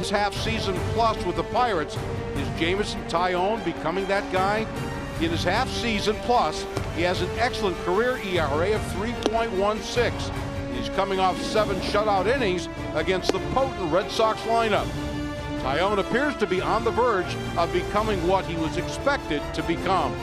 his half season plus with the Pirates. Is Jameson Taillon becoming that guy? In his half season plus, he has an excellent career ERA of 3.16. He's coming off 7 shutout innings against the potent Red Sox lineup. Taillon appears to be on the verge of becoming what he was expected to become.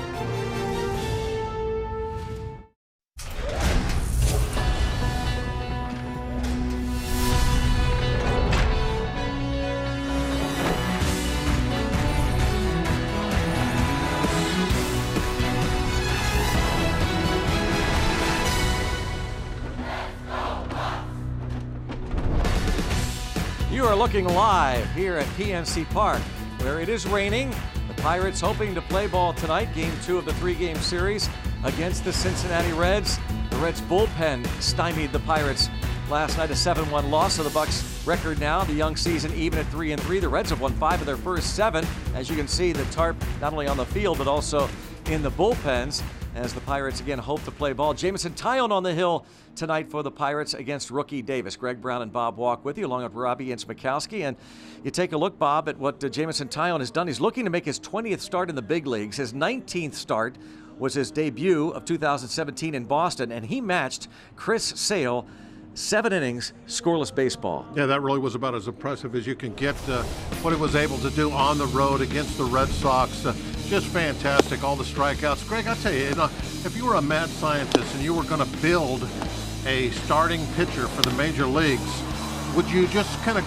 You are looking live here at PNC Park, where it is raining. The Pirates hoping to play ball tonight, game 2 of the 3-game series against the Cincinnati Reds. The Reds bullpen stymied the Pirates last night, a 7-1 loss. So the Bucs record now, the young season even at 3-3. The Reds have won 5 of their first 7. As you can see, the tarp not only on the field but also in the bullpens, as the Pirates again hope to play ball. Jameson Taillon on the hill tonight for the Pirates against rookie Davis. Greg Brown and Bob Walk with you, along with Robbie and Smikowski. And you take a look, Bob, at what Jameson Taillon has done. He's looking to make his 20th start in the big leagues. His 19th start was his debut of 2017 in Boston, and he matched Chris Sale. 7 innings, scoreless baseball. Yeah, that really was about as impressive as you can get. What he was able to do on the road against the Red Sox, just fantastic. All the strikeouts. Greg, I'll tell you, if you were a mad scientist and you were going to build a starting pitcher for the major leagues, would you just kind of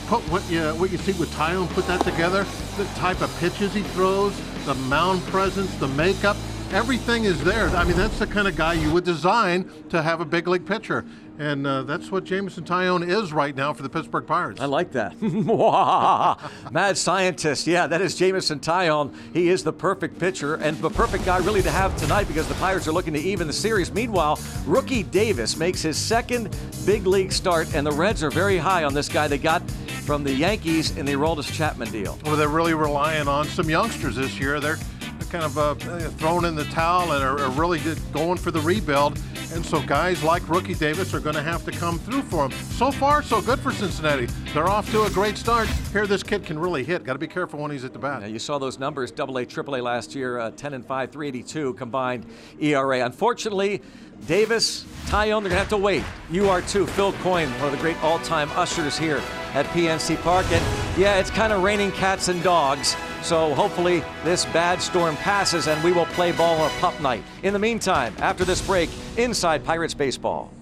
put what you see with Taillon, put that together? The type of pitches he throws, the mound presence, the makeup. Everything is there. I mean, that's the kind of guy you would design to have a big league pitcher. And that's what Jameson Taillon is right now for the Pittsburgh Pirates. I like that. Mad scientist. Yeah, that is Jameson Taillon. He is the perfect pitcher and the perfect guy really to have tonight because the Pirates are looking to even the series. Meanwhile, rookie Davis makes his 2nd big league start, and the Reds are very high on this guy they got from the Yankees in the Aroldis Chapman deal. Well, they're really relying on some youngsters this year. They're kind of thrown in the towel and are really going for the rebuild. And so guys like rookie Davis are going to have to come through for them. So far, so good for Cincinnati. They're off to a great start. Here, this kid can really hit. Got to be careful when he's at the bat. Yeah, you saw those numbers, AA, AAA last year, 10-5, 382 combined ERA. Unfortunately, Davis, Taillon, they're going to have to wait. You are too. Phil Coyne, one of the great all-time ushers here at PNC Park. And yeah, it's kind of raining cats and dogs. So hopefully this bad storm passes and we will play ball on a pup night. In the meantime, after this break, inside Pirates baseball.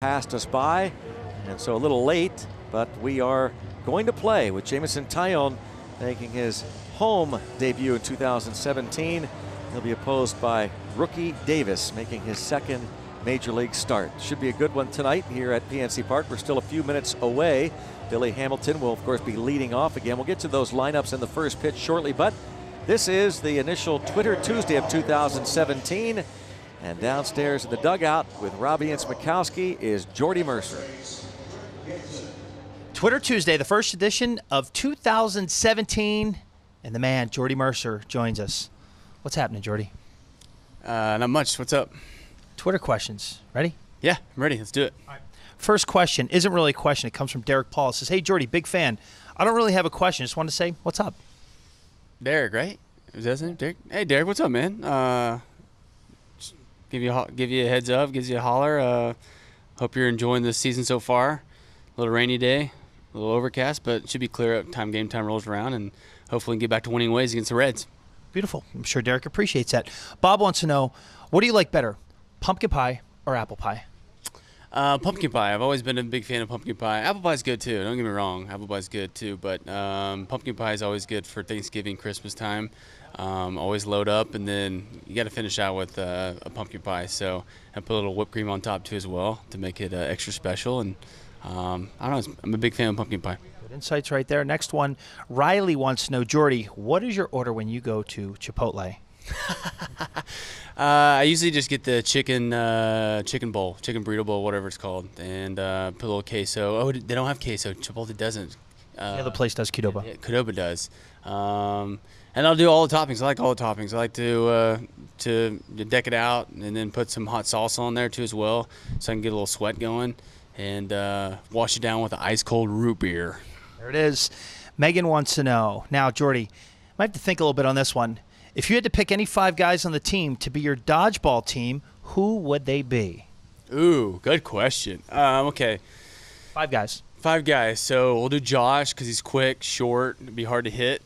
passed us by, and so a little late, but we are going to play with Jameson Taillon making his home debut in 2017. He'll be opposed by rookie Davis making his second Major League start. Should be a good one tonight here at PNC Park. We're still a few minutes away. Billy Hamilton will, of course, be leading off again. We'll get to those lineups in the first pitch shortly, but this is the initial Twitter Tuesday of 2017. And downstairs in the dugout with Robbie Ince-Mikowski is Jordy Mercer. Twitter Tuesday, the first edition of 2017, and the man, Jordy Mercer, joins us. What's happening, Jordy? Not much. What's up? Twitter questions. Ready? Yeah, I'm ready. Let's do it. All right. First question isn't really a question. It comes from Derek Paul. It says, hey, Jordy, big fan. I don't really have a question. Just wanted to say, what's up? Derek, right? Is that his name? Derek? Hey, Derek, what's up, man? Just give you a heads up, gives you a holler. Hope you're enjoying this season so far. A little rainy day, a little overcast, but it should be clear up time game time rolls around, and hopefully we can get back to winning ways against the Reds. Beautiful. I'm sure Derek appreciates that. Bob wants to know, what do you like better, pumpkin pie or apple pie? Pumpkin pie. I've always been a big fan of pumpkin pie. Apple pie's good too. Don't get me wrong. Apple pie's good too. But pumpkin pie is always good for Thanksgiving, Christmas time. Always load up, and then you got to finish out with a pumpkin pie. So I put a little whipped cream on top too as well to make it extra special. And I don't know. I'm a big fan of pumpkin pie. Good insights right there. Next one, Riley wants to know, Jordy, what is your order when you go to Chipotle? I usually just get the chicken bowl, chicken burrito bowl, whatever it's called, and put a little queso. Oh, they don't have queso. Chipotle doesn't. The other place does Qdoba. Yeah, Qdoba does. And I'll do all the toppings. I like all the toppings. I like to deck it out and then put some hot salsa on there too as well, so I can get a little sweat going, and wash it down with an ice cold root beer. There it is. Megan wants to know. Now, Jordy, might have to think a little bit on this one. If you had to pick any 5 guys on the team to be your dodgeball team, who would they be? Ooh, good question. Okay. 5 guys. 5 guys. So we'll do Josh because he's quick, short, it'd be hard to hit.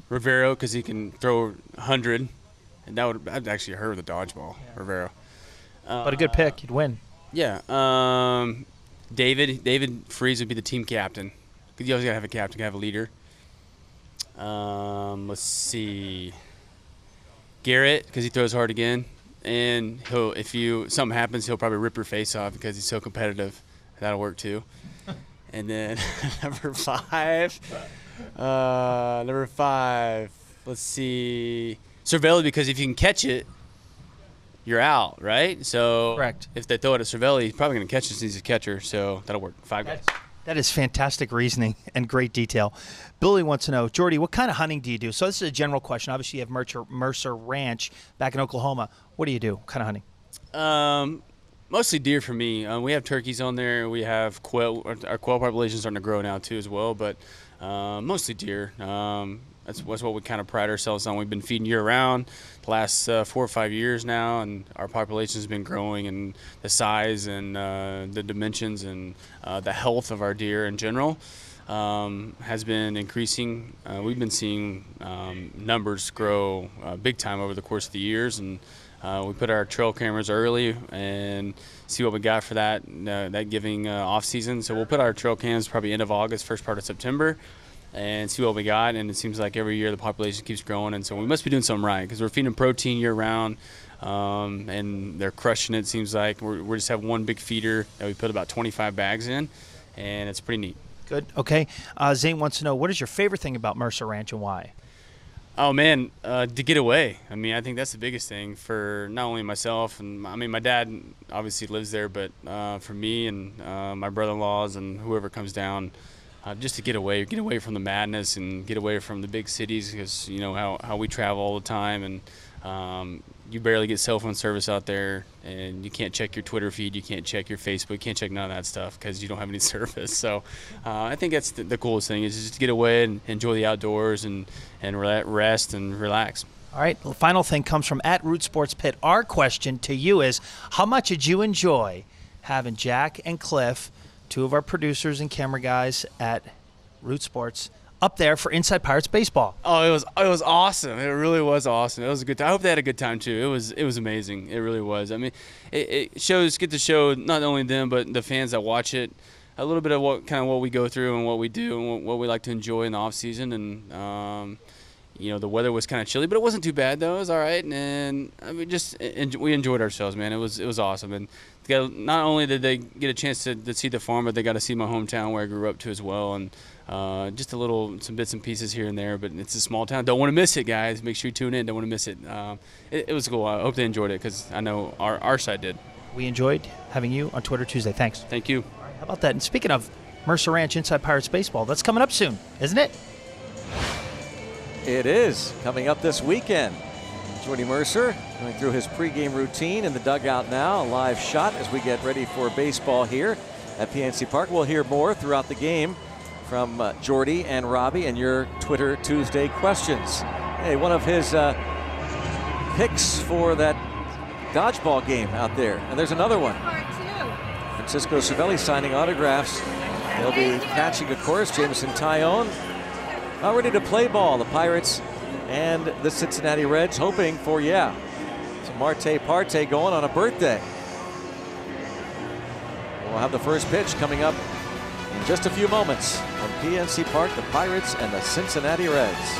Rivero because he can throw 100, and I'd actually hurt the dodgeball. Yeah. Rivero. But a good pick, you'd win. Yeah. David Freese would be the team captain because you always gotta have a captain, gotta have a leader. Let's see. Garrett, because he throws hard again, and if something happens, he'll probably rip your face off because he's so competitive. That'll work too. And then number 5. Let's see. Cervelli, because if you can catch it, you're out, right? So correct. If they throw it at Cervelli, he's probably going to catch it since he's a catcher. So that'll work. 5 guys. That is fantastic reasoning and great detail. Billy wants to know, Jordy, what kind of hunting do you do? So this is a general question. Obviously, you have Mercer Ranch back in Oklahoma. What do you do? What kind of hunting? Mostly deer for me. We have turkeys on there. We have quail. Our quail population is starting to grow now too as well, but mostly deer. That's what we kind of pride ourselves on. We've been feeding year-round the last 4 or 5 years now, and our population has been growing, and the size and the dimensions and the health of our deer in general has been increasing. We've been seeing numbers grow big time over the course of the years, and we put our trail cameras early and see what we got for that giving off season. So we'll put our trail cams probably end of August, first part of September, and see what we got. And it seems like every year the population keeps growing, and so we must be doing something right because we're feeding protein year round, and they're crushing it. It seems like we just have one big feeder that we put about 25 bags in, and it's pretty neat. Good. Okay. Zane wants to know, what is your favorite thing about Mercer Ranch and why? Oh, man, to get away. I mean, I think that's the biggest thing for not only myself, and I mean, my dad obviously lives there, but for me and my brother-in-laws and whoever comes down, just to get away from the madness and get away from the big cities, because you know how we travel all the time, and you barely get cell phone service out there, and you can't check your Twitter feed, you can't check your Facebook, you can't check none of that stuff because you don't have any service. So I think that's the coolest thing, is just to get away and enjoy the outdoors and rest and relax. All right, the final thing comes from @RootSportsPit. Our question to you is, how much did you enjoy having Jack and Cliff, two of our producers and camera guys at Root Sports, up there for Inside Pirates baseball. Oh, it was awesome. It really was awesome. It was a good time. I hope they had a good time too. It was amazing. It really was. I mean, it get to show not only them but the fans that watch it a little bit of what we go through and what we do and what we like to enjoy in the off season. And the weather was kind of chilly, but it wasn't too bad though. It was all right, and I mean, we enjoyed ourselves, man. It was awesome. And not only did they get a chance to see the farm, but they got to see my hometown where I grew up to as well, and just some bits and pieces here and there. But it's a small town. Don't want to miss it, guys. Make sure you tune in. Don't want to miss it. It was cool. I hope they enjoyed it because I know our side did. We enjoyed having you on Twitter Tuesday. Thanks. Thank you. All right, how about that? And speaking of Mercer Ranch Inside Pirates baseball, that's coming up soon, isn't it? It is coming up this weekend. Jordy Mercer going through his pregame routine in the dugout now. A live shot as we get ready for baseball here at PNC Park. We'll hear more throughout the game from Jordy and Robbie and your Twitter Tuesday questions. Hey, one of his picks for that dodgeball game out there. And there's another one. Francisco Cervelli signing autographs. They'll be catching, of course, Jameson Taillon. Now ready to play ball, the Pirates and the Cincinnati Reds, hoping for, some Marte Parte going on a birthday. We'll have the first pitch coming up in just a few moments from PNC Park, the Pirates and the Cincinnati Reds.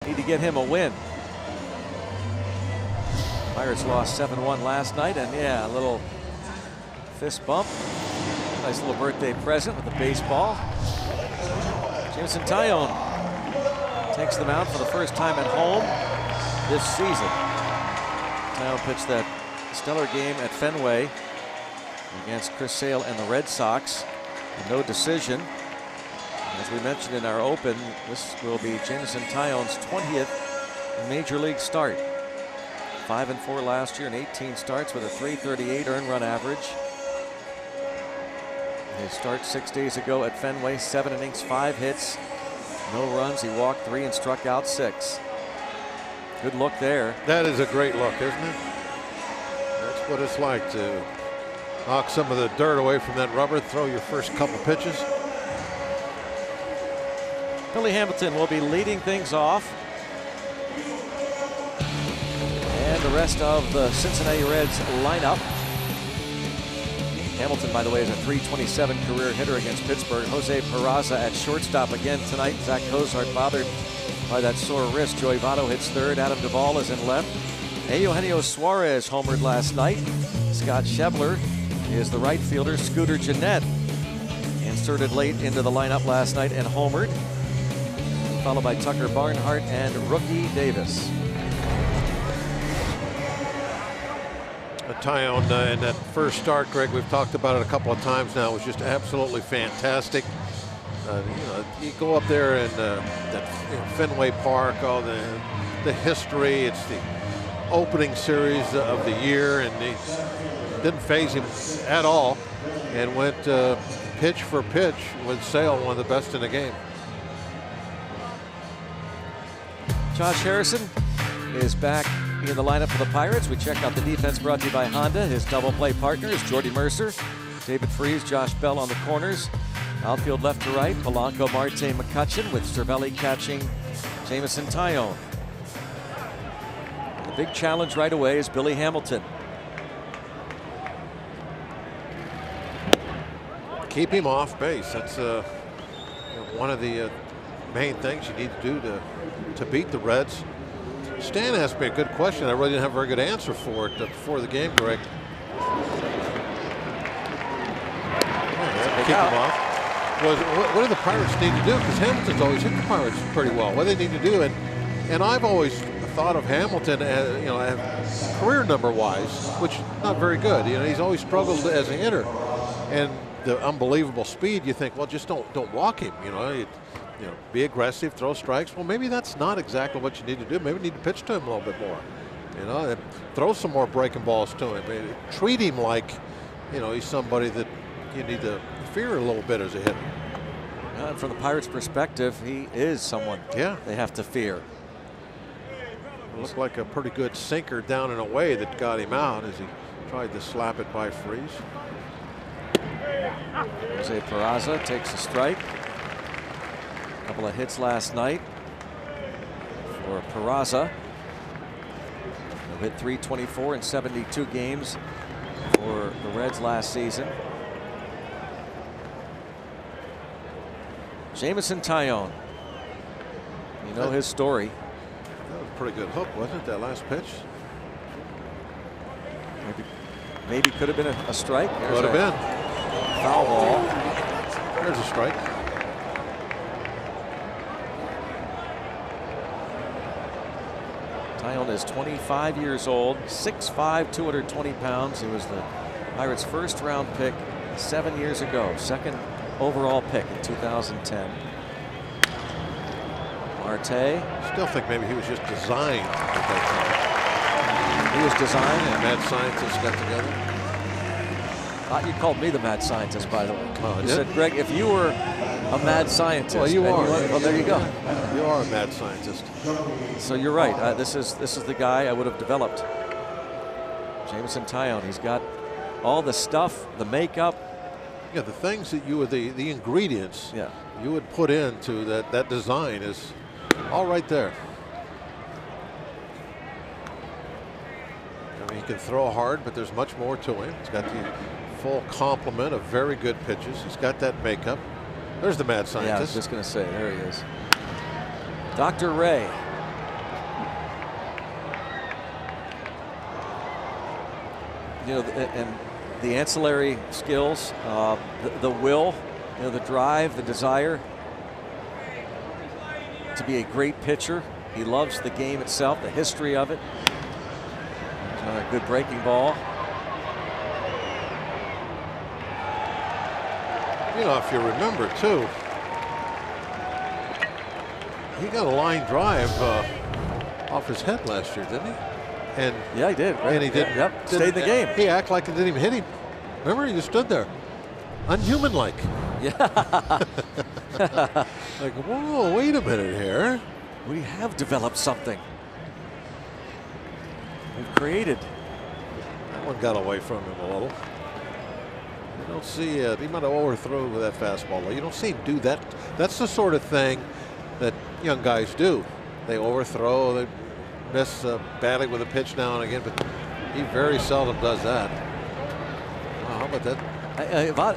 Need to get him a win. Pirates lost 7-1 last night, and a little fist bump. Nice little birthday present with the baseball. Jameson Taillon takes the mound for the first time at home this season. Taillon pitched that stellar game at Fenway against Chris Sale and the Red Sox. No decision. As we mentioned in our open, this will be Jameson Taillon's 20th major league start. 5-4 last year in 18 starts with a .338 earned run average. His start 6 days ago at Fenway, 7 innings, 5 hits, no runs. He walked 3 and struck out 6. Good look there. That is a great look, isn't it? That's what it's like to knock some of the dirt away from that rubber, throw your first couple pitches. Billy Hamilton will be leading things off. And the rest of the Cincinnati Reds lineup. Hamilton, by the way, is a .327 career hitter against Pittsburgh. Jose Peraza at shortstop again tonight. Zach Cozart bothered by that sore wrist. Joey Votto hits third. Adam Duvall is in left. Eugenio Suarez homered last night. Scott Schebler is the right fielder. Scooter Gennett inserted late into the lineup last night and homered. followed by Tucker Barnhart and Rookie Davis. Taillon in that first start, Greg, we've talked about it a couple of times now, was just absolutely fantastic. You go up there and Fenway Park, all the history. It's the opening series of the year, and he didn't faze him at all, and went pitch for pitch with Sale, one of the best in the game. Josh Harrison is back in the lineup for the Pirates. We check out the defense brought to you by Honda. His double play partner is Jordy Mercer, David Freese, Josh Bell on the corners. Outfield left to right, Polanco, Marte, McCutchen, with Cervelli catching Jameson Taillon. The big challenge right away is Billy Hamilton. Keep him off base. That's one of the main things you need to do to beat the Reds. Stan asked me a good question. I really didn't have a very good answer for it before the game, Greg. Keep him off. What do the Pirates need to do? Because Hamilton's always hit the Pirates pretty well. What do they need to do? And I've always thought of Hamilton as, career number wise, which is not very good. He's always struggled as a hitter, and the unbelievable speed. You think, well, just don't walk him. Be aggressive, throw strikes. Well, maybe that's not exactly what you need to do. Maybe you need to pitch to him a little bit more. And throw some more breaking balls to him. Treat him like, he's somebody that you need to fear a little bit as a hitter. And from the Pirates' perspective, he is someone they have to fear. It looked like a pretty good sinker down and away that got him out as he tried to slap it by Freese. Jose Peraza takes a strike. A couple of hits last night for Peraza. He hit .324 in 72 games for the Reds last season. Jameson Taillon. You know his story. That was a pretty good hook, wasn't it, that last pitch? Maybe could have been a strike. Could have been. Foul ball. There's a strike. Taillon is 25 years old, 6'5", 220 pounds. He was the Pirates' first-round pick 7 years ago, second overall pick in 2010. Marte. Still think maybe he was just designed at that time. He was designed. And mad scientists got together. Thought you called me the mad scientist, by the way. Oh, you said, Greg, if you were a mad scientist. Well, you are. Well, there you go. You are a mad scientist. So you're right. This is the guy I would have developed. Jameson Taillon. He's got all the stuff, the makeup. Yeah, the things that you would, the ingredients you would put into that design is all right there. I mean, he can throw hard, but there's much more to him. He's got the full complement of very good pitches. He's got that makeup. There's the mad scientist. Yeah, I was just going to say, there he is. Dr. Ray. And the ancillary skills, the will, the drive, the desire to be a great pitcher. He loves the game itself, the history of it. A good breaking ball. If you remember too, he got a line drive off his head last year, didn't he? And yeah, he did. Right? And he did. Yep. Stayed in the game. He acted like it didn't even hit him. Remember, he just stood there, unhuman-like. Yeah. Like, whoa, wait a minute here. We have developed something. We've created. That one got away from him a little. You don't see it. He might have overthrown with that fastball. You don't see him do that. That's the sort of thing that young guys do. They overthrow. They miss badly with a pitch now and again, but he very seldom does that. Wow, how about that?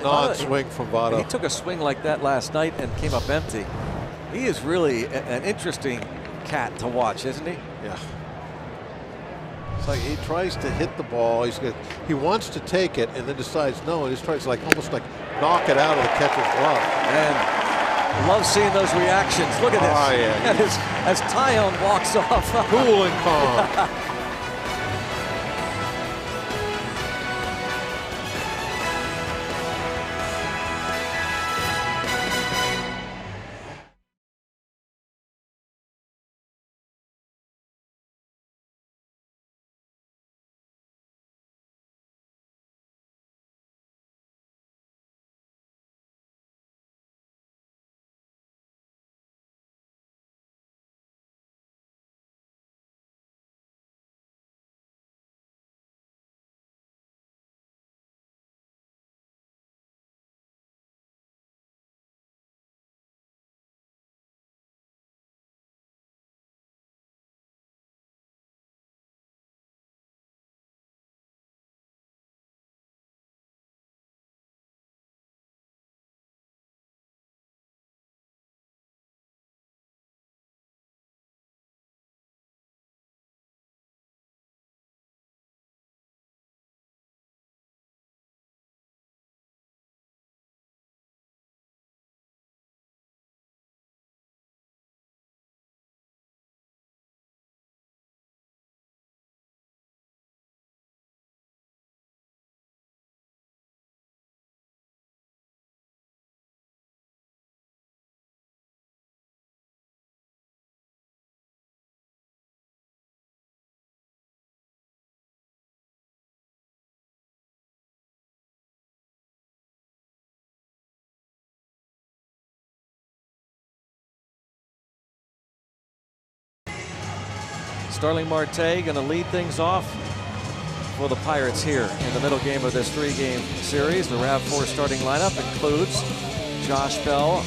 Non-swing from Votto. He took a swing like that last night and came up empty. He is really an interesting cat to watch, isn't he? Yeah. It's like he tries to hit the ball. He wants to take it and then decides no, and he tries to almost like knock it out of the catcher's glove. And Love seeing those reactions. Look at this. Oh, yeah. And as Taillon walks off. Cool and calm. Starling Marte going to lead things off for the Pirates here in the middle game of this 3-game series. The RAV4 starting lineup includes Josh Bell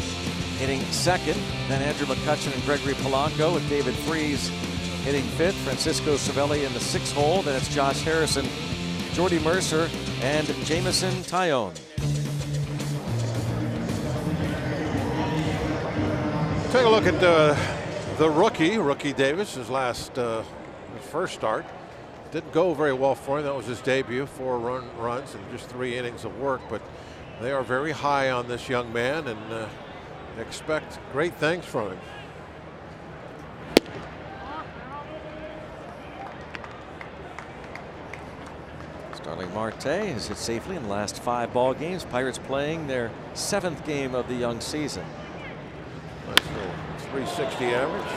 hitting second, then Andrew McCutchen and Gregory Polanco, with David Freese hitting fifth, Francisco Cervelli in the 6th hole. Then it's Josh Harrison, Jordy Mercer, and Jameson Taillon. Take a look at the rookie Davis, his first start. Didn't go very well for him. That was his debut, 4 runs and just 3 innings of work. But they are very high on this young man and expect great things from him. Starling Marte has hit safely in the last 5 ball games. Pirates playing their 7th game of the young season. Nice little 360 average.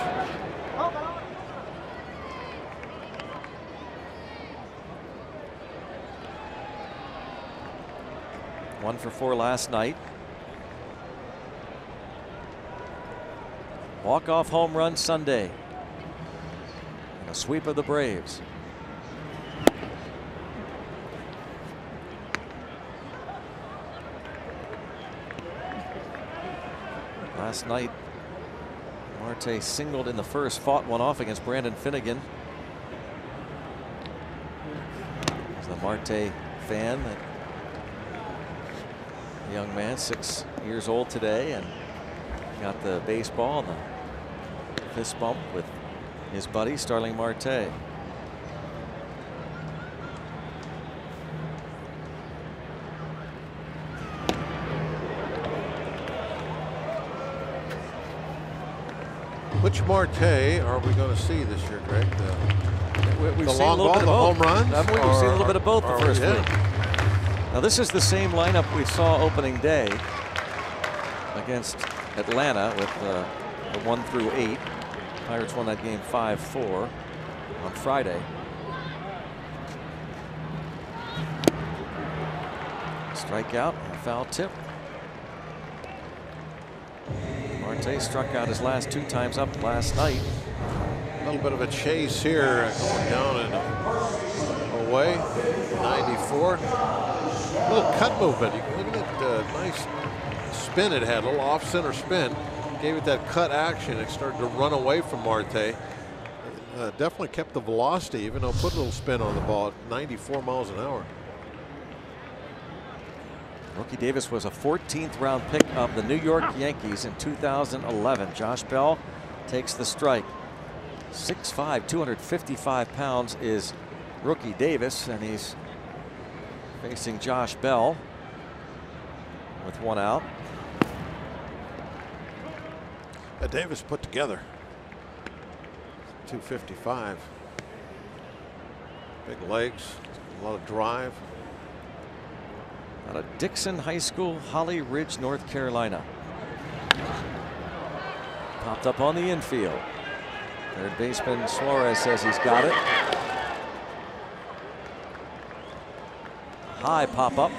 One for 4 last night. Walk-off home run Sunday. And a sweep of the Braves. Last night, Marte singled in the first, fought one off against Brandon Finnegan. He's the Marte fan, that young man, 6 years old today, and got the baseball and the fist bump with his buddy Starling Marte. Which Marte are we going to see this year, Greg? We've The seen a long little ball, bit the of home runs? We've seen a little bit of both the first yeah. week. Now this is the same lineup we saw opening day against Atlanta with the 1 through 8. Pirates won that game 5-4 on Friday. Strikeout and a foul tip. Marte struck out his last 2 times up last night. A little bit of a chase here, going down and away. 94. A little cut movement. You can look at that nice spin it had, a little off-center spin. Gave it that cut action. It started to run away from Marte. Definitely kept the velocity, even though it put a little spin on the ball at 94 miles an hour. Rookie Davis was a 14th round pick of the New York Yankees in 2011. Josh Bell takes the strike. 6'5", 255 pounds is rookie Davis, and he's facing Josh Bell with 1 out. Davis put together. 255. Big legs, a lot of drive. Out of Dixon High School, Holly Ridge, North Carolina. Popped up on the infield. Third baseman Suarez says he's got it. High pop up.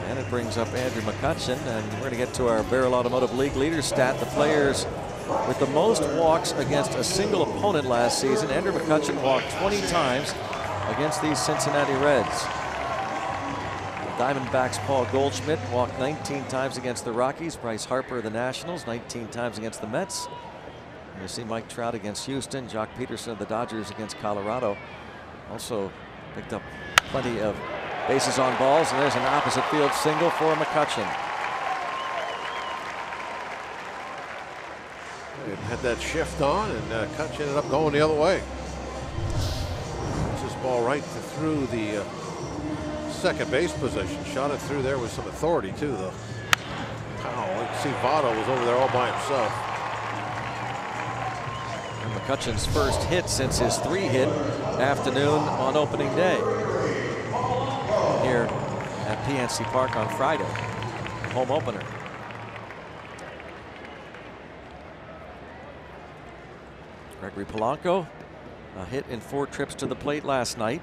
And it brings up Andrew McCutchen, and we're going to get to our Barrel Automotive League leader stat. The players with the most walks against a single opponent last season. Andrew McCutchen walked 20 times against these Cincinnati Reds. The Diamondbacks' Paul Goldschmidt walked 19 times against the Rockies. Bryce Harper of the Nationals 19 times against the Mets. And you see Mike Trout against Houston. Jock Peterson of the Dodgers against Colorado. Also picked up plenty of bases on balls, and there's an opposite field single for McCutchen. It had that shift on, and Kutch ended up going the other way. This ball right through the second base position. Shot it through there with some authority too, though. Wow, you can see Votto was over there all by himself. And McCutchen's first hit since his 3-hit afternoon on opening day here at PNC Park on Friday, home opener. Gregory Polanco, a hit in 4 trips to the plate last night.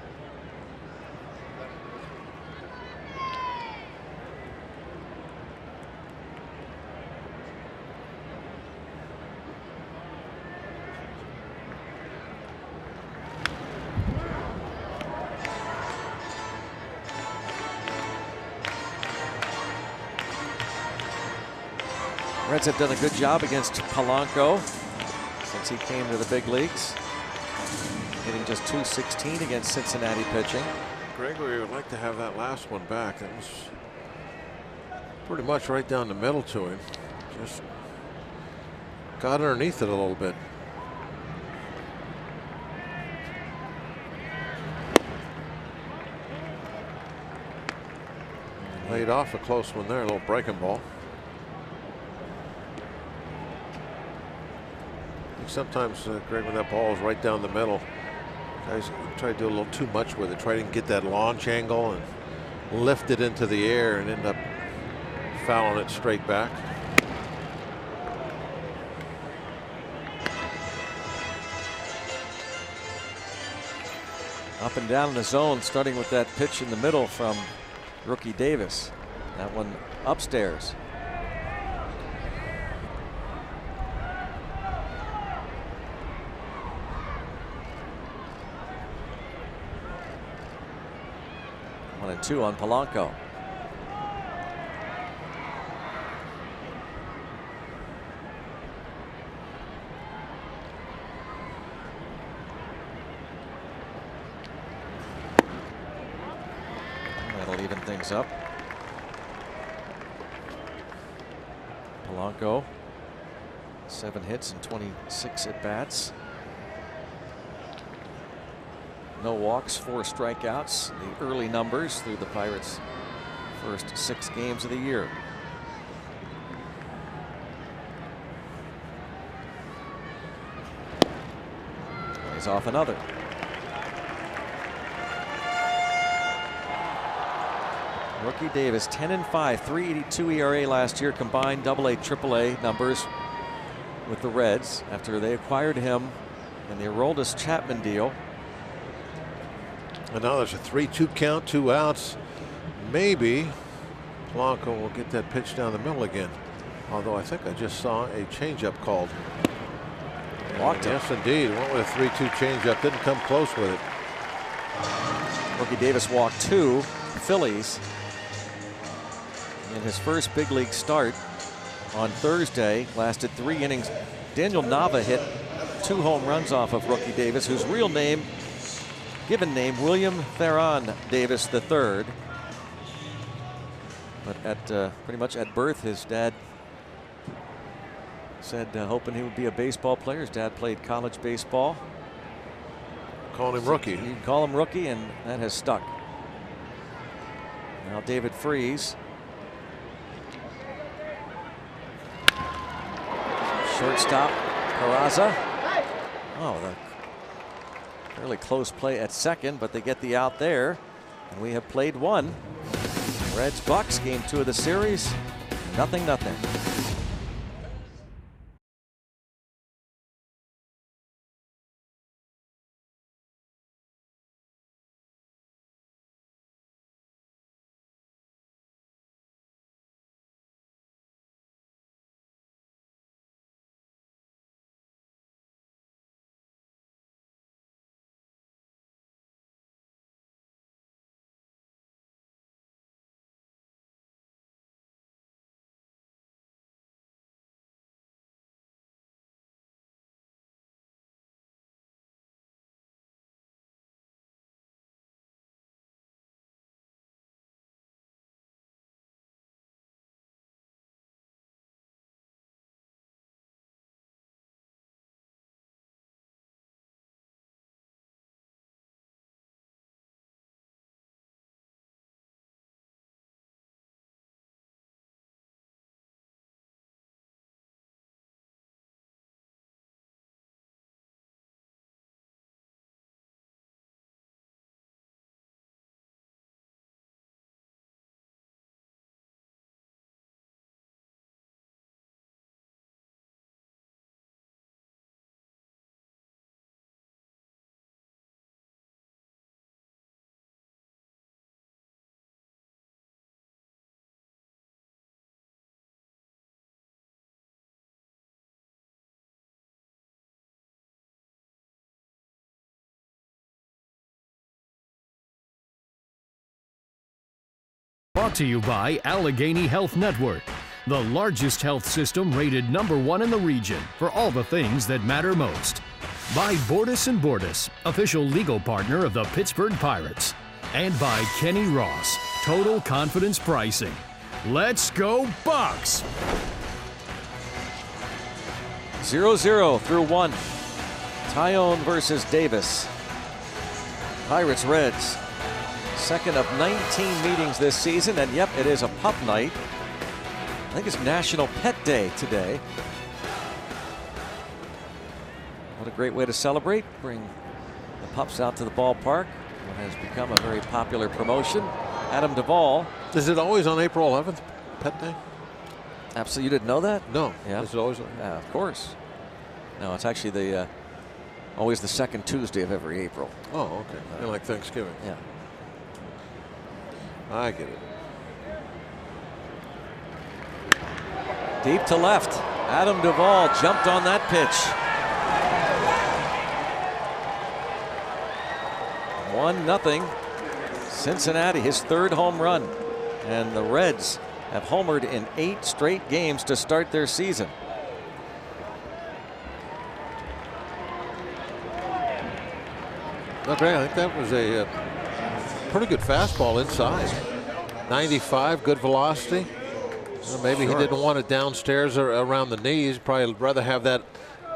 Reds have done a good job against Polanco since he came to the big leagues, hitting just .216 against Cincinnati pitching. Gregory would like to have that last one back. That was pretty much right down the middle to him. Just got underneath it a little bit. Laid off a close one there, a little breaking ball. Sometimes, Greg, when that ball is right down the middle, guys try to do a little too much with it. Try to get that launch angle and lift it into the air and end up fouling it straight back. Up and down in the zone, starting with that pitch in the middle from rookie Davis. That one upstairs. One and two on Polanco. That'll even things up. Polanco, 7 hits and 26 at-bats. No walks, 4 strikeouts. The early numbers through the Pirates' first 6 games of the year. Plays off another. Rookie Davis, 10-5, 3.82 ERA last year, combined AA, AAA numbers with the Reds after they acquired him in the Aroldis Chapman deal. And now there's a 3-2 count, 2 outs. Maybe Polanco will get that pitch down the middle again. Although I think I just saw a changeup called. Walked him. Yes, indeed. Went with a 3-2 changeup. Didn't come close with it. Rookie Davis walked 2 Phillies in his first big league start on Thursday. Lasted 3 innings. Daniel Nava hit 2 home runs off of rookie Davis, whose real name, given name, William Theron Davis III. But at pretty much at birth, his dad said hoping he would be a baseball player. His dad played college baseball. Called him rookie. You can call him rookie, and that has stuck. Now David Freese. Shortstop, Peraza. Oh, the fairly close play at second, but they get the out there. And we have played one. Reds Bucks, game 2 of the series. 0-0. Brought to you by Allegheny Health Network, the largest health system rated #1 in the region for all the things that matter most. By Bordas & Bordas, official legal partner of the Pittsburgh Pirates. And by Kenny Ross, Total Confidence Pricing. Let's go Bucks! 0-0 through 1. Tyone versus Davis. Pirates Reds. Second of 19 meetings this season, and yep, it is a pup night. I think it's National Pet Day today. What a great way to celebrate. Bring the pups out to the ballpark. What has become a very popular promotion. Adam Duvall. Is it always on April 11th, Pet Day? Absolutely. You didn't know that? No. Yeah. Is it always? Yeah, of course. No, it's actually the always the second Tuesday of every April. Oh, okay. Kind of like Thanksgiving. Yeah. I get it. Deep to left. Adam Duvall jumped on that pitch. 1-0. Cincinnati, his 3rd home run. And the Reds have homered in 8 straight games to start their season. Not bad. I think that was a pretty good fastball inside. 95, good velocity. Maybe he didn't want it downstairs or around the knees. Probably rather have that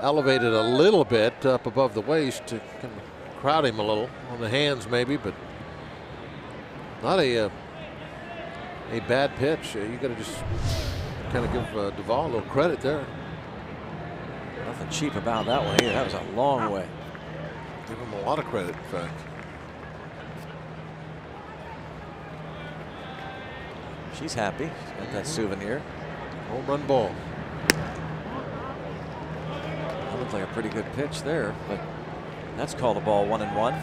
elevated a little bit up above the waist to kind of crowd him a little on the hands, maybe, but not a bad pitch. You got to just kind of give Duvall a little credit there. Nothing cheap about that one either. That was a long way. Give him a lot of credit, in fact. She's happy. She's got that souvenir. Home run ball. That looked like a pretty good pitch there, but that's called a ball 1-1.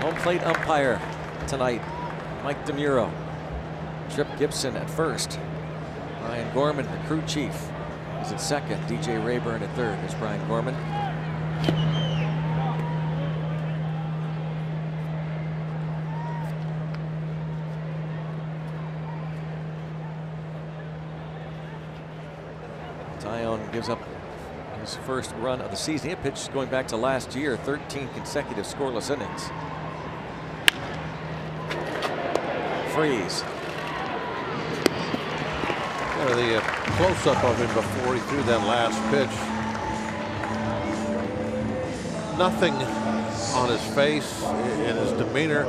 Home plate umpire tonight, Mike DeMuro. Trip Gibson at first. Brian Gorman, the crew chief, is at second. DJ Rayburn at third. There's Brian Gorman. Tyone gives up his first run of the season. He had pitched going back to last year, 13 consecutive scoreless innings. Freeze. The close-up of him before he threw that last pitch. Nothing on his face and his demeanor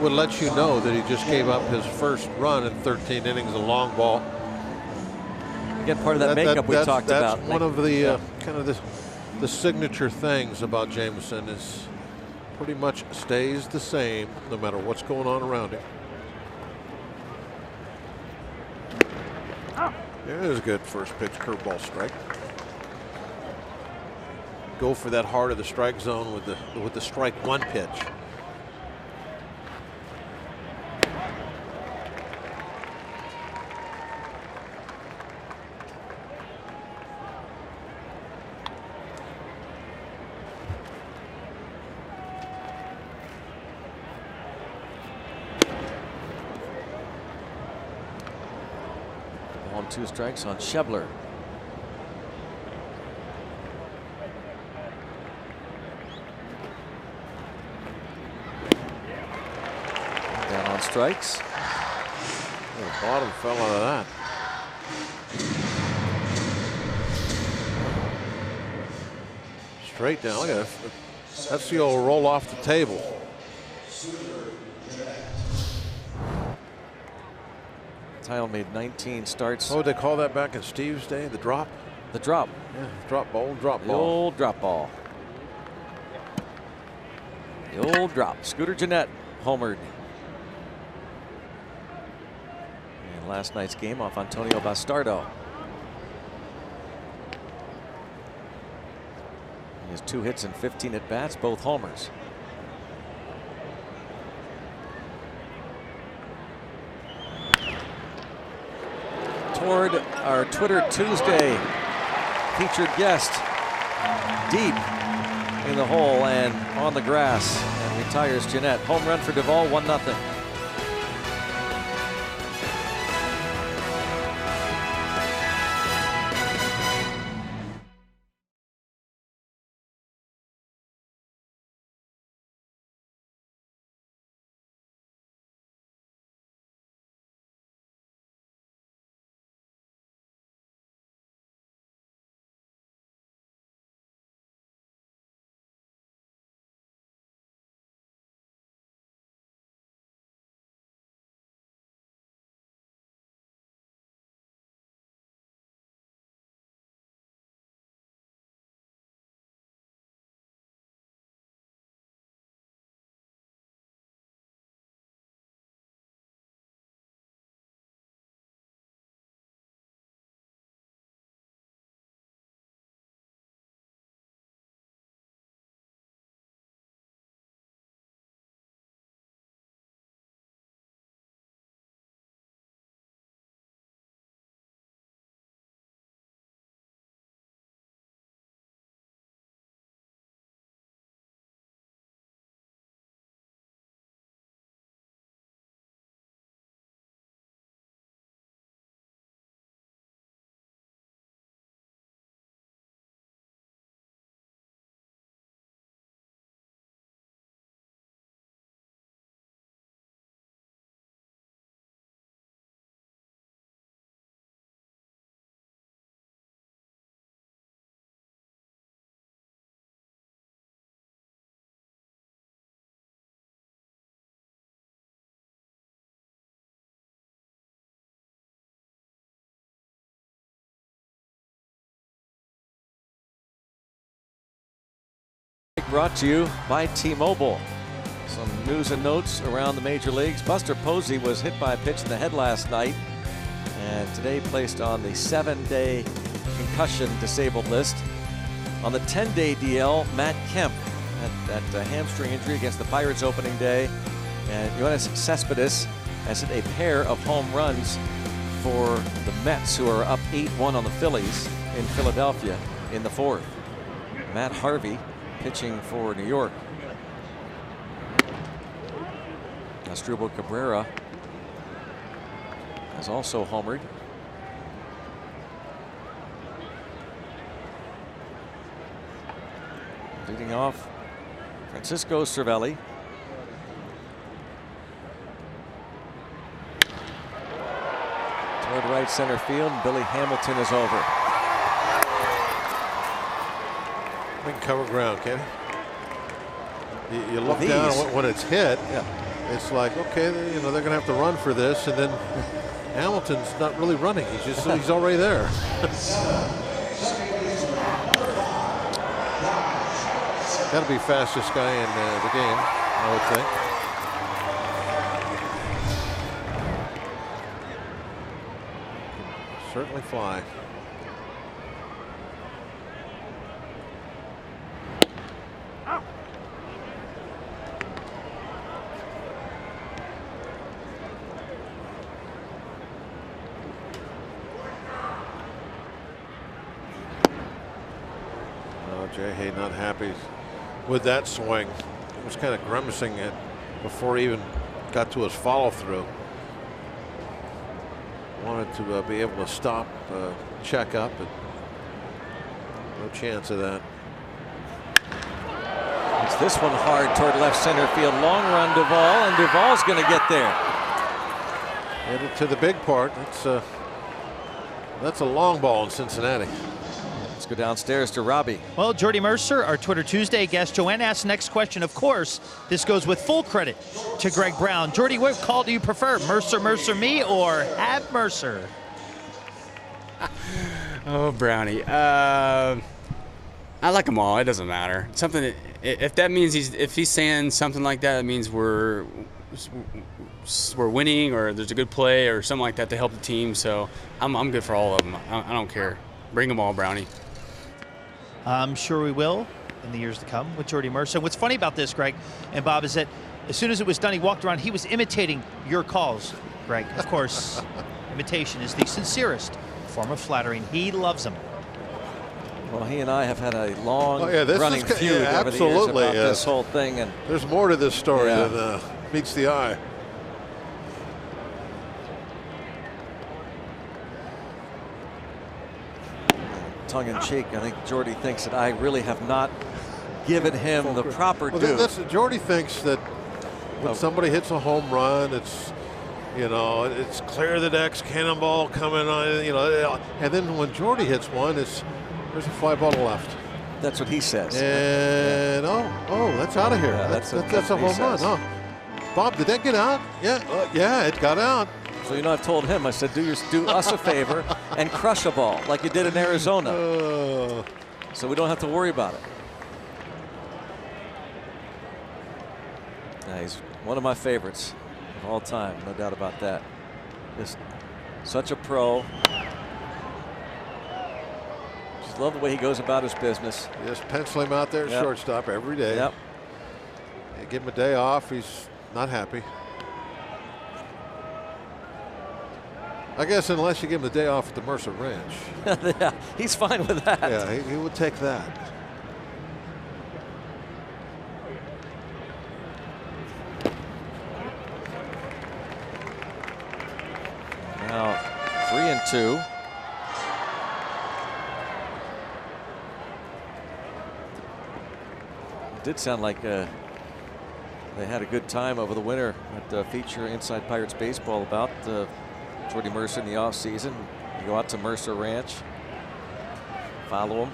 would let you know that he just gave up his first run in 13 innings, a long ball. Again, part of that makeup we talked about. That's one of the kind of the signature things about Jameson is pretty much stays the same no matter what's going on around him. There's a good first pitch curveball strike. Go for that heart of the strike zone with the strike one pitch. On 2 strikes on Schebler. Down on strikes. The bottom fell out of that. Straight down. Look at that. That's the old roll off the table. Tile made 19 starts. What would they call that back in Steve's day? The drop? The drop. Yeah, drop ball, drop The ball. old drop ball. The old drop. Scooter Gennett homered in last night's game off Antonio Bastardo. He has 2 hits and 15 at bats, both homers. Toward our Twitter Tuesday featured guest, deep in the hole and on the grass, and retires Gennett. Home run for Duvall, 1-0. Brought to you by T-Mobile. Some news and notes around the major leagues. Buster Posey was hit by a pitch in the head last night and today placed on the 7-day concussion disabled list. On the 10-day DL, Matt Kemp had that hamstring injury against the Pirates opening day, and Yoenis Cespedes has hit a pair of home runs for the Mets, who are up 8-1 on the Phillies in Philadelphia in the 4th. Matt Harvey pitching for New York. Asdrubal Cabrera has also homered. Leading off, Francisco Cervelli. Toward right center field, Billy Hamilton is over. We can cover ground, Kenny. You look down when it's hit. It's like, okay, you know, they're going to have to run for this, and then Hamilton's not really running. He's already there. Got to be fastest guy in the game, I would think. Certainly fly. Jay Hay not happy with that swing. He was kind of grimacing it before he even got to his follow through. Wanted to be able to stop, check up, but no chance of that. It's this one hard toward left center field. Long run, Duvall, and Duvall's going to get there. Headed to the big part. That's a long ball in Cincinnati. Let's go downstairs to Robbie. Well, Jordy Mercer, our Twitter Tuesday guest. Joanne asks the next question. Of course, this goes with full credit to Greg Brown. Jordy, what call do you prefer? Mercer, me, or have Mercer? Oh, Brownie. I like them all. It doesn't matter. Something. If that means if he's saying something like that, it means we're winning, or there's a good play or something like that to help the team. So I'm good for all of them. I don't care. Bring them all, Brownie. I'm sure we will in the years to come with Jordy Mercer. What's funny about this, Greg and Bob, is that as soon as it was done, he walked around. He was imitating your calls, Greg. Of course, imitation is the sincerest form of flattering. He loves them. Well, he and I have had a long running feud over the years absolutely about this whole thing. And there's more to this story than meets the eye. Tongue-in-cheek, I think Jordy thinks that I really have not given him the proper due. Jordy thinks that when somebody hits a home run, it's, you know, it's clear the decks, cannonball coming on, you know, and then when Jordy hits one, there's a fly ball to left. That's what he says. And that's out of here. Yeah, that's a home run. Oh. Bob, did that get out? Yeah, it got out. So, you know, I've told him, I said, do us a favor and crush a ball like you did in Arizona. So we don't have to worry about it. Yeah, he's one of my favorites of all time, no doubt about that. Just such a pro. Just love the way he goes about his business. Just pencil him out there at shortstop every day. Yep. Give him a day off. He's not happy. I guess unless you give him the day off at the Mercer Ranch. Yeah, he's fine with that. Yeah, he would take that. Now 3-2. It did sound like they had a good time over the winter at the feature Inside Pirates Baseball about Jordy Mercer in the offseason. You go out to Mercer Ranch, follow him.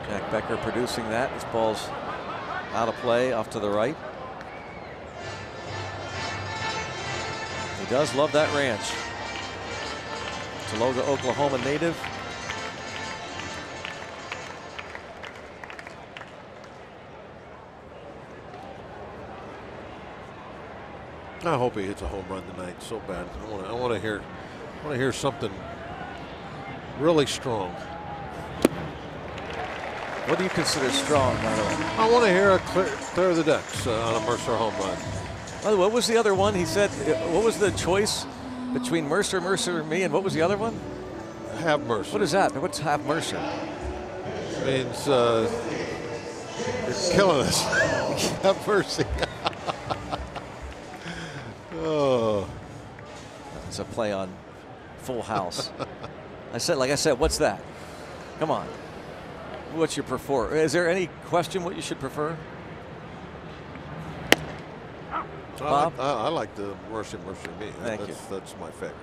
Jack Becker producing that. This ball's out of play, off to the right. He does love that ranch. Tologa, Oklahoma native. I hope he hits a home run tonight so bad. I want to hear something really strong. What do you consider strong, by the way? I want to hear a clear the decks on a Mercer home run. By the way, what was the other one? He said, what was the choice between Mercer, and me, and what was the other one? Have Mercer. What is that? What's have Mercer? It means you're killing us. Have mercy. Oh. It's a play on Full House. Like I said, what's that? Come on. What's your prefer? Is there any question what you should prefer? Bob? I like the Mercy Me. Thank you. That's my favorite.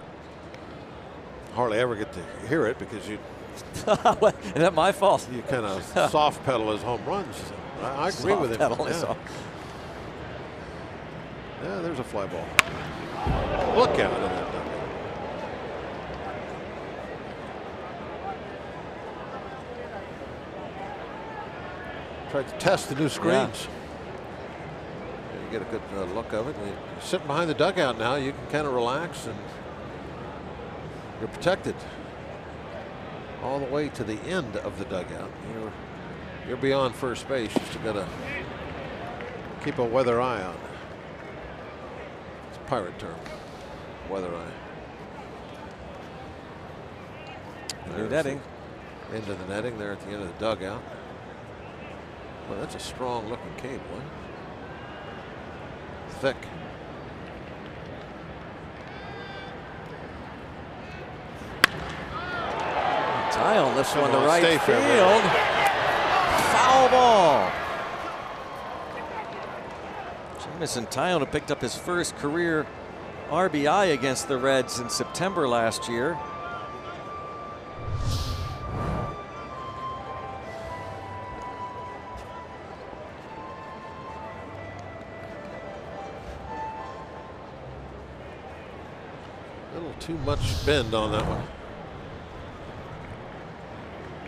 hardly ever get to hear it because you Is that my fault? you kind of soft pedal his home runs. I agree with him. Yeah. Yeah, there's a fly ball. Look out of that dugout. Tried to test the new screens. You get a good look of it. You're sitting behind the dugout now. You can kind of relax and you're protected all the way to the end of the dugout. You're beyond first base. You still got to keep a weather eye on. It's a Pirate term, weather eye. New netting. Into the netting there at the end of the dugout. Well, that's a strong looking cable. Huh? Thick. Taillon lifts one to on, right stay field. fair, Foul ball. Jameson Taillon, who picked up his first career RBI against the Reds in September last year. A little too much bend on that one.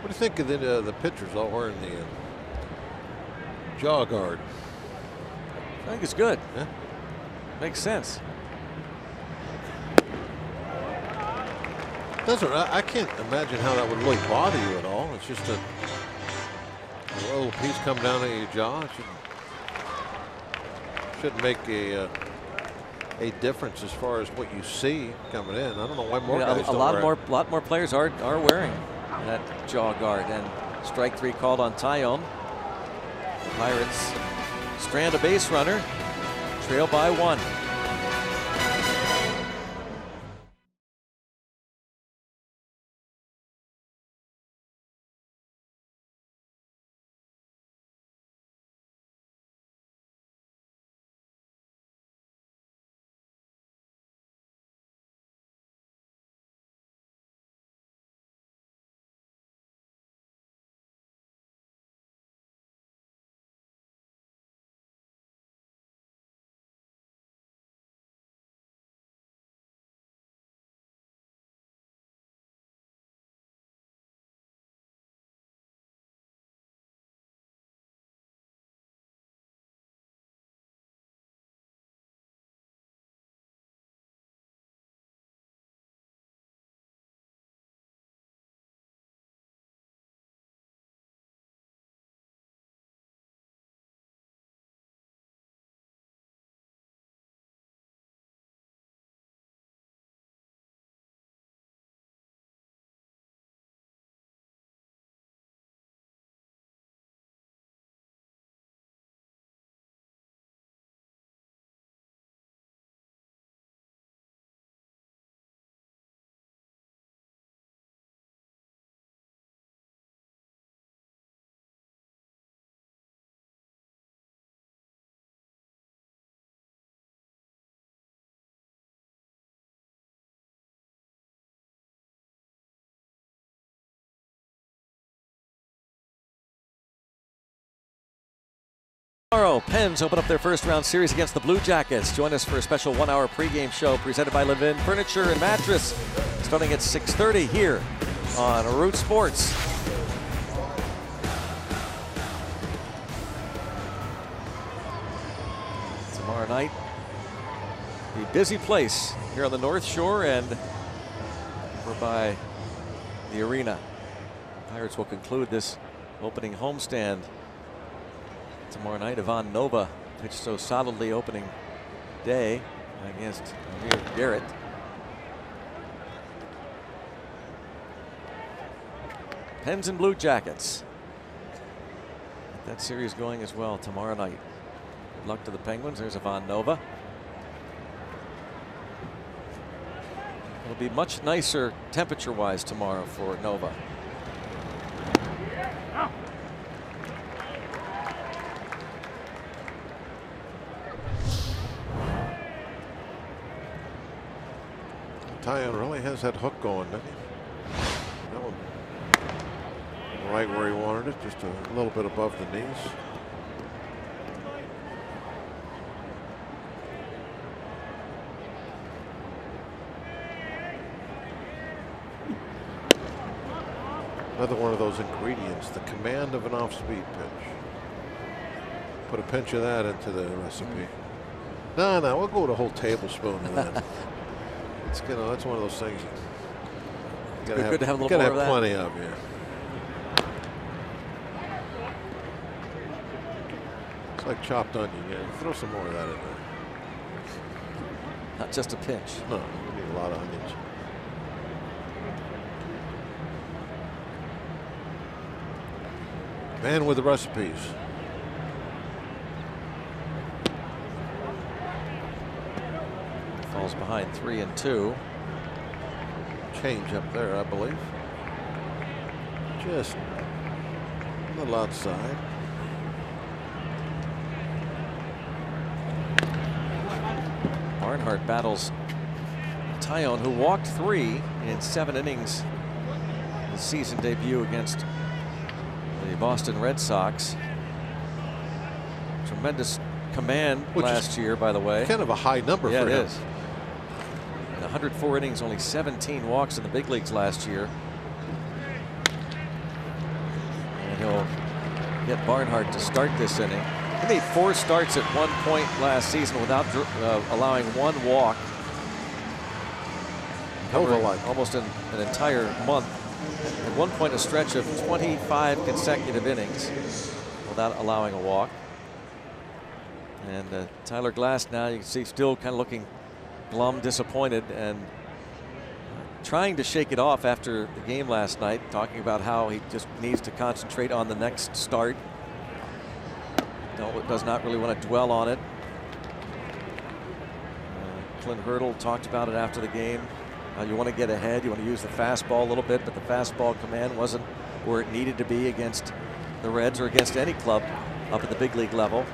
What do you think of the pitchers all wearing the jaw guard? I think it's good. Yeah. Makes sense. Doesn't I can't imagine how that would really bother you at all. It's just a little piece come down on your jaw. It shouldn't make a difference as far as what you see coming in. I don't know why more guys don't wear it. A lot more players are wearing that jaw guard. And strike 3 called on Taillon. The Pirates strand a base runner, trail by 1. Tomorrow, Pens open up their first round series against the Blue Jackets. Join us for a special 1-hour pregame show presented by Levin Furniture and Mattress, starting at 6:30 here on Root Sports. Tomorrow night, a busy place here on the North Shore and over by the arena. Pirates will conclude this opening homestand tomorrow night. Ivan Nova pitched so solidly opening day against Amir Garrett. Pens and Blue Jackets. Get that series going as well tomorrow night. Good luck to the Penguins. There's Ivan Nova. It'll be much nicer temperature-wise tomorrow for Nova. Taillon really has that hook going, doesn't he? That one right where he wanted it, just a little bit above the knees. Another one of those ingredients, the command of an off-speed pitch. Put a pinch of that into the recipe. No, we'll go with a whole tablespoon of that. It's that's one of those things you gotta Good to have a little gotta more have of that. plenty of, yeah. It's like chopped onion. Yeah, throw some more of that in there. Not just a pinch. No, we need a lot of onions. Man with the recipes. Falls behind 3-2. Change up there, I believe. Just a little outside. Barnhart battles Taillon, who walked 3 in 7 innings. His season debut against the Boston Red Sox. Tremendous command last year, by the way. Kind of a high number Yeah, for it him. is. In 104 innings, only 17 walks in the big leagues last year. And he'll get Barnhart to start this inning. He made 4 starts at one point last season without allowing 1 walk. Over like almost an entire month. At one point, a stretch of 25 consecutive innings without allowing a walk. And Tyler Glass now, you can see, still kind of looking glum, disappointed, and trying to shake it off after the game last night, talking about how he just needs to concentrate on the next start. Does not really want to dwell on it. Clint Hurdle talked about it after the game. You want to get ahead, you want to use the fastball a little bit, but the fastball command wasn't where it needed to be against the Reds or against any club up at the big league level.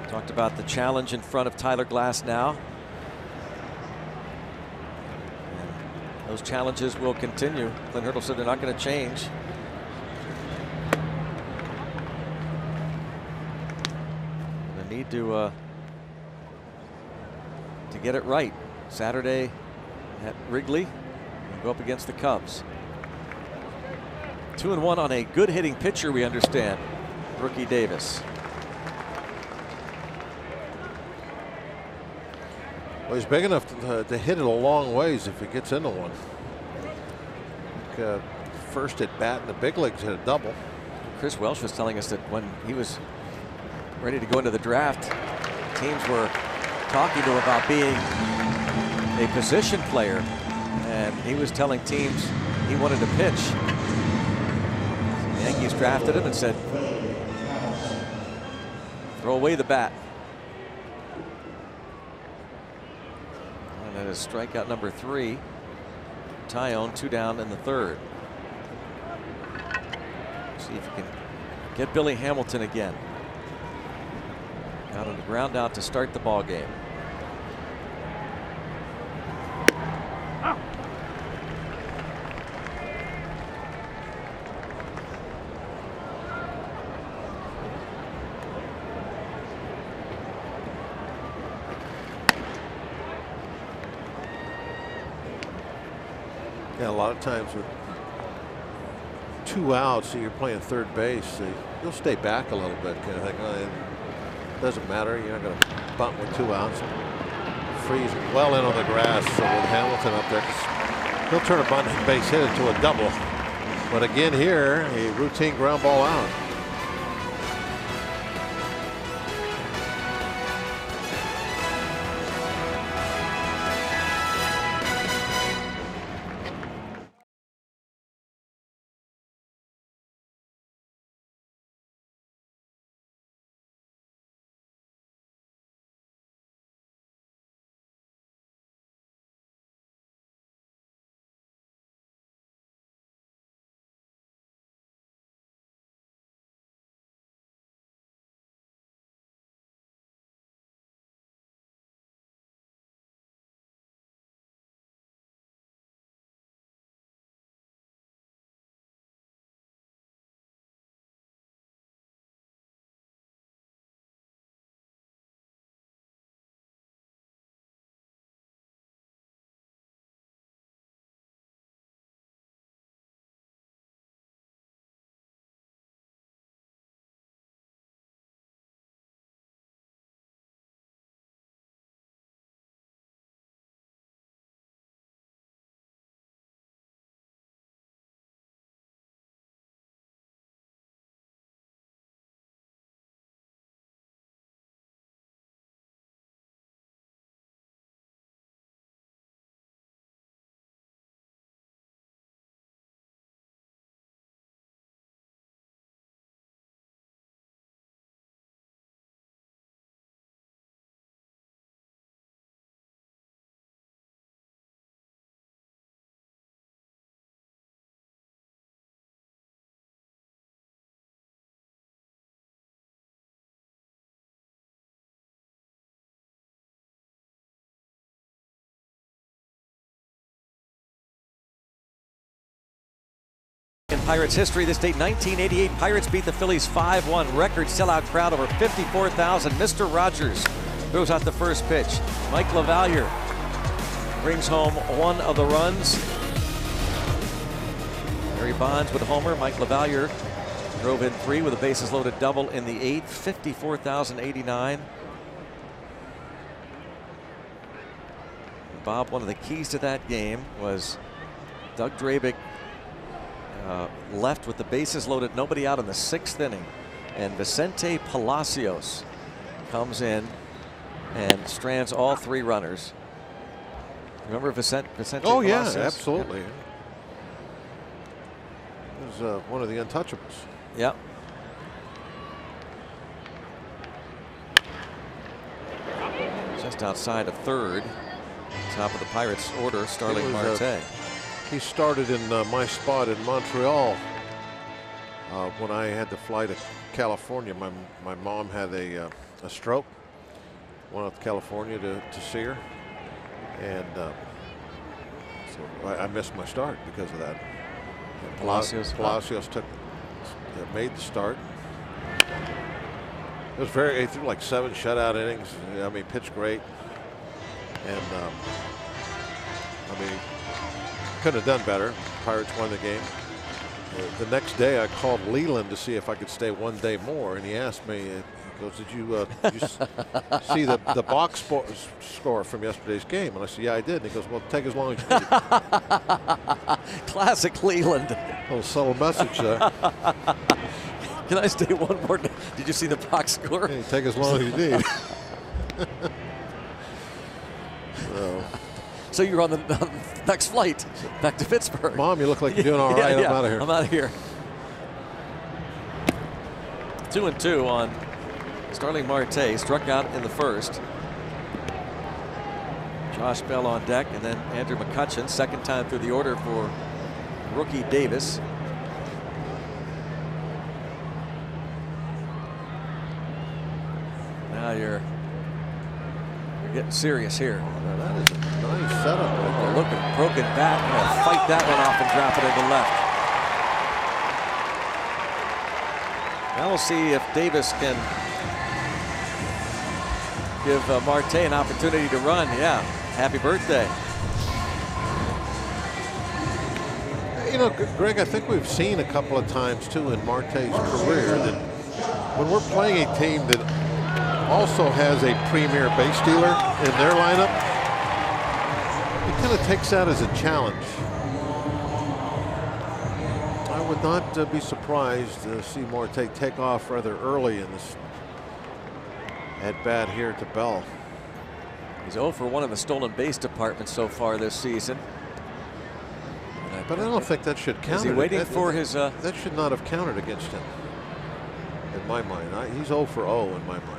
Talked about the challenge in front of Tyler Glass now. And those challenges will continue. Clint Hurdle said they're not going to change. And they need to get it right. Saturday at Wrigley, and go up against the Cubs. 2-1 on a good hitting pitcher, we understand, rookie Davis. Well, he's big enough to hit it a long ways if he gets into one. First at bat in the big leagues hit a double. Chris Welsh was telling us that when he was ready to go into the draft, teams were talking to him about being a position player, and he was telling teams he wanted to pitch. The Yankees drafted him and said, throw away the bat. And that is strikeout number 3. Taillon 2 down in the 3rd. See if he can get Billy Hamilton again. Got on the ground out to start the ball game. Yeah, a lot of times with 2 outs, so you're playing third base, so you'll stay back a little bit. Kind of think, oh, it doesn't matter. You're not going to bunt with 2 outs. Freeze well in on the grass. So with Hamilton up there, he'll turn a bunting base hit into a double. But again here, a routine ground ball out. Pirates history. This date, 1988. Pirates beat the Phillies 5-1. Record sellout crowd, over 54,000. Mr. Rogers throws out the first pitch. Mike LaValliere brings home one of the runs. Barry Bonds with a homer. Mike LaValliere drove in 3 with a bases loaded double in the 8th. 54,089. Bob, one of the keys to that game was Doug Drabick left with the bases loaded, nobody out in the 6th inning. And Vicente Palacios comes in and strands all 3 runners. Remember Vicente Oh, Palacios? yeah, absolutely. He was one of the untouchables. Yep. Just outside of third. Top of the Pirates order, Starling Marte. He started in my spot in Montreal when I had to fly to California. My mom had a stroke. Went out to California to see her, and so I missed my start because of that. And Palacios made the start. It was he threw like 7 shutout innings. I mean, pitched great, and I mean, couldn't have done better. Pirates won the game. The next day, I called Leland to see if I could stay 1 day more, and he asked me. He goes, did you see the box score from yesterday's game? And I said, yeah, I did. And he goes, well, take as long as you need. Classic Leland. A little subtle message there. Can I stay 1 more day? Did you see the box score? Hey, take as long as you need. So you're on the next flight back to Pittsburgh. Mom, you look like you're doing all right. Yeah, I'm out of here. I'm out of here. 2-2 on Starling Marte. Struck out in the first. Josh Bell on deck, and then Andrew McCutchen, second time through the order for rookie Davis. Now you're getting serious here. Now that is a nice setup right there. Look at broken back. Gonna fight that one off and drop it into left. Now we'll see if Davis can give Marte an opportunity to run. Yeah, happy birthday. You know, Greg, I think we've seen a couple of times too in Marte's career that when we're playing a team that also has a premier base stealer in their lineup, he kind of takes that as a challenge. I would not be surprised to see Marte take off rather early in this at-bat here to Bell. He's 0 for 1 in the stolen base department so far this season. But I don't think that should count. Is he waiting for his... That should not have counted against him, in my mind. He's 0 for 0 in my mind.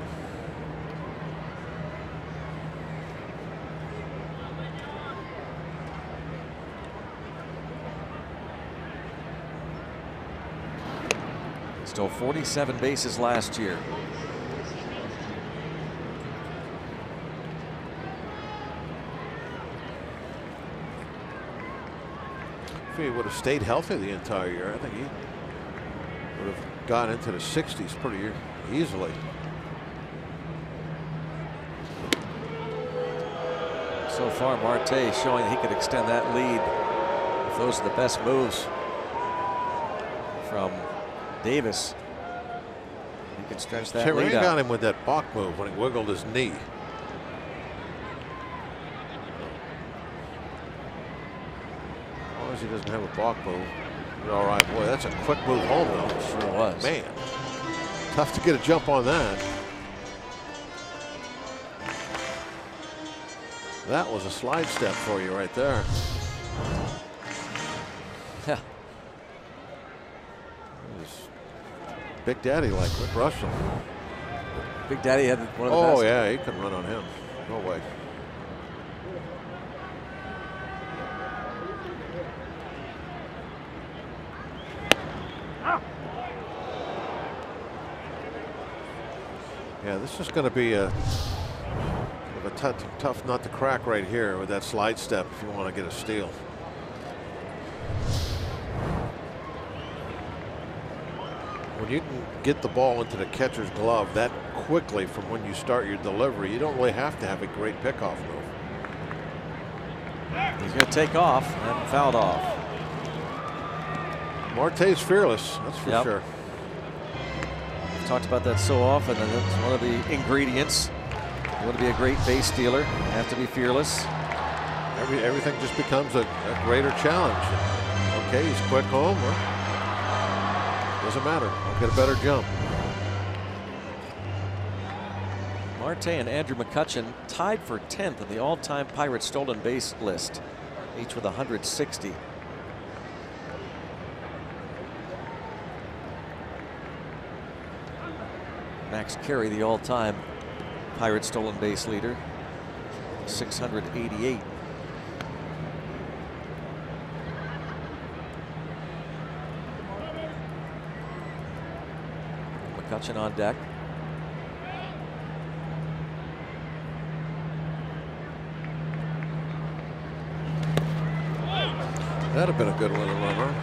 Stole 47 bases last year. If he would have stayed healthy the entire year, I think he would have gone into the 60s pretty easily. So far, Marte showing that he could extend that lead if those are the best moves from Davis. He can stretch that lead out. Got him with that balk move when he wiggled his knee. As long as he doesn't have a balk move, you're all right. Boy, that's a quick move home though. Sure was. Man, tough to get a jump on that. That was a slide step for you right there. Yeah. Big Daddy like Rick Russell. Big Daddy had one of the best. Oh yeah, he can run on him. No way. Yeah, this is going to be a tough nut to crack right here with that slide step if you want to get a steal. When you can get the ball into the catcher's glove that quickly from when you start your delivery, you don't really have to have a great pickoff move. He's going to take off and fouled off. Marte's fearless, that's for sure. We've talked about that so often, and that's one of the ingredients. You want to be a great base stealer, you have to be fearless. Everything just becomes a greater challenge. Okay, he's quick home. Well, doesn't matter. I'll get a better jump. Marte and Andrew McCutchen tied for 10th in the all-time Pirates stolen base list, each with 160. Max Carey, the all-time Pirates stolen base leader, 688. McCutchen on deck. That'd have been a good one to run, huh?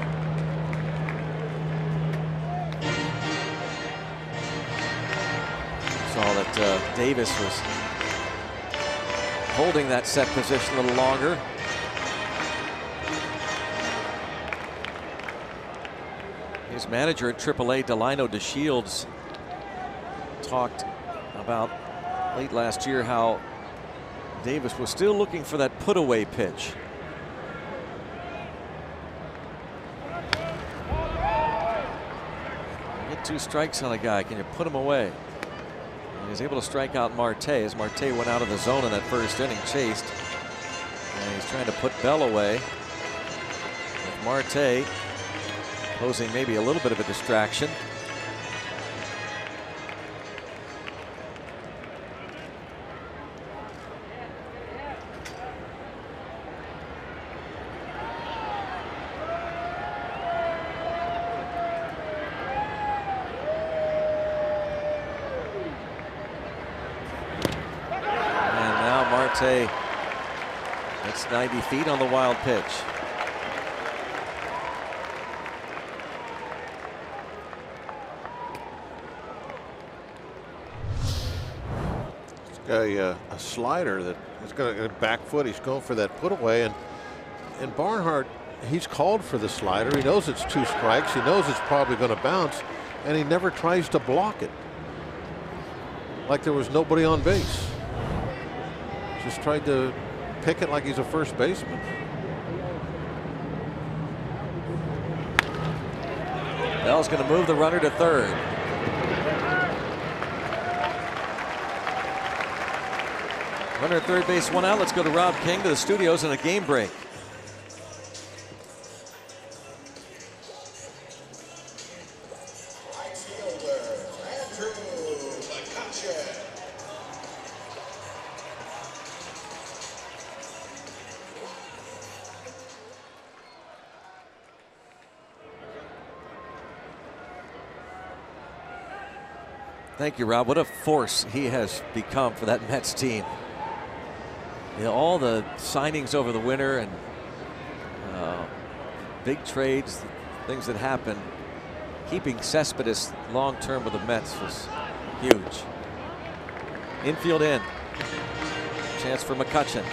Saw that Davis was holding that set position a little longer. His manager at AAA, Delino DeShields, talked about late last year how Davis was still looking for that put-away pitch. You get 2 strikes on a guy, can you put him away? And he was able to strike out Marte as Marte went out of the zone in that first inning, chased. And he's trying to put Bell away. With Marte posing maybe a little bit of a distraction. It's 90 feet on the wild pitch. He's got a slider that is going to back foot. He's going for that put away, and Barnhart, he's called for the slider. He knows it's 2 strikes. He knows it's probably going to bounce, and he never tries to block it. Like there was nobody on base. Just tried to pick it like he's a first baseman. Bell's going to move the runner to third. Runner at third base, 1 out. Let's go to Rob King to the studios in a game break. Thank you, Rob. What a force he has become for that Mets team. You know, all the signings over the winter and big trades, things that happened, keeping Cespedes long-term with the Mets was huge. Infield in. Chance for McCutchen.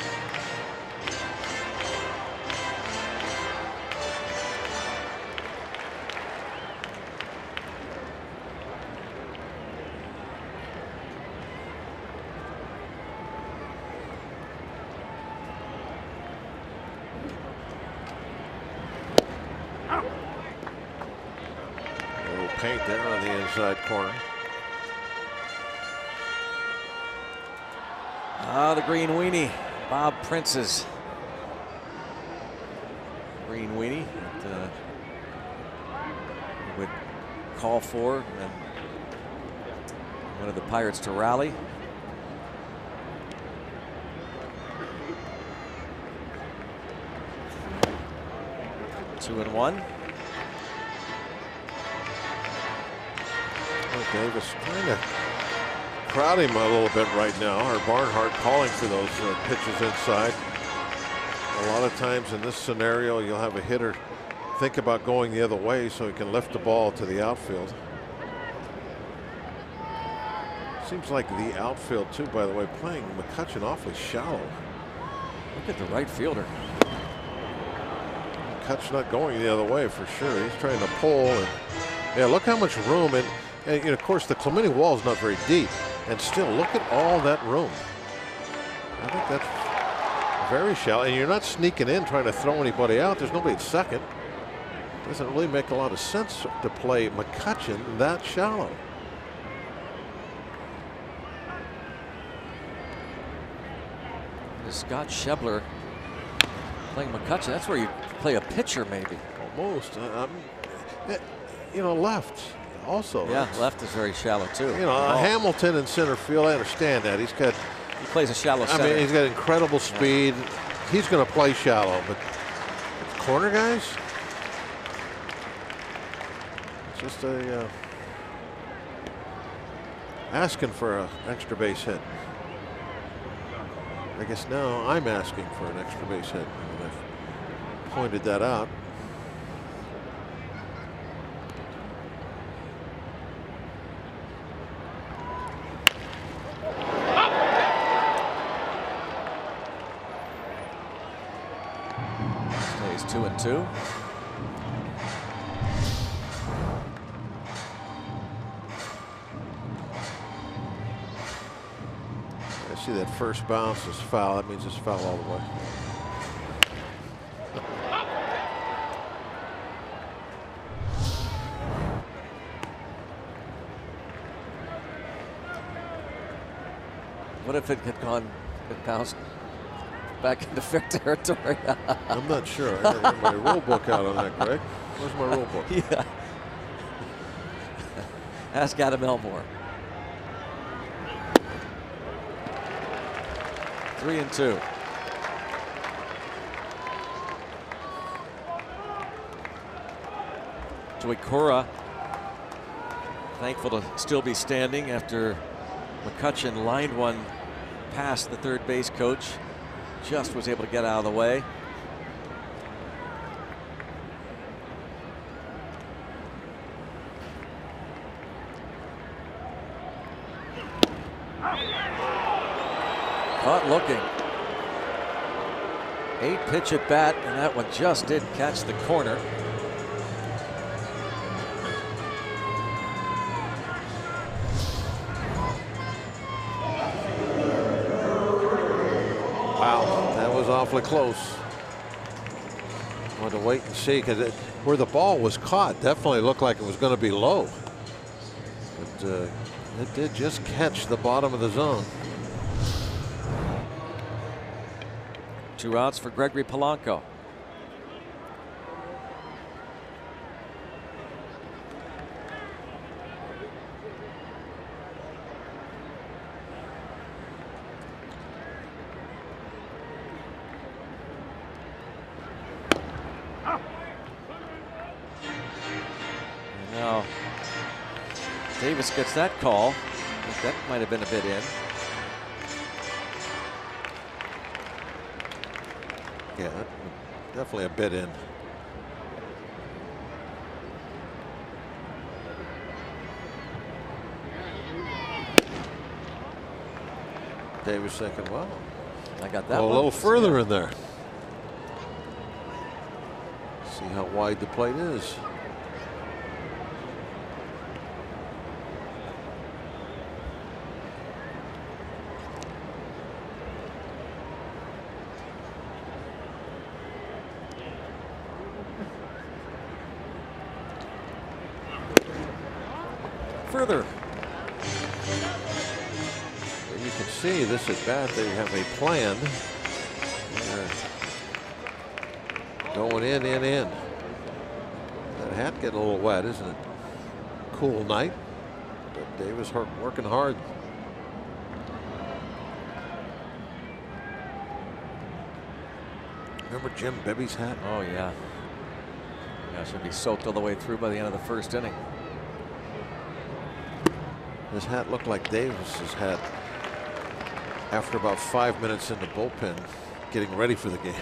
Paint there on the inside corner. The green weenie, Bob Prince's green weenie that would call for and wanted the Pirates to rally. Two and one. Davis trying to crowd him a little bit right now. Or Barnhart calling for those pitches inside. A lot of times in this scenario, you'll have a hitter think about going the other way so he can lift the ball to the outfield. Seems like the outfield too, by the way, playing McCutchen awfully shallow. Look at the right fielder. McCutchen not going the other way for sure. He's trying to pull, and yeah, look how much room. And you know, of course, the Clemente wall is not very deep, and still look at all that room. I think that's very shallow, and you're not sneaking in trying to throw anybody out. There's nobody at second. Doesn't really make a lot of sense to play McCutchen that shallow. Scott Schebler playing McCutchen. That's where you play a pitcher, maybe. Almost. You know, left also. Yeah, left is very shallow too. You know, Hamilton in center field. I understand that. He plays a shallow center. I mean, he's got incredible speed. Yeah. He's going to play shallow, but corner guys. It's just asking for an extra base hit. I guess now I'm asking for an extra base hit. I've pointed that out. Stays 2-2. See that first bounce is foul. That means it's foul all the way. What if it had bounced back into fair territory? I'm not sure. I gotta get my rule book out on that, Greg. Where's my rule book? Yeah. Ask Adam Elmore. 3-2. Joey Cora thankful to still be standing after McCutchen lined one past the third base coach. Just was able to get out of the way. Caught looking. 8-pitch at bat, and that one just didn't catch the corner. Wow, that was awfully close. Wanted to wait and see, because where the ball was caught definitely looked like it was going to be low. But it did just catch the bottom of the zone. 2 outs for Gregory Polanco. Now Davis gets that call. I think that might have been a bit in. Yeah, definitely a bit in. Davis thinking, well, I got that a one. little further in there. See how wide the plate is. Further. You can see this at bat, they have a plan. They're going in. That hat getting a little wet, isn't it? Cool night, but Davis working hard. Remember Jim Bibby's hat? Oh yeah. Yeah, should be soaked all the way through by the end of the first inning. His hat looked like Davis's hat after about 5 minutes in the bullpen, getting ready for the game.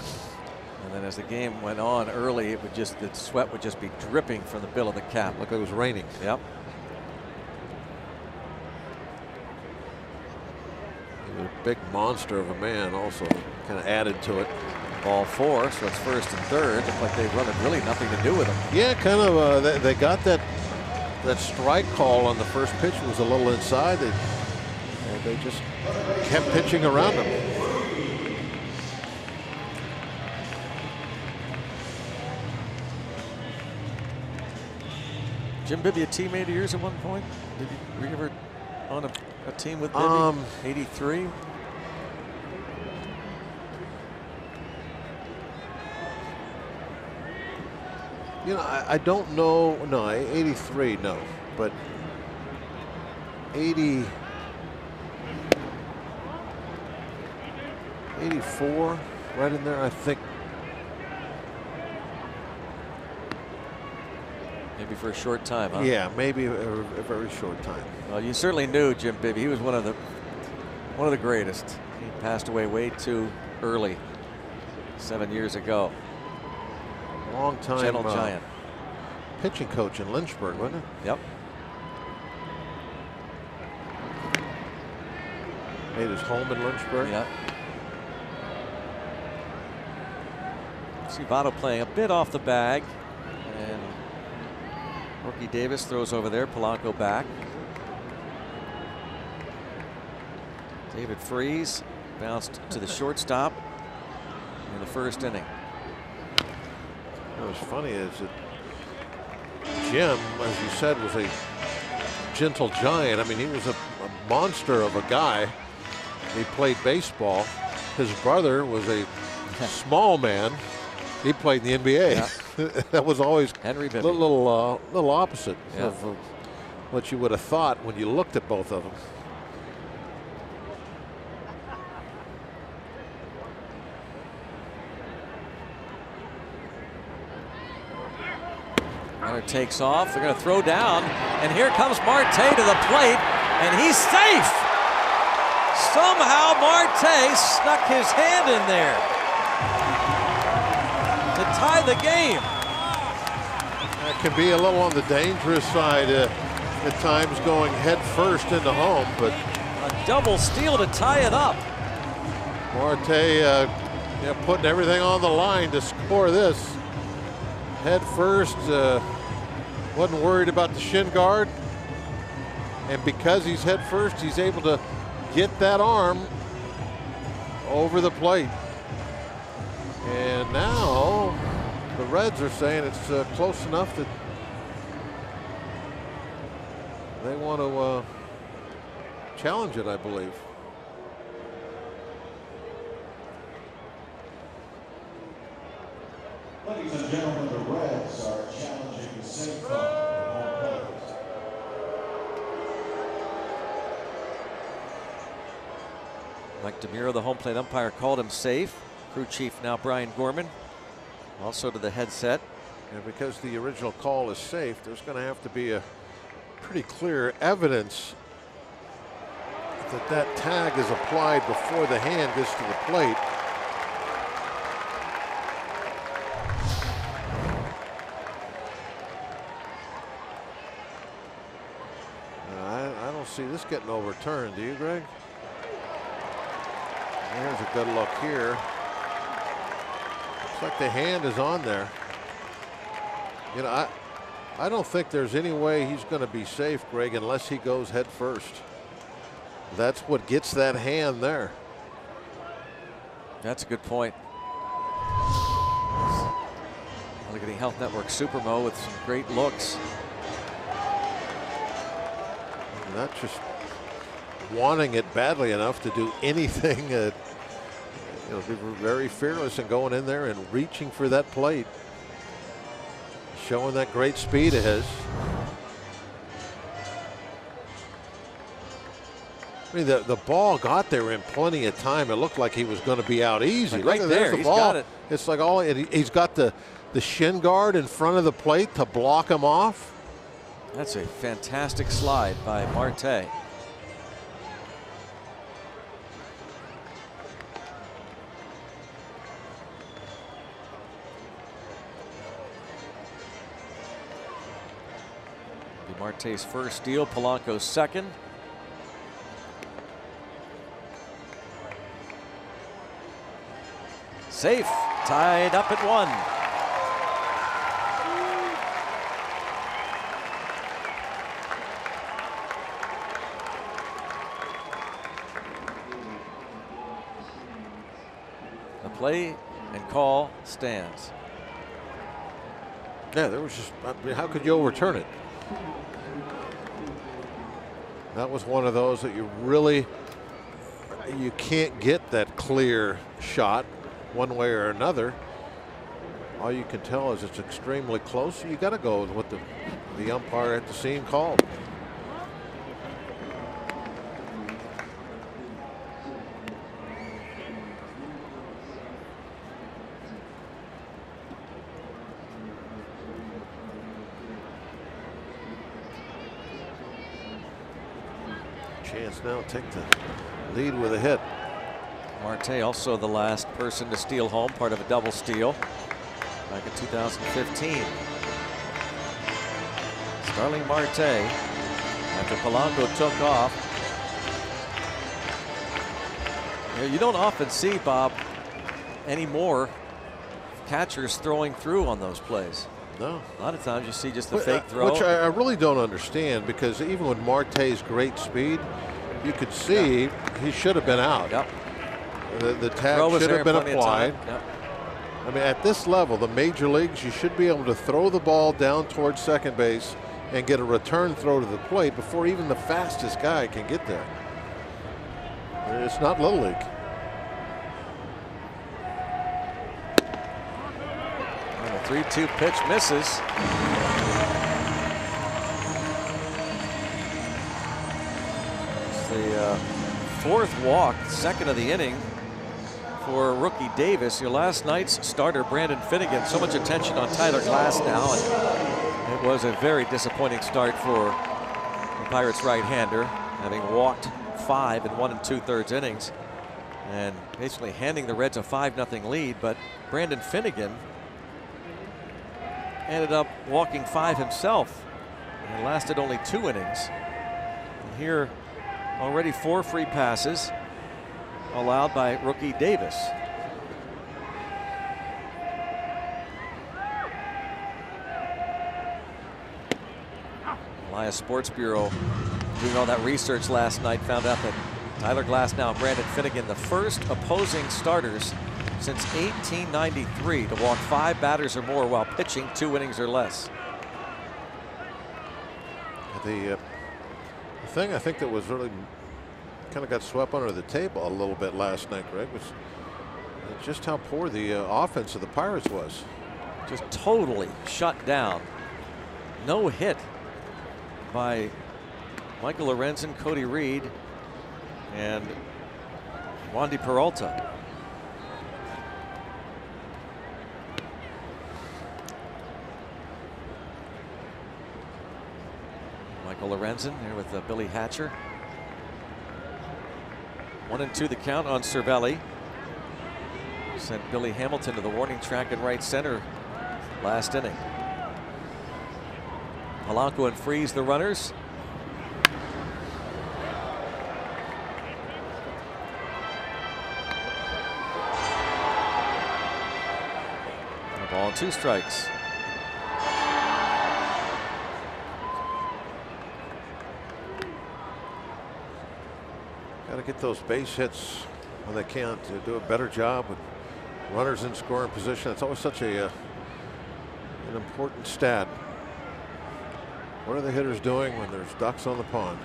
And then as the game went on early, the sweat would just be dripping from the bill of the cap. Looked like it was raining. Yep. big monster of a man also kind of added to it. Ball 4, so it's first and third. Looked like they wanted really nothing to do with him. Yeah, kind of. They got that strike call on the first pitch was a little inside. They just kept pitching around him. Jim Bibby, a teammate of yours at one point? Were you ever on a team with Bibby? 83? You know, I don't know. No, 83, no. But 84, right in there, I think. Maybe for a short time, huh? Yeah, maybe a very short time. Well, you certainly knew Jim Bibby. He was one of the greatest. He passed away way too early, 7 years ago. Long time. Gentle giant. Pitching coach in Lynchburg, wasn't it? Yep. Made his home in Lynchburg. Yep. See Votto playing a bit off the bag, and Rookie Davis throws over there. Polanco back. David Freese bounced to the shortstop in the first inning. What was funny is that Jim, as you said, was a gentle giant. I mean, he was a monster of a guy. He played baseball. His brother was a small man. He played in the NBA. Yeah. That was always Henry Bibby. little opposite yeah. of what you would have thought when you looked at both of them. Runner takes off. They're going to throw down, and here comes Marte to the plate, and he's safe. Somehow Marte snuck his hand in there to tie the game. That can be a little on the dangerous side at times, going head first into home, but a double steal to tie it up. Marte putting everything on the line to score this. Head first, wasn't worried about the shin guard, and because he's head first, he's able to get that arm over the plate. And now the Reds are saying it's close enough that they want to challenge it, I believe. Ladies and gentlemen, the Reds are challenging the same call for home plate. Mike DeMuro, the home plate umpire, called him safe. Crew chief now Brian Gorman, also to the headset. And because the original call is safe, there's going to have to be a pretty clear evidence that that tag is applied before the hand gets to the plate. I don't see this getting overturned, do you, Greg? There's a good look here. Looks like the hand is on there. You know, I don't think there's any way he's going to be safe, Greg, unless he goes head first. That's what gets that hand there. That's a good point. Allegheny Health Network Supermo with some great looks. Not just wanting it badly enough to do anything. Be very fearless in going in there and reaching for that plate. Showing that great speed of his. I mean, the ball got there in plenty of time. It looked like he was going to be out easy. Like right there, the ball. Got it. It's like he's got the shin guard in front of the plate to block him off. That's a fantastic slide by Marte. Marte's first steal, Polanco's second. Safe, tied up at 1. The play and call stands. Yeah, there was just, I mean, how could you overturn it? That was one of those that you can't get that clear shot one way or another. All you can tell is it's extremely close. You got to go with what the umpire at the scene called. Chance now to take the lead with a hit. Marte also the last person to steal home, part of a double steal back in 2015. Starling Marte, after Polanco took off. You don't often see, Bob, anymore catchers throwing through on those plays. No. A lot of times you see just the fake throw. Which I really don't understand, because even with Marte's great speed, you could see he should have been out. Yep. The tag should have been applied. Yep. I mean, at this level, the major leagues, you should be able to throw the ball down towards second base and get a return throw to the plate before even the fastest guy can get there. It's not Little League. And the 3-2 pitch misses. It's the fourth walk, second of the inning for rookie Davis. Your last night's starter, Brandon Finnegan. So much attention on Tyler Glasnow, and it was a very disappointing start for the Pirates right-hander, having walked 5 in 1 2/3 innings and basically handing the Reds a 5-0 lead. But Brandon Finnegan ended up walking 5 himself, and it lasted only 2 innings. And here, already 4 free passes allowed by rookie Davis. Elias Sports Bureau, doing all that research last night, found out that Tyler Glasnow and Brandon Finnegan, the first opposing starters since 1893 to walk 5 batters or more while pitching 2 innings or less. The thing I think that was really kind of got swept under the table a little bit last night, Greg, was just how poor the offense of the Pirates was. Just totally shut down. No hit by Michael Lorenzen, Cody Reed, and Wandy Peralta. Michael Lorenzen there with Billy Hatcher. 1-2 the count on Cervelli. Sent Billy Hamilton to the warning track in right center last inning. Polanco and Freeze the runners. A ball and 2 strikes. Got to get those base hits when they can to do a better job with runners in scoring position. It's always such an important stat. What are the hitters doing when there's ducks on the pond?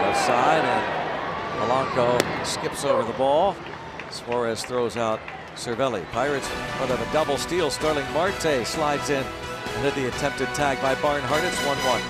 Left side, and Polanco skips over the ball. Suarez throws out Cervelli. Pirates out of a double steal. Starling Marte slides in and hit the attempted tag by Barnhart. It's 1-1.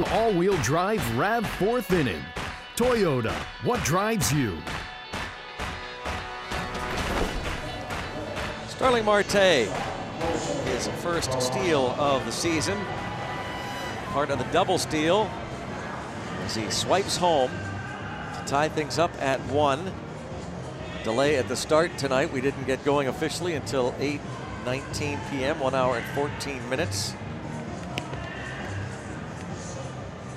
All-wheel drive RAV4th inning. Toyota, what drives you? Starling Marte, his first steal of the season. Part of the double steal as he swipes home to tie things up at 1. Delay at the start tonight. We didn't get going officially until 8:19 p.m., 1 hour and 14 minutes.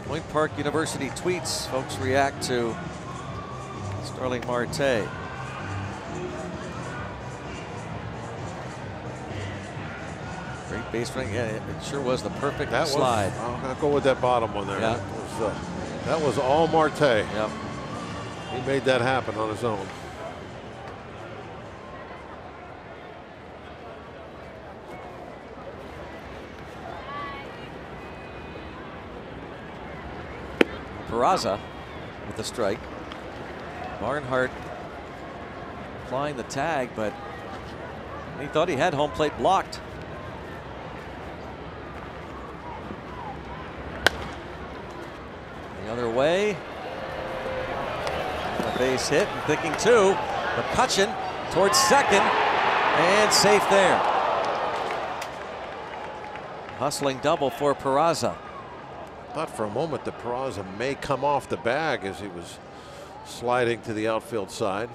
Point Park University tweets. Folks react to Starling Marte. Great base running. Yeah, it sure was the perfect slide. I'll go with that bottom one there. Yeah. That was all Marte. Yep. He made that happen on his own. Peraza with the strike. Barnhart applying the tag, but he thought he had home plate blocked. The other way. A base hit, and thinking two. McCutchen towards second, and safe there. Hustling double for Peraza. Thought for a moment that Peraza may come off the bag as he was sliding to the outfield side.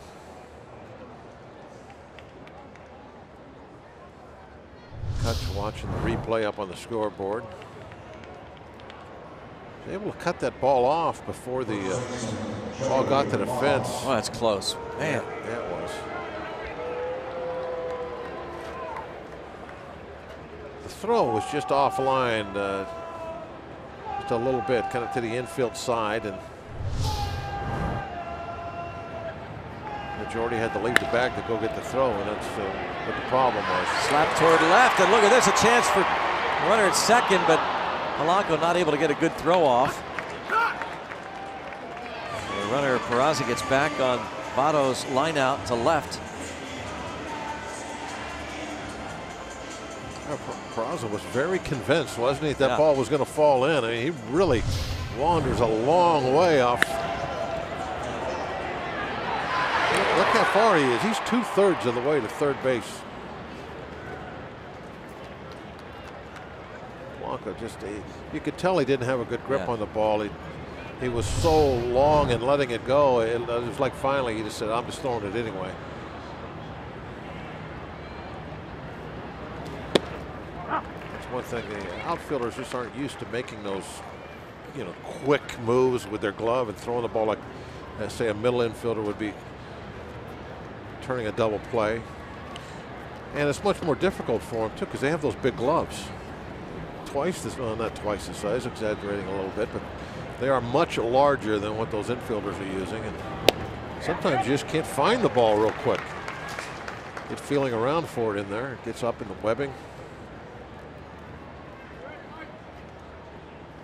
Cutch watching the replay up on the scoreboard. Able to cut that ball off before the ball got to the fence. Oh, that's close. Man. Yeah, it was. The throw was just offline. Just a little bit, kind of to the infield side, and Jordy had to leave the bag to go get the throw, and that's what the problem was. Slap toward left, and look at this, a chance for runner at second, but Polanco not able to get a good throw off. The runner Peraza gets back on Votto's line out to left. Peraza was very convinced, wasn't he, that ball was going to fall in. I mean, he really wanders a long way off. Look how far he is. He's 2/3 of the way to third base. Blanca just, you could tell he didn't have a good grip on the ball. He was so long in letting it go. It was like finally he just said, I'm just throwing it anyway. One thing, the outfielders just aren't used to making those, quick moves with their glove and throwing the ball like, say, a middle infielder would be turning a double play. And it's much more difficult for them too because they have those big gloves. Twice this, well, not twice the size, exaggerating a little bit, but they are much larger than what those infielders are using. And sometimes you just can't find the ball real quick. Get feeling around for it in there. It gets up in the webbing.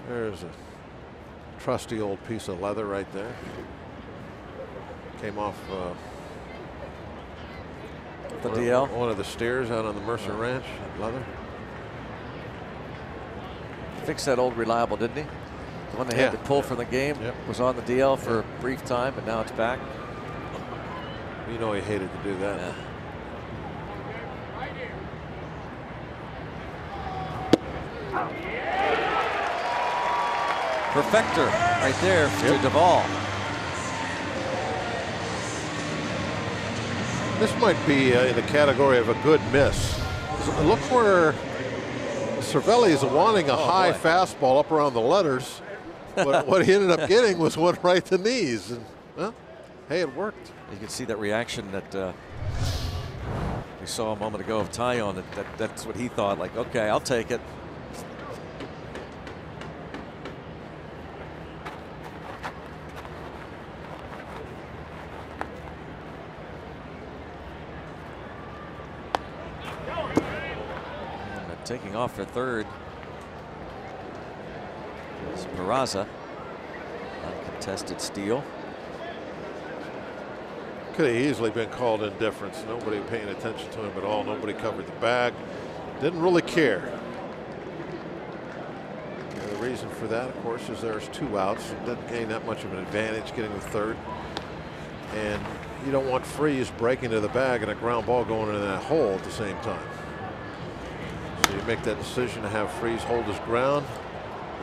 There's a trusty old piece of leather right there. Came off the DL. One of the steers out on the Mercer Ranch, leather. Fixed that old Reliable, didn't he? The one they had to pull from the game was on the DL for a brief time, but now it's back. You know he hated to do that. Yeah. Perfector right there to Duvall. This might be in the category of a good miss. Look where Cervelli is wanting a high fastball up around the letters. But what he ended up getting was one right to the knees. And, well, hey, it worked. You can see that reaction that we saw a moment ago of Taillon. That's what he thought. Like, okay, I'll take it. Taking off for third is Peraza. Uncontested steal. Could have easily been called indifference. Nobody paying attention to him at all. Nobody covered the bag. Didn't really care. The reason reason for that, of course, is there's 2 outs. It doesn't gain that much of an advantage getting the third. And you don't want Freese breaking to the bag and a ground ball going into that hole at the same time. So you make that decision to have Freese hold his ground,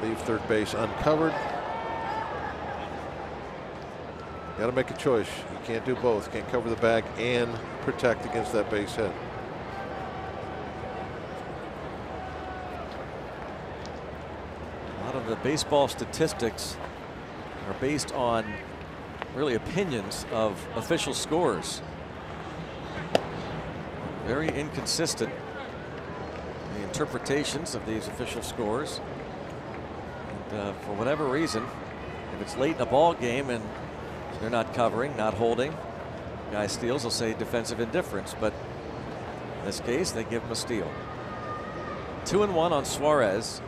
leave third base uncovered. You got to make a choice. You can't do both. You can't cover the bag and protect against that base hit. A lot of the baseball statistics are based on really opinions of official scores. Very inconsistent, the interpretations of these official scores. And for whatever reason, if it's late in a ball game and they're not covering, not holding, guy steals, they'll say defensive indifference, but in this case they give him a steal. 2-1 on Suarez.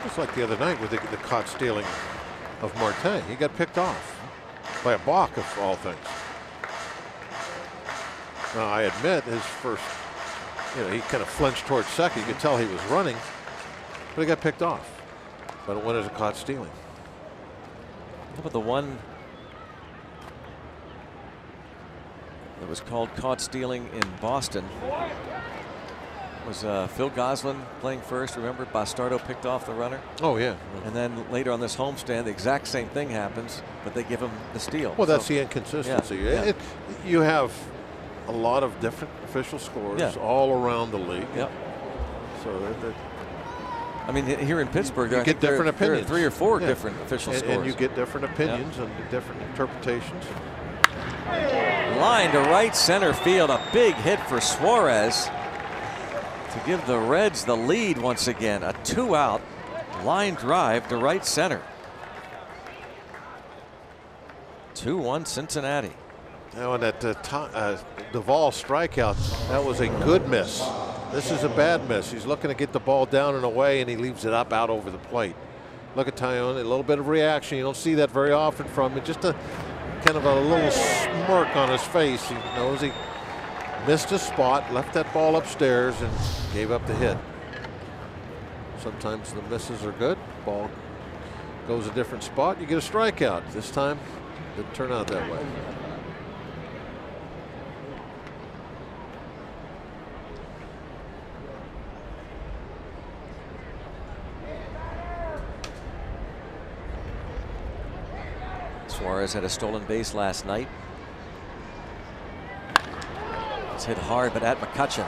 It's like the other night with the caught stealing of Marte. He got picked off by a balk of all things. Now I admit his first, he kind of flinched towards second. You could tell he was running, but he got picked off. But it went as a caught stealing. How about the one that was called caught stealing in Boston? Was Phil Goslin playing first? Remember, Bastardo picked off the runner. Oh yeah. And then later on this homestand, the exact same thing happens, but they give him the steal. Well, that's the inconsistency. Yeah. You have a lot of different official scores all around the league. Yep. So I mean, here in Pittsburgh, you get different opinions. There are 3 or 4 different official scores. And you get different opinions and different interpretations. Line to right center field, a big hit for Suarez to give the Reds the lead once again. A 2-out line drive to right center. 2-1 Cincinnati. Now, and that Duvall strikeout, that was a good miss. This is a bad miss. He's looking to get the ball down and away, and he leaves it up out over the plate. Look at Taillon, a little bit of reaction. You don't see that very often from him. Just a kind of a little smirk on his face. He knows he missed a spot, left that ball upstairs, and gave up the hit. Sometimes the misses are good. Ball goes a different spot, you get a strikeout. This time, didn't turn out that way. Suarez had a stolen base last night. It's hit hard, but at McCutchen.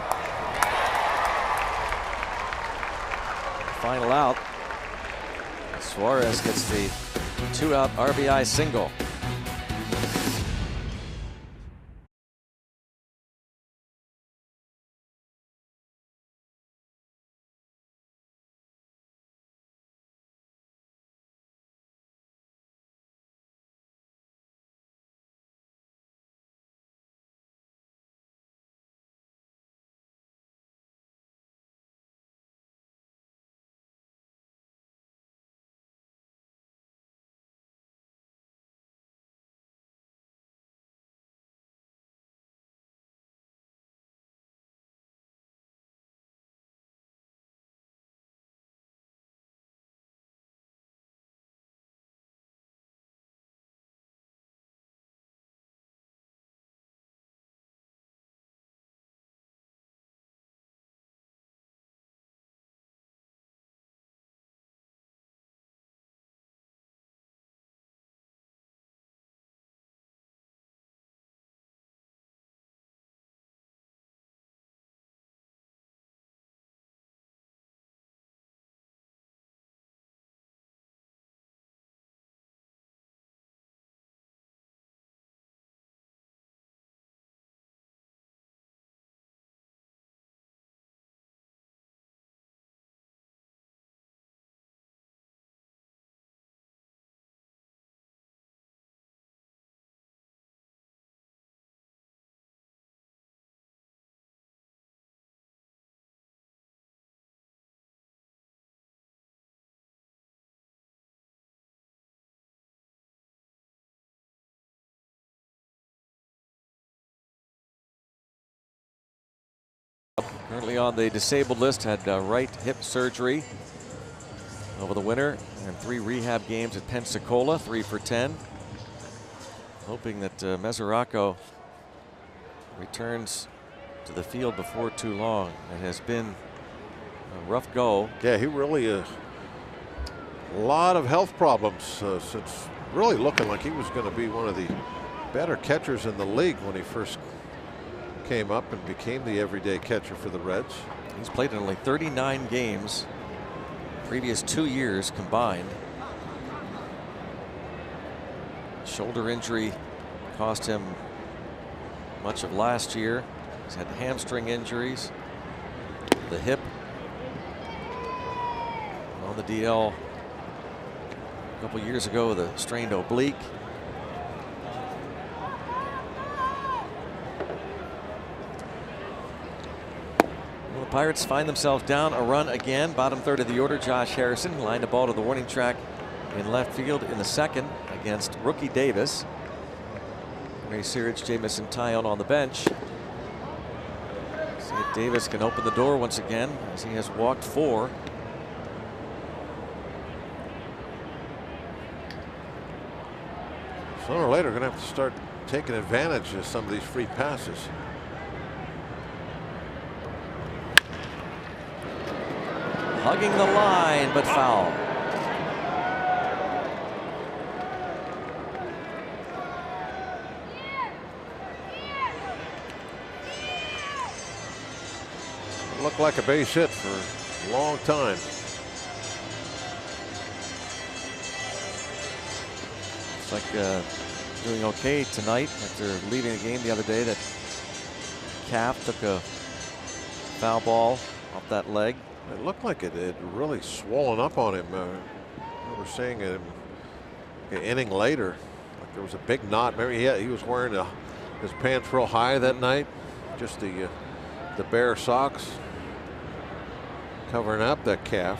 Final out. Suarez gets the 2-out RBI single. Currently on the disabled list, had right hip surgery over the winter and 3 rehab games at Pensacola, 3 for 10. Hoping that Mesoraco returns to the field before too long. It has been a rough go. Yeah, he really a lot of health problems since really looking like he was going to be one of the better catchers in the league when he first came up and became the everyday catcher for the Reds. He's played in only 39 games previous 2 years combined. Shoulder injury cost him much of last year. He's had hamstring injuries, the hip on the DL a couple years ago with a strained oblique. Well, the Pirates find themselves down a run again. Bottom third of the order, Josh Harrison lined a ball to the warning track in left field in the second against rookie Davis. Ray Searage, Jamison Tyone on the bench. See if Davis can open the door once again, as he has walked 4. Sooner or later, going to have to start taking advantage of some of these free passes. Hugging the line, but foul. Looked like a base hit for a long time. Looks like doing okay tonight after leaving the game the other day. That calf took a foul ball off that leg. It looked like it had really swollen up on him. I remember seeing it an inning later. Like there was a big knot. Maybe he was wearing his pants real high that night. Just the bare socks covering up that calf.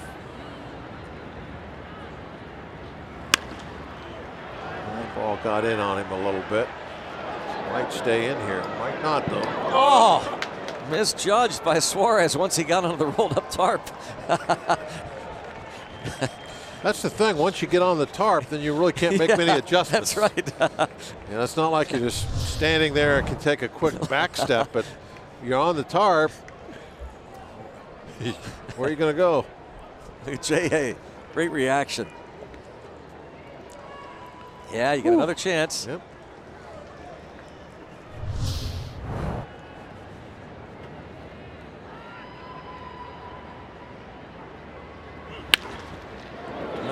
That ball got in on him a little bit. Might stay in here. Might not though. Oh! Misjudged by Suarez once he got onto the rolled up tarp. That's the thing. Once you get on the tarp, then you really can't make many adjustments. That's right. It's not like you're just standing there and can take a quick back step, but you're on the tarp. Where are you going to go? J.A., great reaction. Yeah, you get another chance. Yep.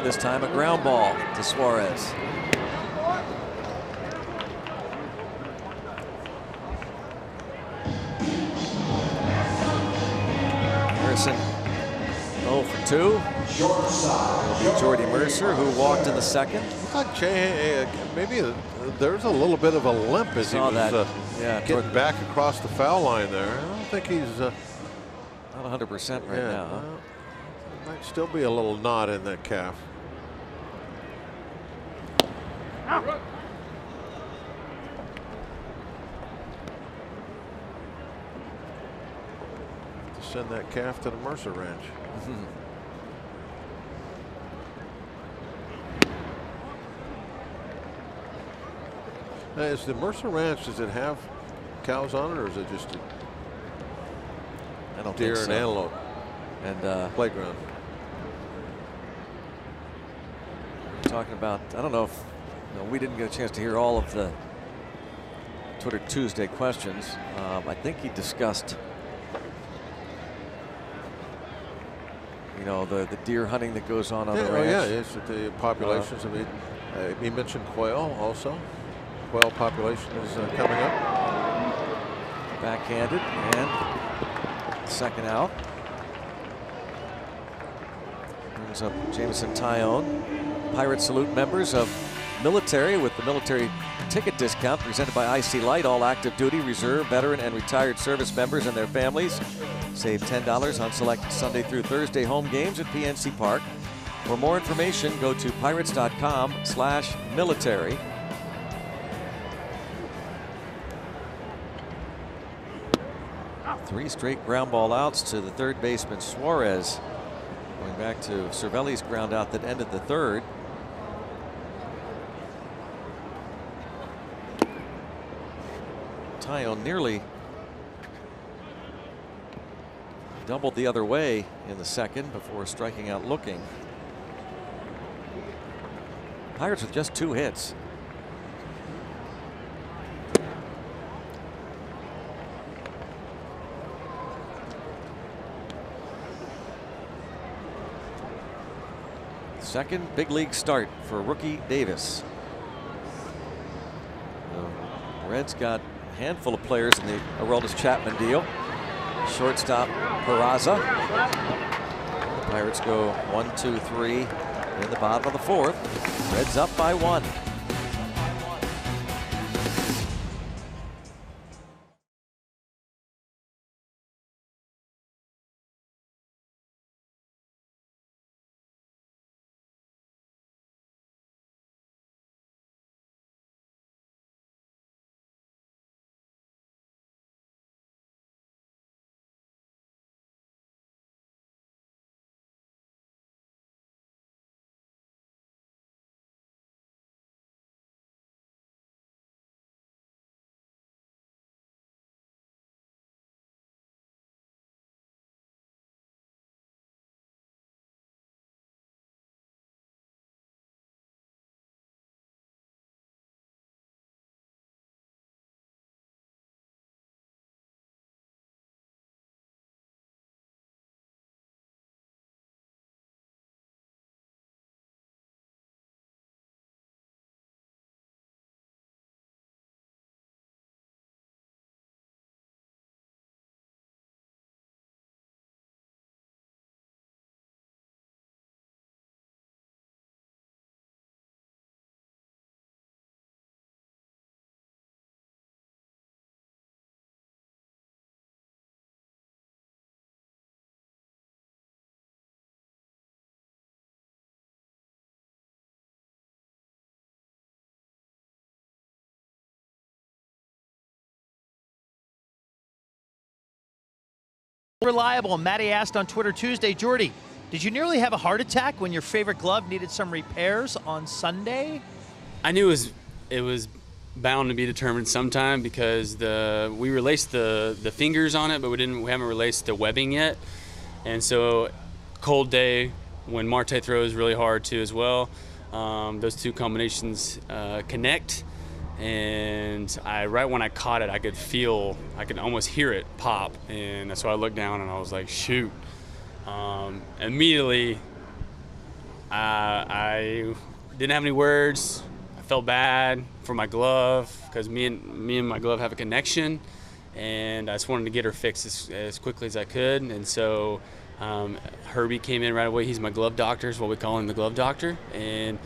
This time a ground ball to Suarez. Harrison 0 for 2. It'll be Jordy Mercer, who walked in the second. I thought maybe there's a little bit of a limp as he was getting back across the foul line there. I don't think he's not 100% right now. Huh? There might still be a little knot in that calf. To send that calf to the Mercer Ranch. Now, is the Mercer Ranch, does it have cows on it, or is it just a deer and antelope and playground? Talking about, I don't know if we didn't get a chance to hear all of the Twitter Tuesday questions. I think he discussed, the deer hunting that goes on the ranch. Oh yeah, it's the populations. He mentioned quail also. Quail population is coming up. Backhanded and second out. Brings up Jamison Tyone. Pirate Salute members of military with the military ticket discount presented by IC Light. All active duty, reserve, veteran, and retired service members and their families save $10 on select Sunday through Thursday home games at PNC Park. For more information, go to pirates.com/military. 3 straight ground ball outs to the third baseman Suarez. Going back to Cervelli's ground out that ended the third. Taillon nearly doubled the other way in the second before striking out looking. Pirates with just 2 hits. Second big league start for rookie Davis. The Reds got a handful of players in the Aroldis Chapman deal. Shortstop Peraza. The Pirates go 1, 2, 3 in the bottom of the 4th. Reds up by 1. Reliable. Matty asked on Twitter Tuesday, Jordy, did you nearly have a heart attack when your favorite glove needed some repairs on Sunday? I knew it was bound to be determined sometime because we relaced the fingers on it, but we haven't relaced the webbing yet. And so cold day when Marte throws really hard too as well. Those two combinations connect. And right when I caught it, I could almost hear it pop. And so I looked down and I was like, shoot. Immediately, I didn't have any words. I felt bad for my glove because me and my glove have a connection. And I just wanted to get her fixed as quickly as I could. And so Herbie came in right away. He's my glove doctor, is what we call him, the glove doctor. And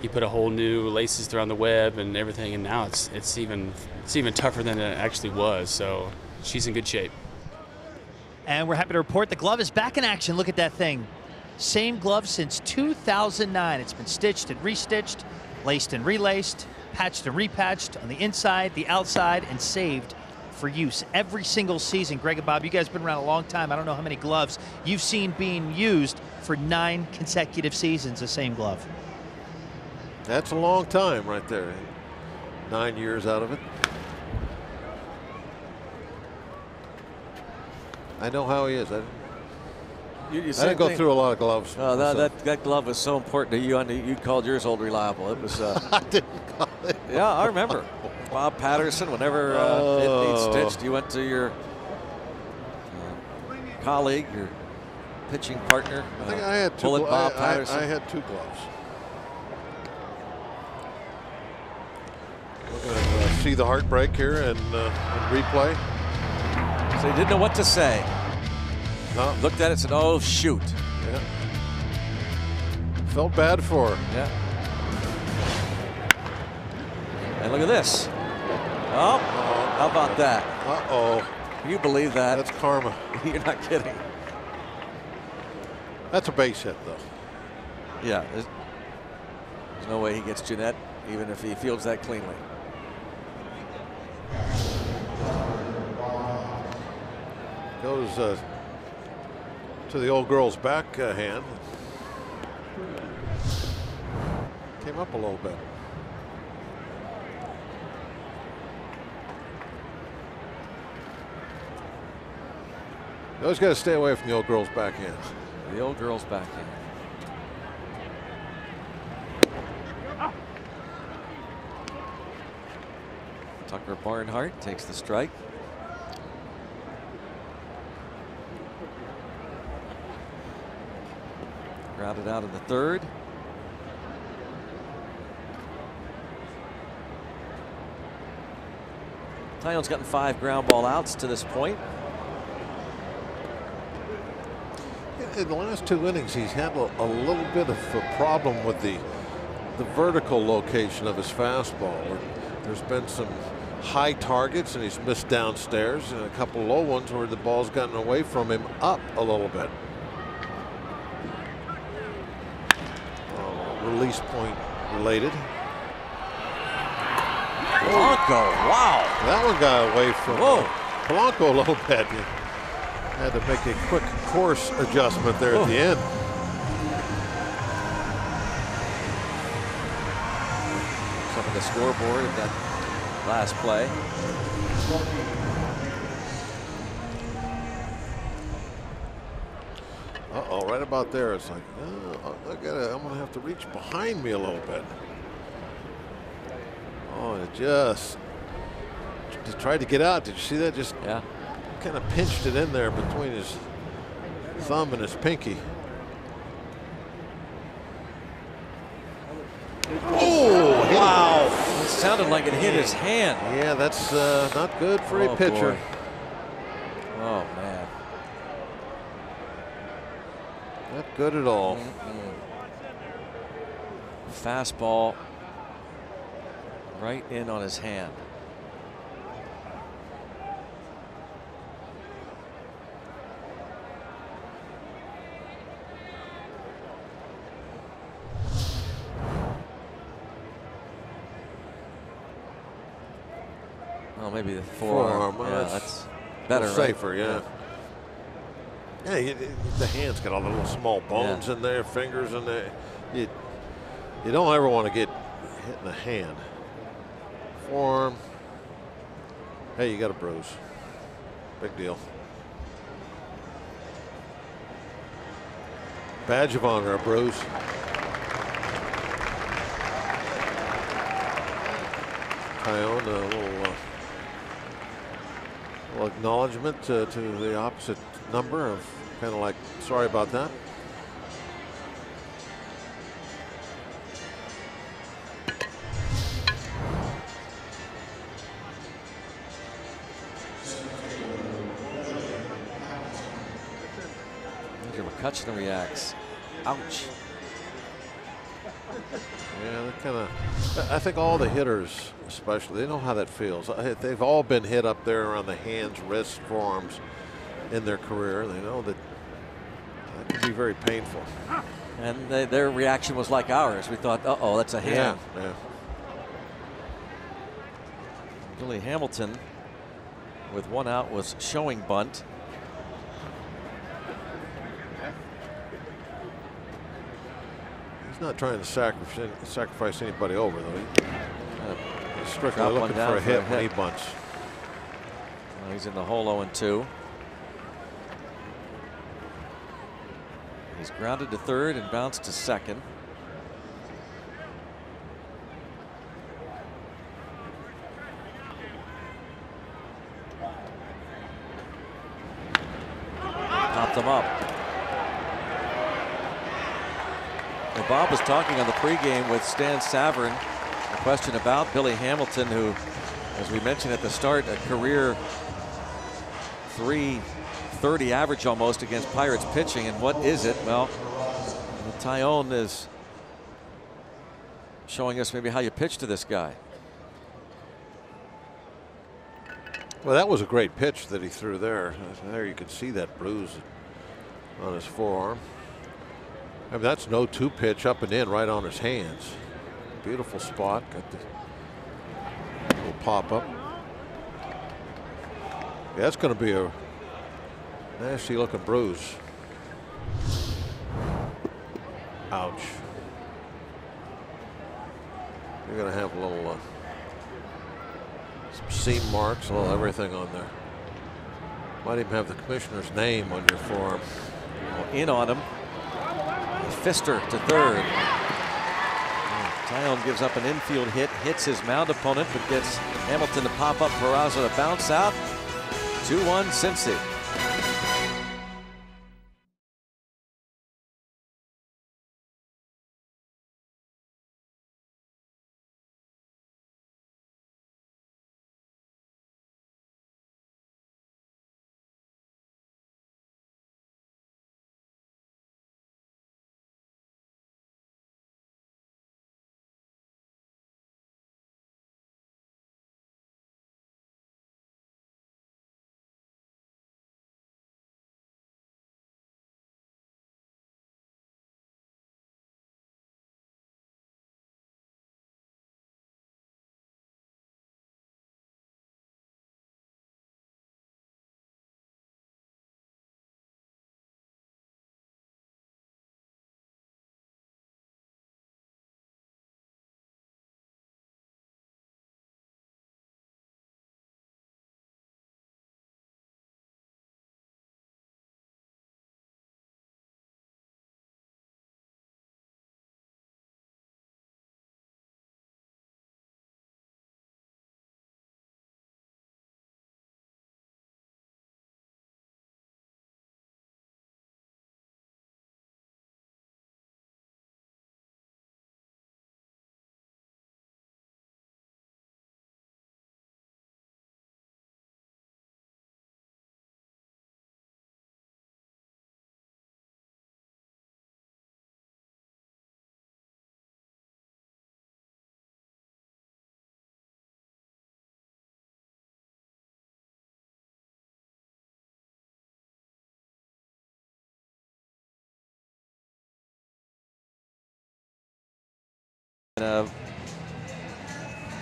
he put a whole new laces around the web and everything, and now it's even tougher than it actually was. So she's in good shape. And we're happy to report the glove is back in action. Look at that thing. Same glove since 2009. It's been stitched and restitched, laced and relaced, patched and repatched on the inside, the outside, and saved for use every single season. Greg and Bob, you guys have been around a long time. I don't know how many gloves you've seen being used for 9 consecutive seasons, the same glove. That's a long time right there. 9 years out of it. I know how he is. I didn't go through a lot of gloves. That glove was so important to you. You called yours Old Reliable. It was. I didn't call it. Yeah, I remember. Bob Patterson, whenever it needs stitched, you went to your colleague, your pitching partner. I think I had two. Bob Patterson. I had 2 gloves. We're going to see the heartbreak here and replay. So he didn't know what to say. No. Looked at it and said, oh, shoot. Yeah. Felt bad for her. Yeah. And look at this. Oh, how about that? Uh-oh. Can you believe that? That's karma. You're not kidding. That's a base hit, though. Yeah. There's no way he gets Jeanette, even if he fields that cleanly. Goes to the old girl's backhand. Came up a little bit. You always got to stay away from the old girl's backhand. The old girl's backhand. Tucker Barnhart takes the strike. Grounded out in the third. Taillon's gotten 5 ground ball outs to this point. In the last 2 innings, he's had a little bit of a problem with the vertical location of his fastball. There's been some high targets and he's missed downstairs, and a couple low ones where the ball's gotten away from him up a little bit. Release point related. Polanco, wow. That one got away from Polanco a little bit. He had to make a quick course adjustment there at the end. Up on the scoreboard of that last play. Uh-oh, right about there. It's like, oh, I'm gonna have to reach behind me a little bit. Oh, it just tried to get out. Did you see that? Just kind of pinched it in there between his thumb and his pinky. Oh, wow. It sounded like it hit his hand. Yeah, that's not good for a pitcher. Boy. Oh, man. Not good at all. Fastball right in on his hand. Oh, maybe the forearm. Yeah, that's better. Safer, right? Yeah, the hand's got all the little small bones in there, fingers in there. You don't ever want to get hit in the hand. Forearm. Hey, you got a bruise. Big deal. Badge of honor, a bruise. Taillon, a little acknowledgement to the opposite number of kind of like, sorry about that. McCutcheon reacts. Ouch. Yeah, that kind of. I think all the hitters, especially, they know how that feels. They've all been hit up there around the hands, wrists, forearms in their career. They know that can be very painful. And their reaction was like ours. We thought, uh-oh, that's a hand. Yeah. Billy Hamilton, with 1 out, was showing bunt. He's not trying to sacrifice anybody over, though. He's strictly looking for a hit when he bunts. Well, he's in the hole 0-2. He's grounded to third and bounced to second. Popped him up. Well, Bob was talking on the pregame with Stan Savran. A question about Billy Hamilton, who, as we mentioned at the start, a career .330 average almost against Pirates pitching. And what is it? Well, Taillon is showing us maybe how you pitch to this guy. Well, that was a great pitch that he threw there. There you could see that bruise on his forearm. I mean, that's no 2 pitch up and in right on his hands. Beautiful spot. Got the little pop up. Yeah, that's going to be a Nasty looking bruise. Ouch. You're going to have a little some seam marks, a little everything on there. Might even have the commissioner's name on your forearm. In on him. Pfister to third. Taillon gives up an infield hit, hits his mound opponent, but gets Hamilton to pop up, Peraza to bounce out. 2-1 Cincy.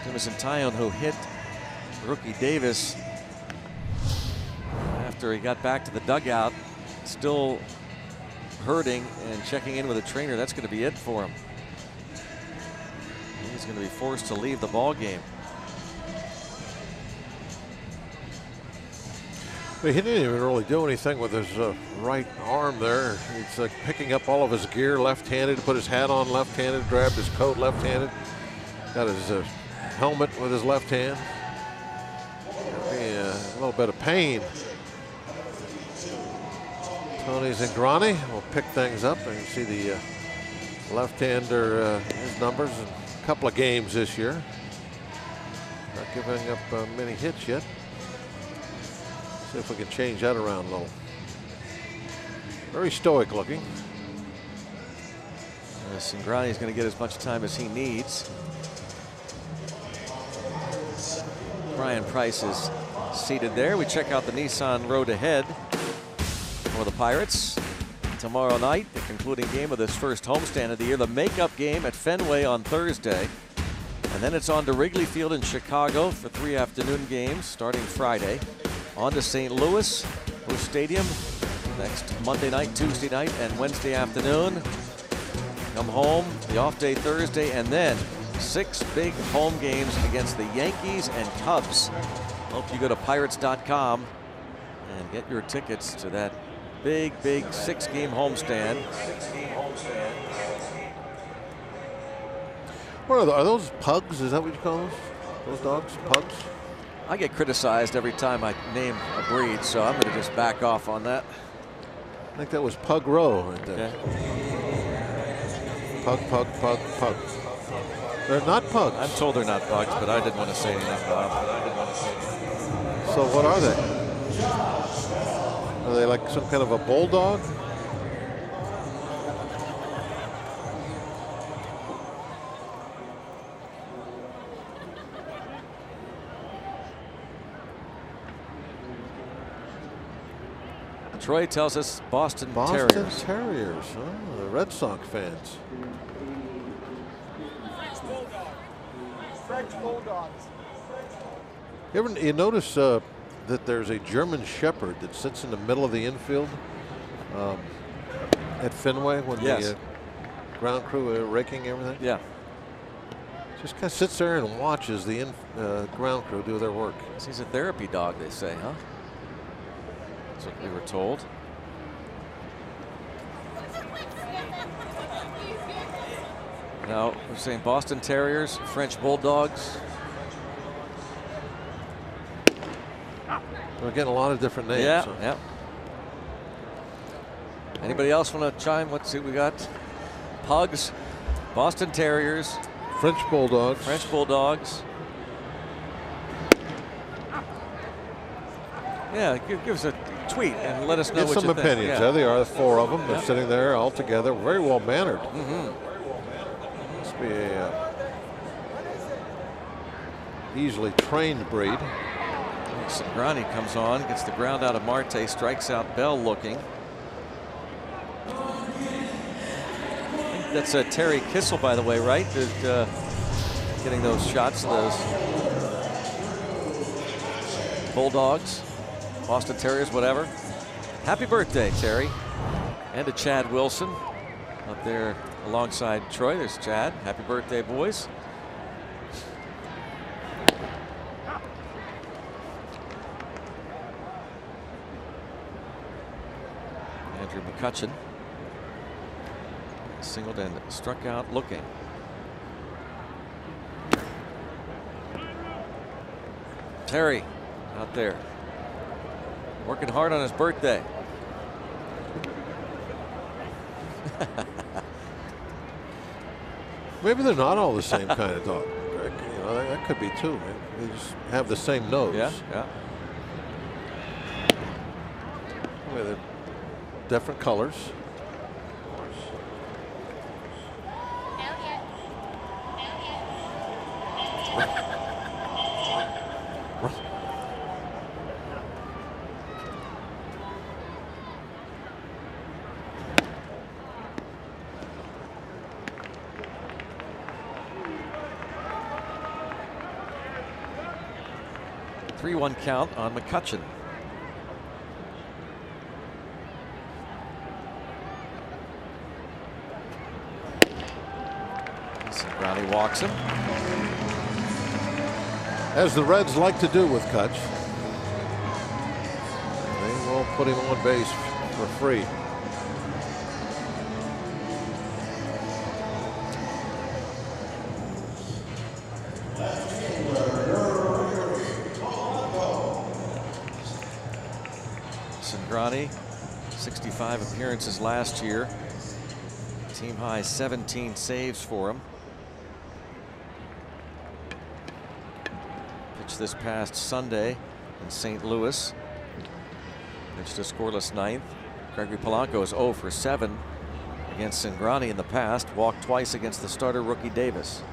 Jameson Taillon, who hit rookie Davis after he got back to the dugout, still hurting and checking in with a trainer. That's going to be it for him. He's going to be forced to leave the ball game. But he didn't even really do anything with his right arm there. He's like picking up all of his gear left-handed, put his hat on left-handed, grabbed his coat left-handed, got his helmet with his left hand. Be a little bit of pain. Tony Zingrani will pick things up, and you see the left-hander, his numbers in a couple of games this year. Not giving up many hits yet. See if we can change that around a little. Very stoic looking. Zingrani is going to get as much time as he needs. Brian Price is seated there. We check out the Nissan road ahead for the Pirates. Tomorrow night, the concluding game of this first homestand of the year, the makeup game at Fenway on Thursday. And then it's on to Wrigley Field in Chicago for 3 afternoon games starting Friday. On to St. Louis, Busch Stadium next Monday night, Tuesday night, and Wednesday afternoon. Come home, the off day Thursday, and then 6 big home games against the Yankees and Cubs. Hope you go to Pirates.com and get your tickets to that big 6-game homestand. What are those pugs? Is that what you call those? Those dogs? Pugs? I get criticized every time I name a breed, so I'm going to just back off on that. I think that was Pug Row right there. Okay. Pug. They're not pugs. I'm told they're not pugs, but I didn't want to say anything, Bob. So what are they? Are they like some kind of a bulldog? Troy tells us Boston Terriers. Boston Terriers, oh, the Red Sox fans. French Bulldogs. You notice that there's a German Shepherd that sits in the middle of the infield at Fenway when the ground crew are raking everything? Yeah. Just kind of sits there and watches the ground crew do their work. He's a therapy dog, they say, huh? That's what we were told. Now, we're saying Boston Terriers, French Bulldogs. We're getting a lot of different names. Yeah, so. yeah. Anybody else want to chime? Let's see, we got Pugs, Boston Terriers, French Bulldogs. French Bulldogs. Yeah, give us a tweet and let us know Get what some you think. opinions. Yeah. There they are, the 4 of them. They're sitting there all together, very well mannered. Must be a easily trained breed. Cingrani comes on, gets the ground out of Marte, strikes out Bell looking. I think that's Terry Kissel, by the way, right? Getting those shots, those Bulldogs, Boston Terriers, whatever. Happy birthday, Terry. And to Chad Wilson up there alongside Troy. There's Chad. Happy birthday, boys. Andrew McCutcheon singled and struck out looking. Terry out there working hard on his birthday. Maybe they're not all the same kind of dog, Greg. You know, that could be too. Man. They just have the same nose. Yeah, yeah. Maybe they're different colors. One count on McCutcheon. Cingrani walks him. As the Reds like to do with Kutch. They will put him on base for free. Cingrani, 65 appearances last year. Team high 17 saves for him. Pitched this past Sunday in St. Louis. Pitched a scoreless ninth. Gregory Polanco is 0 for 7 against Cingrani in the past. Walked twice against the starter rookie Davis.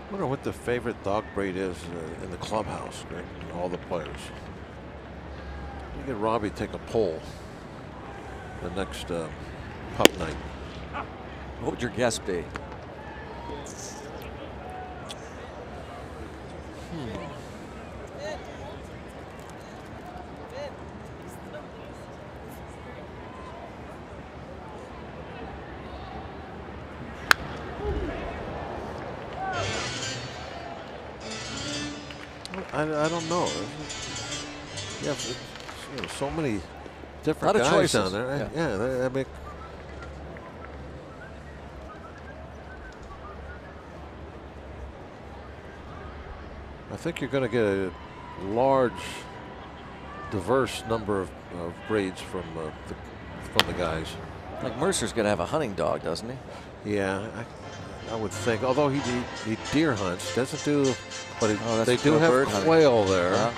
I wonder what the favorite dog breed is in the clubhouse, Greg, all the players. You get Robbie take a poll the next pup night. What would your guess be? I don't know. Yeah, you know, so many different lot of guys choices down there. Yeah. I mean, I think you're going to get a large, diverse number of breeds from the guys. Like Mercer's going to have a hunting dog, doesn't he? Yeah, I would think. Although he deer hunts, doesn't do, but they do bird have hunting. quail there.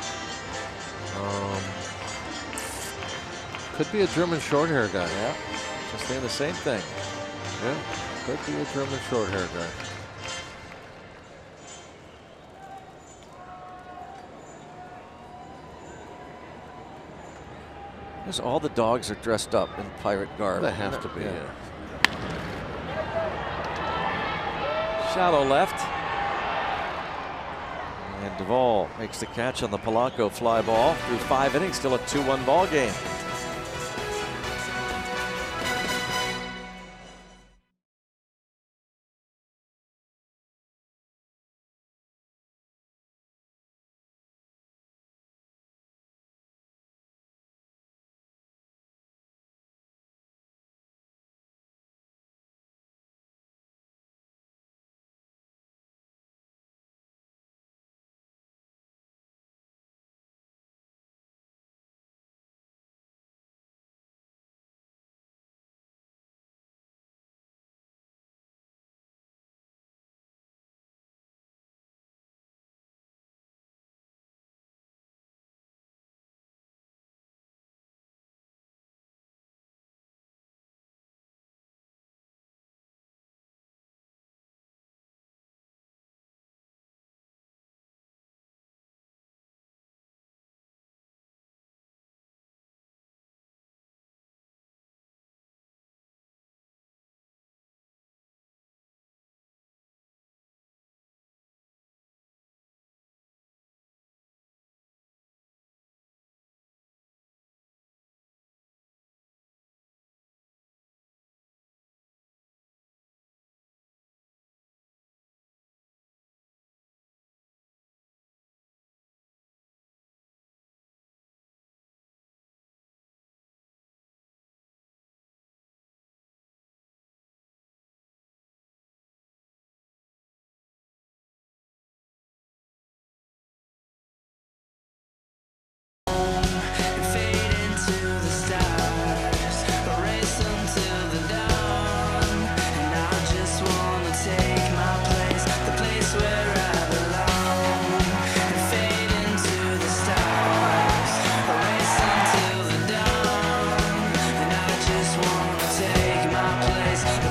Could be a German short-hair guy. Yeah, just saying the same thing. Yeah, could be a German short-hair guy. Because all the dogs are dressed up in pirate garb. They have to be. Yeah. Shallow left. And Duvall makes the catch on the Polanco fly ball. Through 5 innings, still a 2-1 ball game.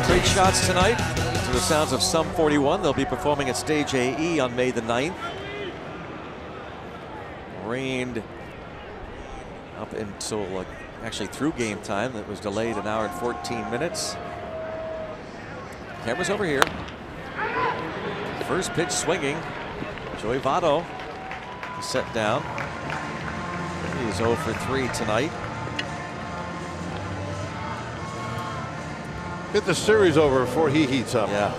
Great shots tonight. To the sounds of Sum 41, they'll be performing at Stage AE on May the 9th. Rained up until actually through game time. That was delayed an hour and 14 minutes. Cameras over here. First pitch swinging. Joey Votto set down. He's 0 for 3 tonight. Get the series over before he heats up. Yeah.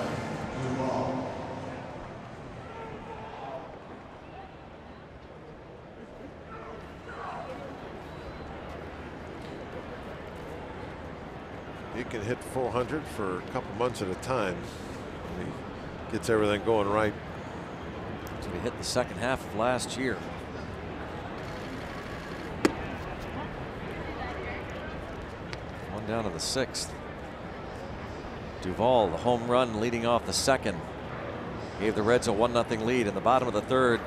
He can hit 400 for a couple months at a time. He gets everything going right. So he hit the second half of last year. One down to the 6th. Duvall, the home run leading off the second, gave the Reds a 1-0 lead. In the bottom of the third,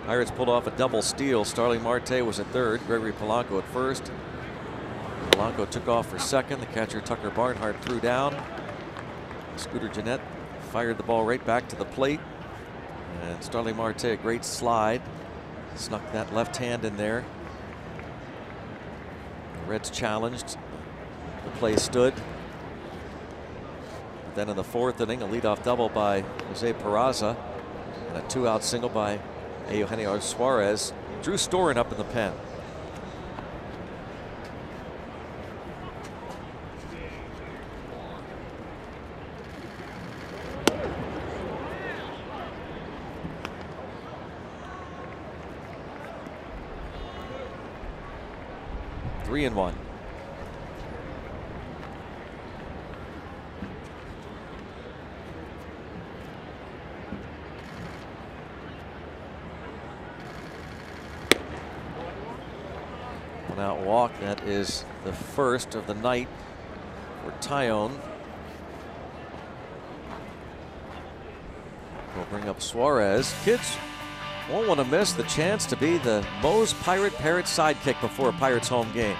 Pirates pulled off a double steal. Starling Marte was at third, Gregory Polanco at first. Polanco took off for second. The catcher Tucker Barnhart threw down. Scooter Gennett fired the ball right back to the plate. And Starling Marte, a great slide, snuck that left hand in there. The Reds challenged. The play stood. Then in the 4th inning, a leadoff double by Jose Peraza and a 2-out single by Eugenio Suarez drew Storen up in the pen. Three and one. Out walk. That is the first of the night for Taillon. will bring up Suarez. Kids won't want to miss the chance to be the Moe's Pirate Parrot sidekick before a Pirates home game.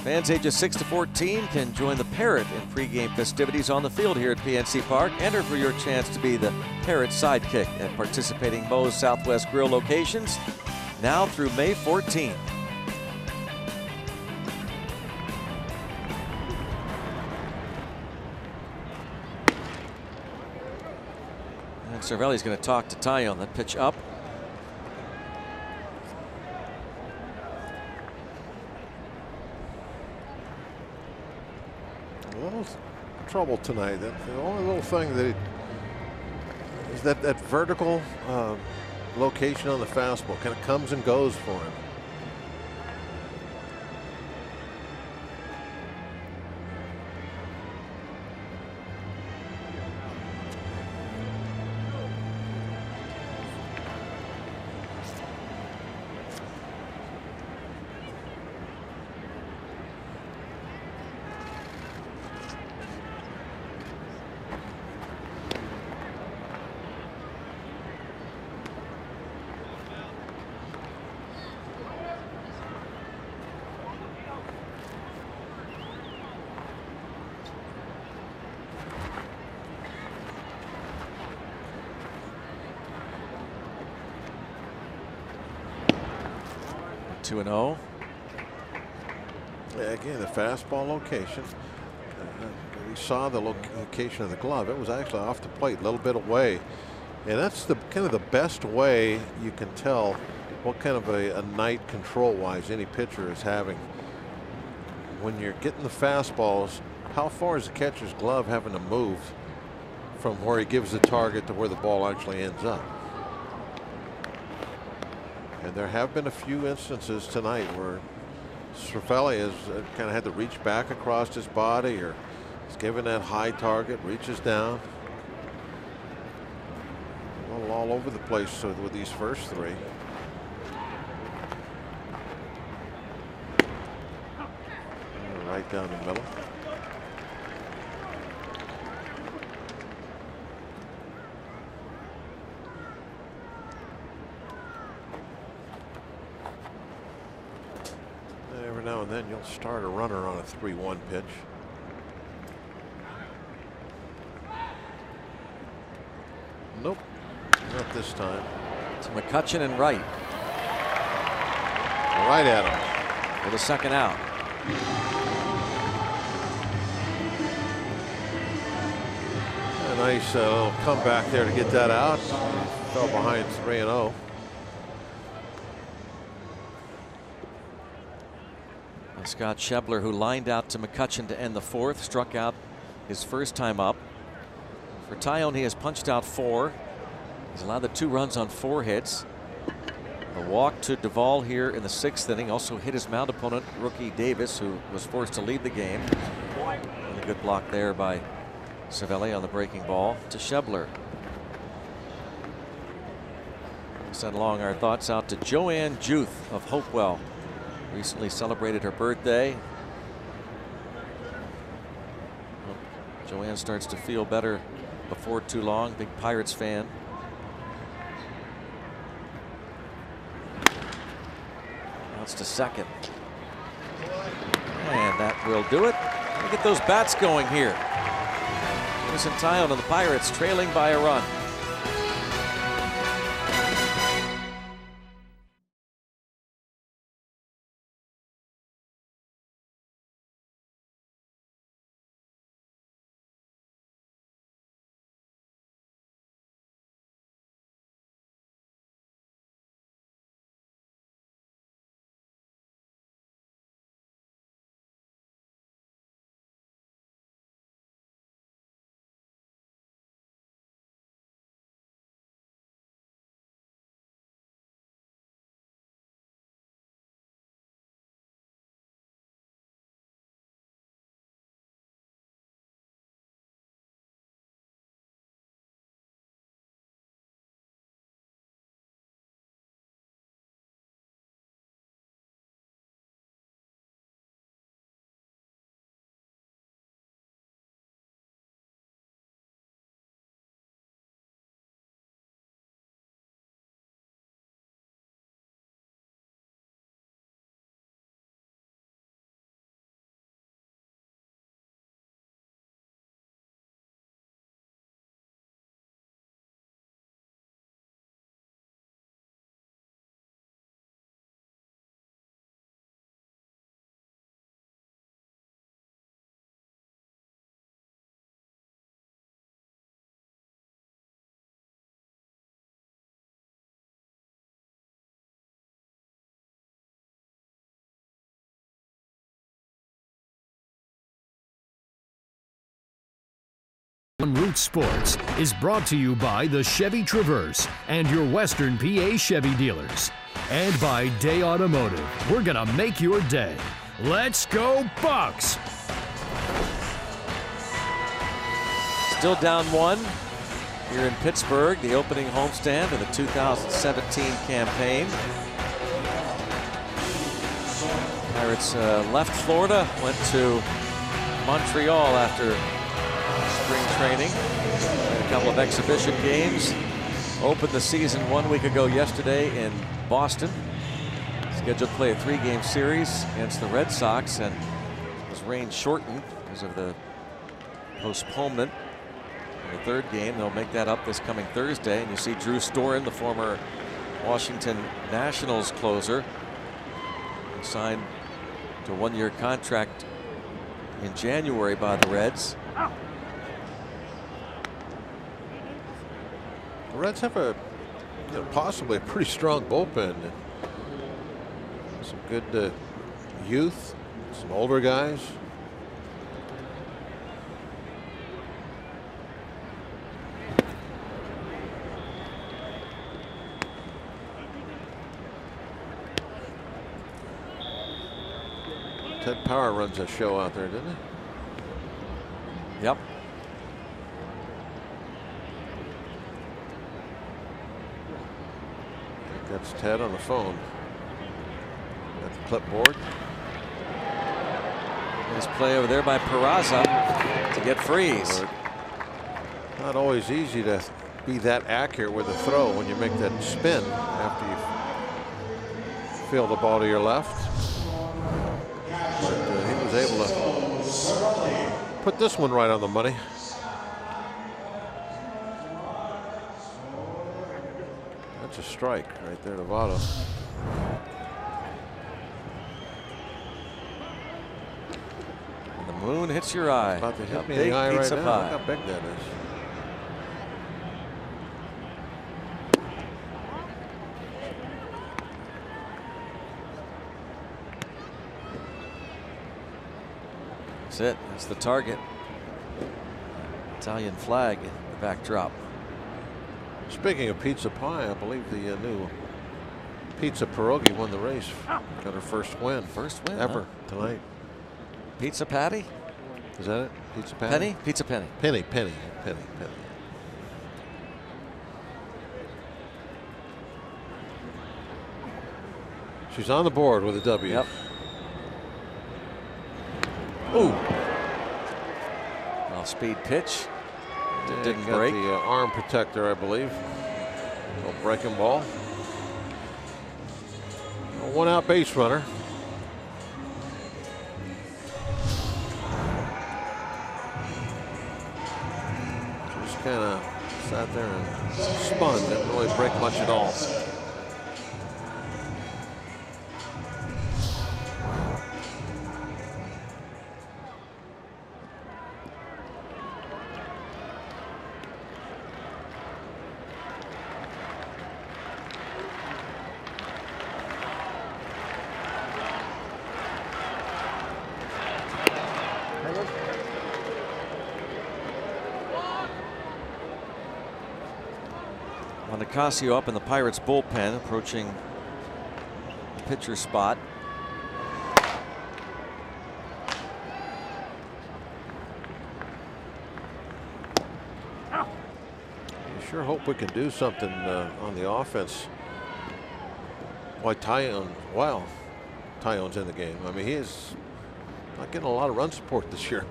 Fans ages 6 to 14 can join the Parrot in pregame festivities on the field here at PNC Park. Enter for your chance to be the Parrot sidekick at participating Moe's Southwest Grill locations now through May 14th. And Cervelli's going to talk to Taillon. That pitch up. A little trouble tonight. The only little thing that is that vertical location on the fastball kind of comes and goes for him. Two and 0. Yeah, again, the fastball location. We saw the location of the glove. It was actually off the plate, a little bit away, and that's the kind of the best way you can tell what kind of a night control-wise any pitcher is having. When you're getting the fastballs, how far is the catcher's glove having to move from where he gives the target to where the ball actually ends up? And there have been a few instances tonight where Cervelli has kind of had to reach back across his body, or he's given that high target, reaches down. A little all over the place with these first three. Right down the middle. Every now and then you'll start a runner on a 3-1 pitch. Nope, not this time. To McCutchen and Wright. Right at him. For the second out. A nice little comeback there to get that out. Fell behind 3-0. Scott Schebler, who lined out to McCutchen to end the fourth, struck out his first time up. For Taillon, he has punched out 4. He's allowed the 2 runs on 4 hits. A walk to Duvall here in the 6th inning. Also hit his mound opponent, rookie Davis, who was forced to leave the game. And a good block there by Cervelli on the breaking ball to Schebler. Send along our thoughts out to Joanne Juth of Hopewell. Recently celebrated her birthday. Well, Joanne starts to feel better before too long. Big Pirates fan. Now it's to second. And that will do it. Look at those bats going here. Jamison Taillon and the Pirates trailing by a run. Root Sports is brought to you by the Chevy Traverse and your Western PA Chevy dealers. And by Day Automotive. We're going to make your day. Let's go Bucks! Still down 1 here in Pittsburgh, the opening homestand of the 2017 campaign. Pirates left Florida, went to Montreal after spring training. A couple of exhibition games. Opened the season 1 week ago yesterday in Boston. Scheduled to play a 3-game series against the Red Sox, and was rain shortened because of the postponement in the 3rd game. They'll make that up this coming Thursday. And you see Drew Storen, the former Washington Nationals closer, signed to a 1-year contract in January by the Reds. The Reds have a possibly a pretty strong bullpen. Some good youth, some older guys. Ted Power runs a show out there, doesn't he? Yep. That's Ted on the phone. At the clipboard. Nice play over there by Peraza to get Freese. Not always easy to be that accurate with a throw when you make that spin after you feel the ball to your left. But he was able to put this one right on the money. That's a strike right there to Votto. And the moon hits your eye. About to hit me in Big the eye right pizza now. pie. Look how big that is. That's it. That's the target. Italian flag in the backdrop. Speaking of pizza pie, I believe the new Pizza Pierogi won the race. Got her first win. First win ever tonight. Pizza patty? Is that it? Pizza patty? Penny? Pizza penny. Penny. She's on the board with a W. Yep. Ooh. Off-speed pitch. It didn't got break. The arm protector, I believe. No breaking ball. A 1-out base runner. Just kind of sat there and spun. Didn't really break much at all. Nicasio up in the Pirates bullpen, approaching the pitcher spot. I sure hope we can do something on the offense. Why Tyone's in the game. I mean, he is not getting a lot of run support this year.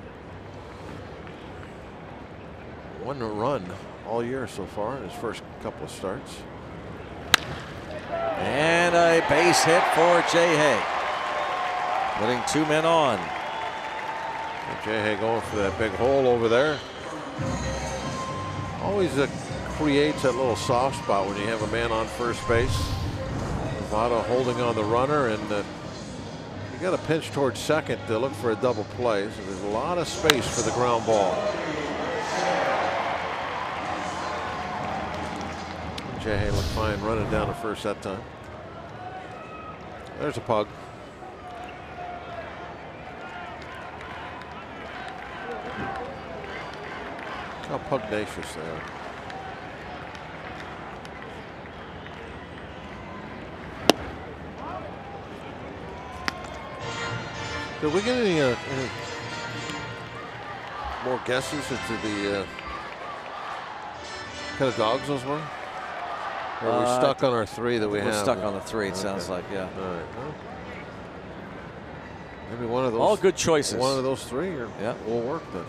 1 run all year so far in his first couple of starts. And a base hit for Jay Hay, putting 2 men on. Jay Hay going for that big hole over there. Always creates that little soft spot when you have a man on first base. Votto holding on the runner, and you got a pinch towards second to look for a double play. So there's a lot of space for the ground ball. Jay Hay looked fine running down to first that time. There's a pug. How pugnacious they are. Did we get any more guesses as to the kind of dogs those were? Or are we stuck on our 3 that we have? We're stuck on the 3, it sounds like, yeah. All right. Well, maybe one of those. All good choices. One of those 3 yeah. will work then.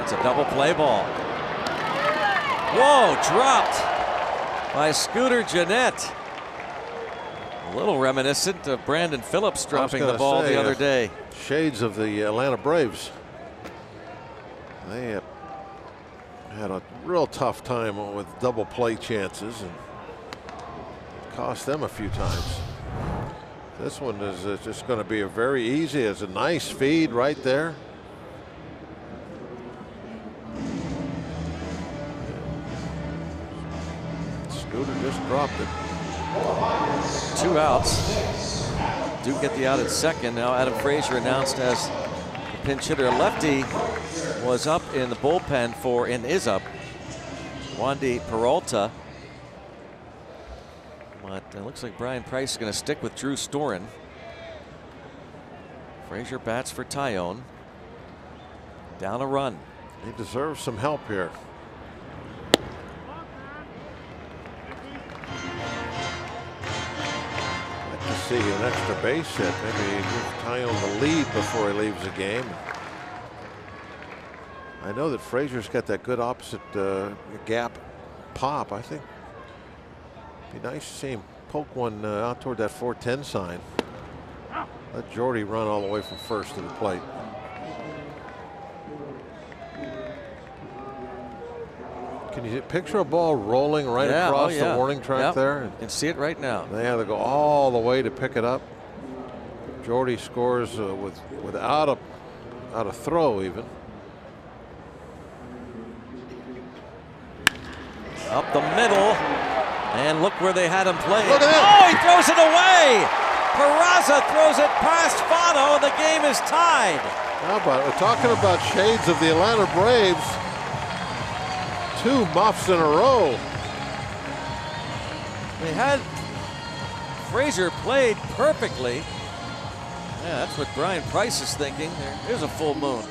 It's a double play ball. Whoa, dropped by Scooter Gennett. A little reminiscent of Brandon Phillips dropping the ball the other day. Shades of the Atlanta Braves. They had a real tough time with double play chances and cost them a few times. This one is just going to be a very easy. It's a nice feed right there. Scooter just dropped it. 2 outs. Do get the out at second. Now Adam Frazier announced as the pinch hitter. Lefty was up in the bullpen for, and is up, Wandy Peralta. But it looks like Brian Price is going to stick with Drew Storen. Frazier bats for Tyone. Down a run. He deserves some help here. See an extra base hit. Maybe give Tyone the lead before he leaves the game. I know that Frazier's got that good opposite gap pop. I think it'd be nice to see him poke one out toward that 410 sign. Let Jordy run all the way from first to the plate. Can you picture a ball rolling right across the warning track there? You can see it right now. They have to go all the way to pick it up. Jordy scores without a throw even. Up the middle, and look where they had him play. Look at that. Oh, he throws it away. Peraza throws it past Votto, and the game is tied. How about, we're talking about shades of the Atlanta Braves. 2 muffs in a row. They had Frazier played perfectly. Yeah, that's what Brian Price is thinking. There's a full moon.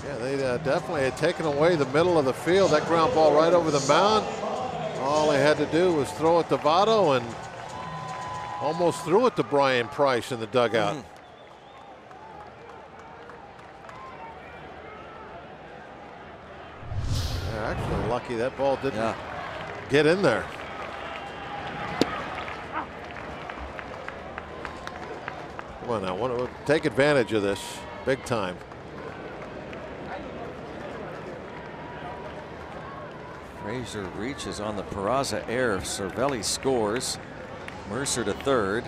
Yeah, they definitely had taken away the middle of the field. That ground ball right over the mound. All they had to do was throw it to Votto and almost threw it to Brian Price in the dugout. They're actually lucky that ball didn't get in there. Come on now, take advantage of this big time. Frazier reaches on the Peraza error. Cervelli scores. Mercer to third.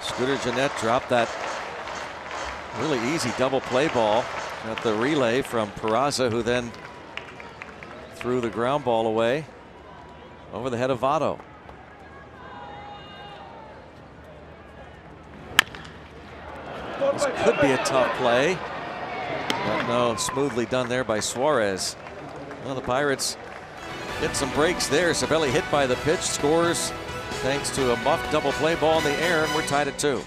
Scooter Gennett dropped that really easy double play ball at the relay from Peraza, who then threw the ground ball away over the head of Votto. This could be a tough play, but no, smoothly done there by Suarez. Well, the Pirates get some breaks there. Cervelli hit by the pitch, scores thanks to a muffed double play ball in the air, and we're tied at 2.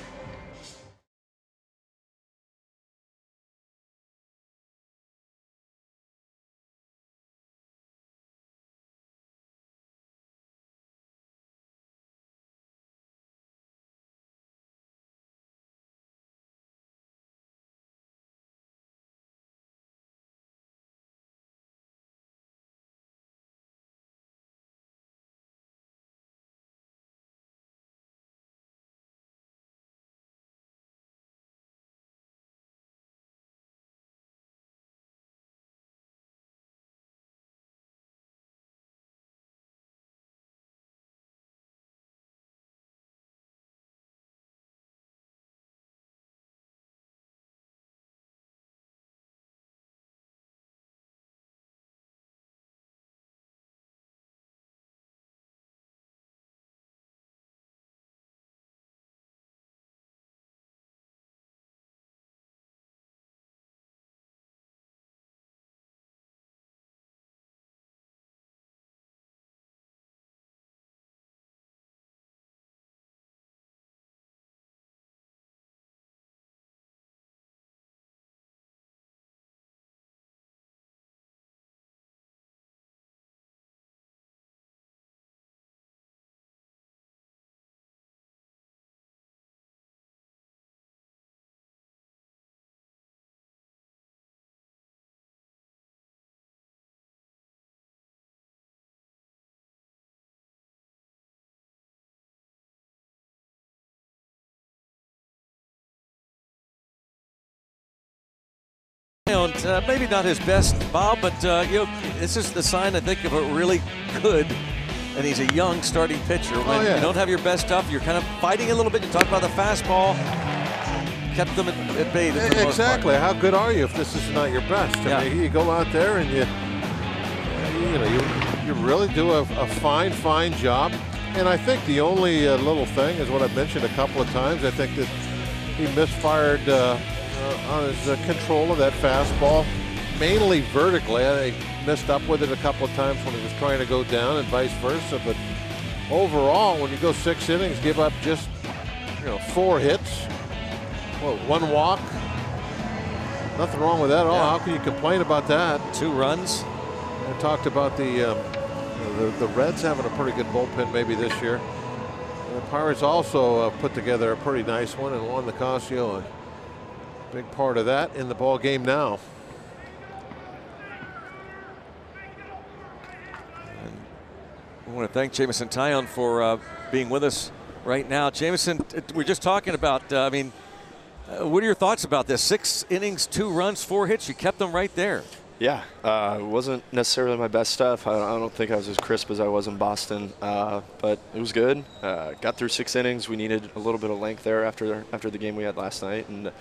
maybe not his best, Bob, but you know, this is the sign, I think, of a really good, and he's a young starting pitcher. When you don't have your best stuff, you're kind of fighting a little bit. You talk about the fastball, kept them at bay. Exactly. How good are you if this is not your best? I mean, you go out there and you really do a fine job. And I think the only little thing is what I've mentioned a couple of times. I think that he misfired on his control of that fastball, mainly vertically. I think he missed up with it a couple of times when he was trying to go down and vice versa. But overall, when you go 6 innings, give up just 4 hits, 1 walk. Nothing wrong with that at all. How can you complain about that? 2 runs. I talked about the Reds having a pretty good bullpen maybe this year. The Pirates also put together a pretty nice one, and Juan Nicasio, a big part of that in the ball game now. And I want to thank Jameson Taillon for being with us right now. Jameson, we're just talking about, I mean, what are your thoughts about this? 6 innings, 2 runs, 4 hits. You kept them right there. Yeah, it wasn't necessarily my best stuff. I don't think I was as crisp as I was in Boston, but it was good. Got through 6 innings. We needed a little bit of length there after the game we had last night, and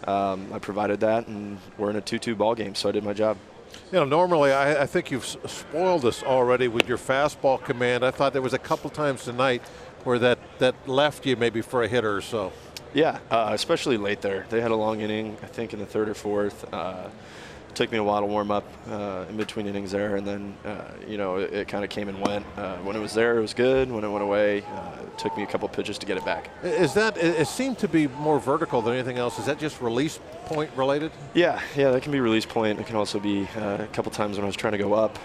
I provided that, and we're in a 2-2 ball game, so I did my job. Normally I think you've spoiled us already with your fastball command. I thought there was a couple times tonight where that left you maybe for a hitter or so. Yeah, especially late there. They had a long inning, I think, in the 3rd or 4th. Took me a while to warm up in between innings there, and then it kind of came and went. When it was there, it was good. When it went away, it took me a couple pitches to get it back. Is that, it seemed to be more vertical than anything else. Is that just release point related? Yeah, that can be release point. It can also be a couple times when I was trying to go up.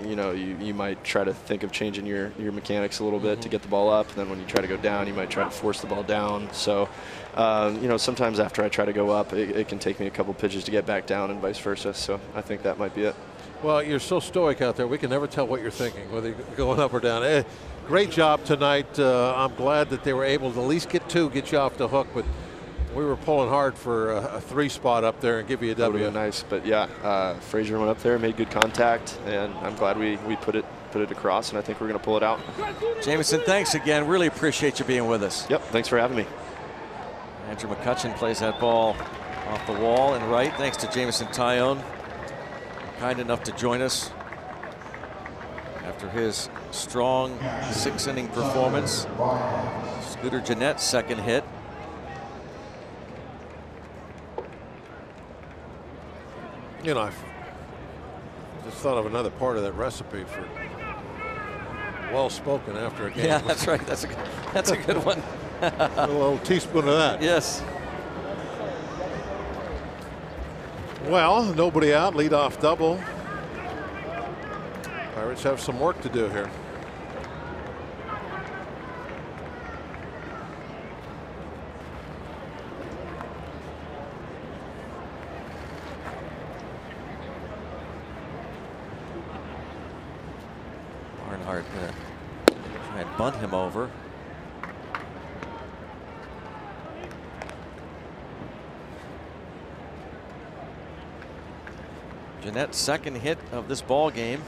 You might try to think of changing your mechanics a little bit to get the ball up. And then when you try to go down, you might try to force the ball down. So, sometimes after I try to go up, it can take me a couple pitches to get back down and vice versa. So I think that might be it. Well, you're so stoic out there. We can never tell what you're thinking, whether you're going up or down. Great job tonight. I'm glad that they were able to at least get you off the hook, but we were pulling hard for a 3 spot up there and give you a W. That would be nice, but yeah, Frazier went up there, made good contact, and I'm glad we put it across, and I think we're going to pull it out. Jameson, thanks again. Really appreciate you being with us. Yep, thanks for having me. Andrew McCutchen plays that ball off the wall and right. Thanks to Jameson Taillon, kind enough to join us after his strong 6-inning performance. Scooter Gennett's 2nd hit. I just thought of another part of that recipe for well-spoken after a game. Yeah, that's right. That's a good one. A little teaspoon of that. Yes. Well, nobody out, leadoff double. Pirates have some work to do here. Barnhart gonna try and bunt him over. Gennett's 2nd hit of this ball game.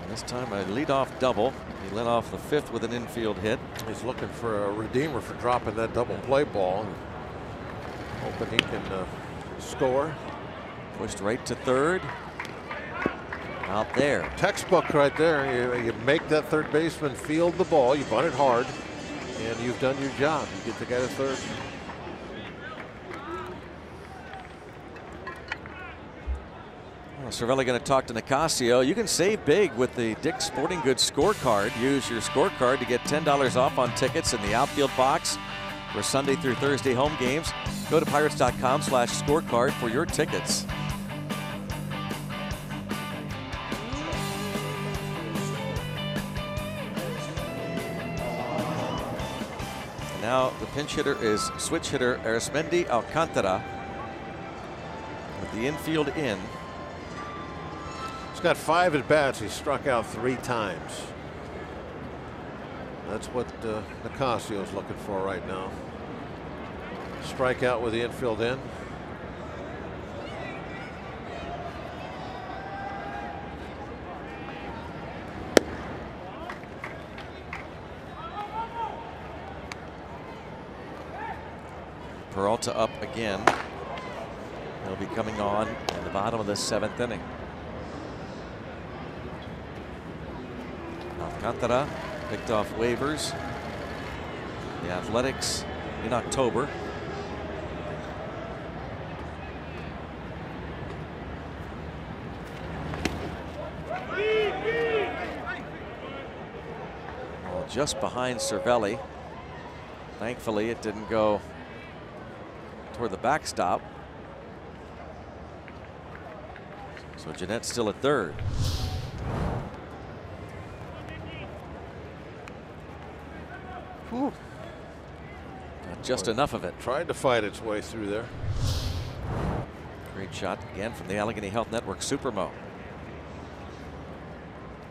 And this time a leadoff double. He led off the 5th with an infield hit. He's looking for a redeemer for dropping that double play ball. Hoping he can score. Pushed right to 3rd. Out there. Textbook right there. You make that 3rd baseman field the ball. You bunt it hard, and you've done your job. You get the guy to 3rd. Cervelli going to talk to Nicasio. You can save big with the Dick's Sporting Goods scorecard. Use your scorecard to get $10 off on tickets in the outfield box for Sunday through Thursday home games. Go to pirates.com/scorecard for your tickets. Now the pinch hitter is switch hitter Arismendi Alcantara with the infield in. He's got 5 at bats. He struck out 3 times. That's what Nicasio is looking for right now. Strike out with the infield in. Peralta up again. He'll be coming on in the bottom of the 7th inning. Alcantara picked off waivers. The Athletics in October. Well, just behind Cervelli. Thankfully, it didn't go toward the backstop. So Jeanette's still at third. Whew. Not just enough of it. Tried to fight its way through there. Great shot again from the Allegheny Health Network Supermo.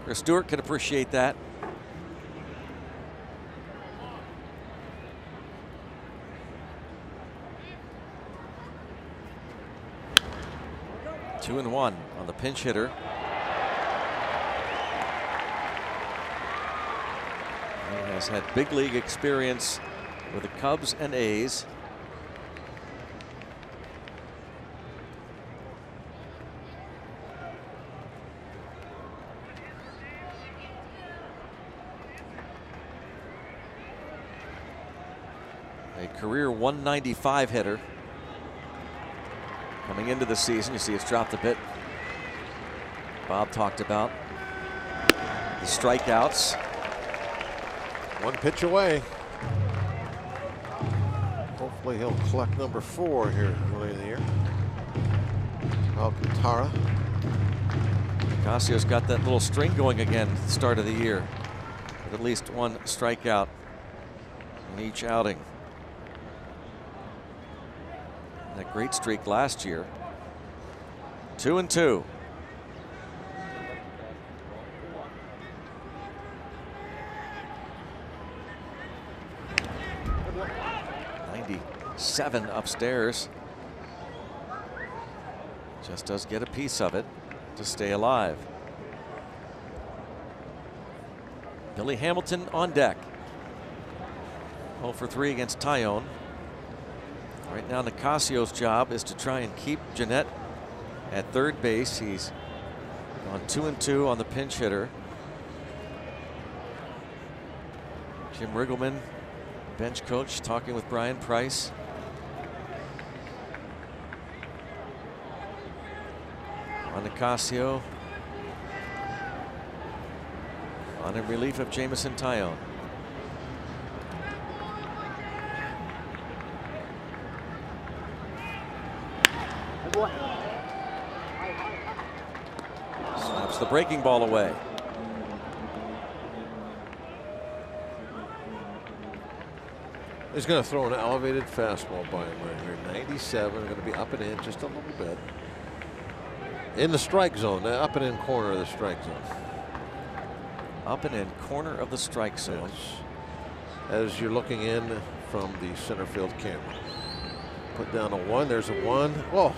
Chris Stewart can appreciate that. Two and one on the pinch hitter. He has had big league experience with the Cubs and A's. A career 195 hitter. Coming into the season, you see it's dropped a bit. Bob talked about the strikeouts. One pitch away. Hopefully he'll collect number 4 here early in the year. Alcantara. Casio's got that little string going again at the start of the year, with at least one strikeout in each outing. That great streak last year. 2 and 2. '97 upstairs. Just does get a piece of it to stay alive. Billy Hamilton on deck. 0 for 3 against Taillon. Right now, Nicasio's job is to try and keep Jeanette at third base. He's on 2 and 2 on the pinch hitter. Jim Riggleman, bench coach, talking with Brian Price. On Nicasio. On in relief of Jameson Taillon. Slaps the breaking ball away. He's going to throw an elevated fastball by him right here. 97, going to be up and in just a little bit. In the strike zone, the up and in corner of the strike zone. Up and in corner of the strike zone. Yes. As you're looking in from the center field camera. Put down a 1, there's a 1. Whoa.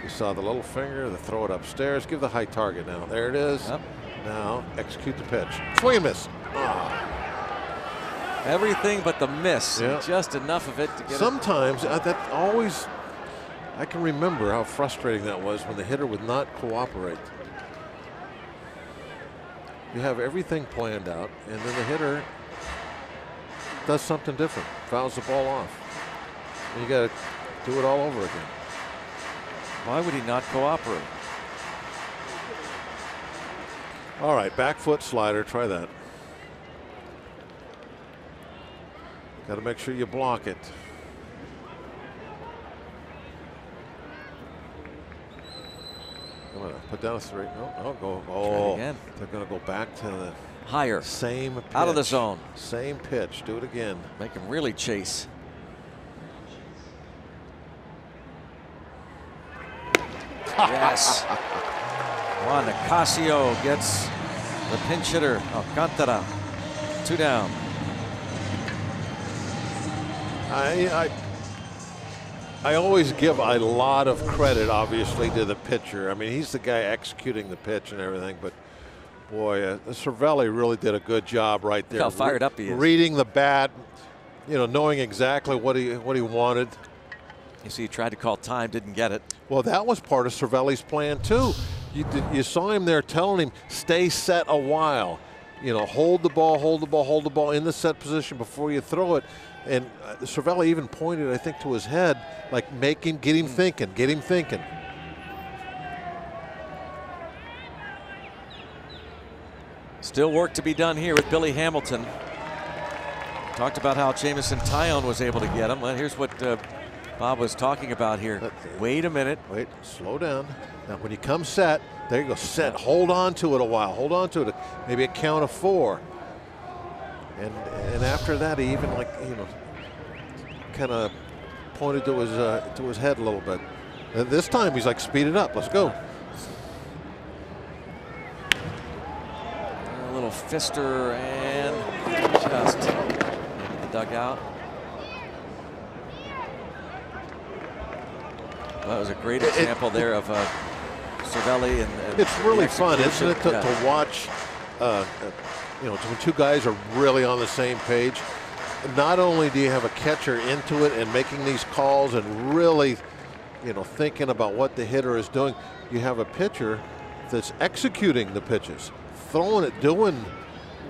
You saw the little finger, the throw it upstairs. Give the high target now. There it is. Yep. Now execute the pitch. Swing and miss. Oh. Everything but the miss. Yeah. Just enough of it to get Sometimes that always, I can remember how frustrating that was when the hitter would not cooperate. You have everything planned out, and then the hitter does something different, fouls the ball off. And you got to do it all over again. Why would he not cooperate? All right, back foot slider, try that. Got to make sure you block it. Come on, put down a 3. No, go. Oh, again. They're going to go back to the higher. Same pitch. Out of the zone. Same pitch. Do it again. Make him really chase. Yes. Juan Nicasio gets the pinch hitter, Alcantara. 2 down. I always give a lot of credit, obviously, to the pitcher. I mean, he's the guy executing the pitch and everything, but boy, Cervelli really did a good job right there. Look how fired up he is. Reading the bat, knowing exactly what he wanted. You see, he tried to call time, didn't get it. Well, that was part of Cervelli's plan too. You saw him there telling him, stay set a while. Hold the ball in the set position before you throw it. And Cervelli even pointed, I think, to his head, like get him thinking. Still work to be done here with Billy Hamilton. Talked about how Jameson Taillon was able to get him. Well, here's what Bob was talking about here. Wait a minute. Wait, slow down. Now, when you come set, there you go, set. Hold on to it a while. Hold on to it. Maybe a count of 4. And after that, he even kind of pointed to his head a little bit. And this time, he's like, speed it up. Let's go. A little fister and just into the dugout. Well, that was a great example there of Cervelli and it's really fun, isn't it, to watch? When two guys are really on the same page. Not only do you have a catcher into it and making these calls and really, thinking about what the hitter is doing, you have a pitcher that's executing the pitches, throwing it, doing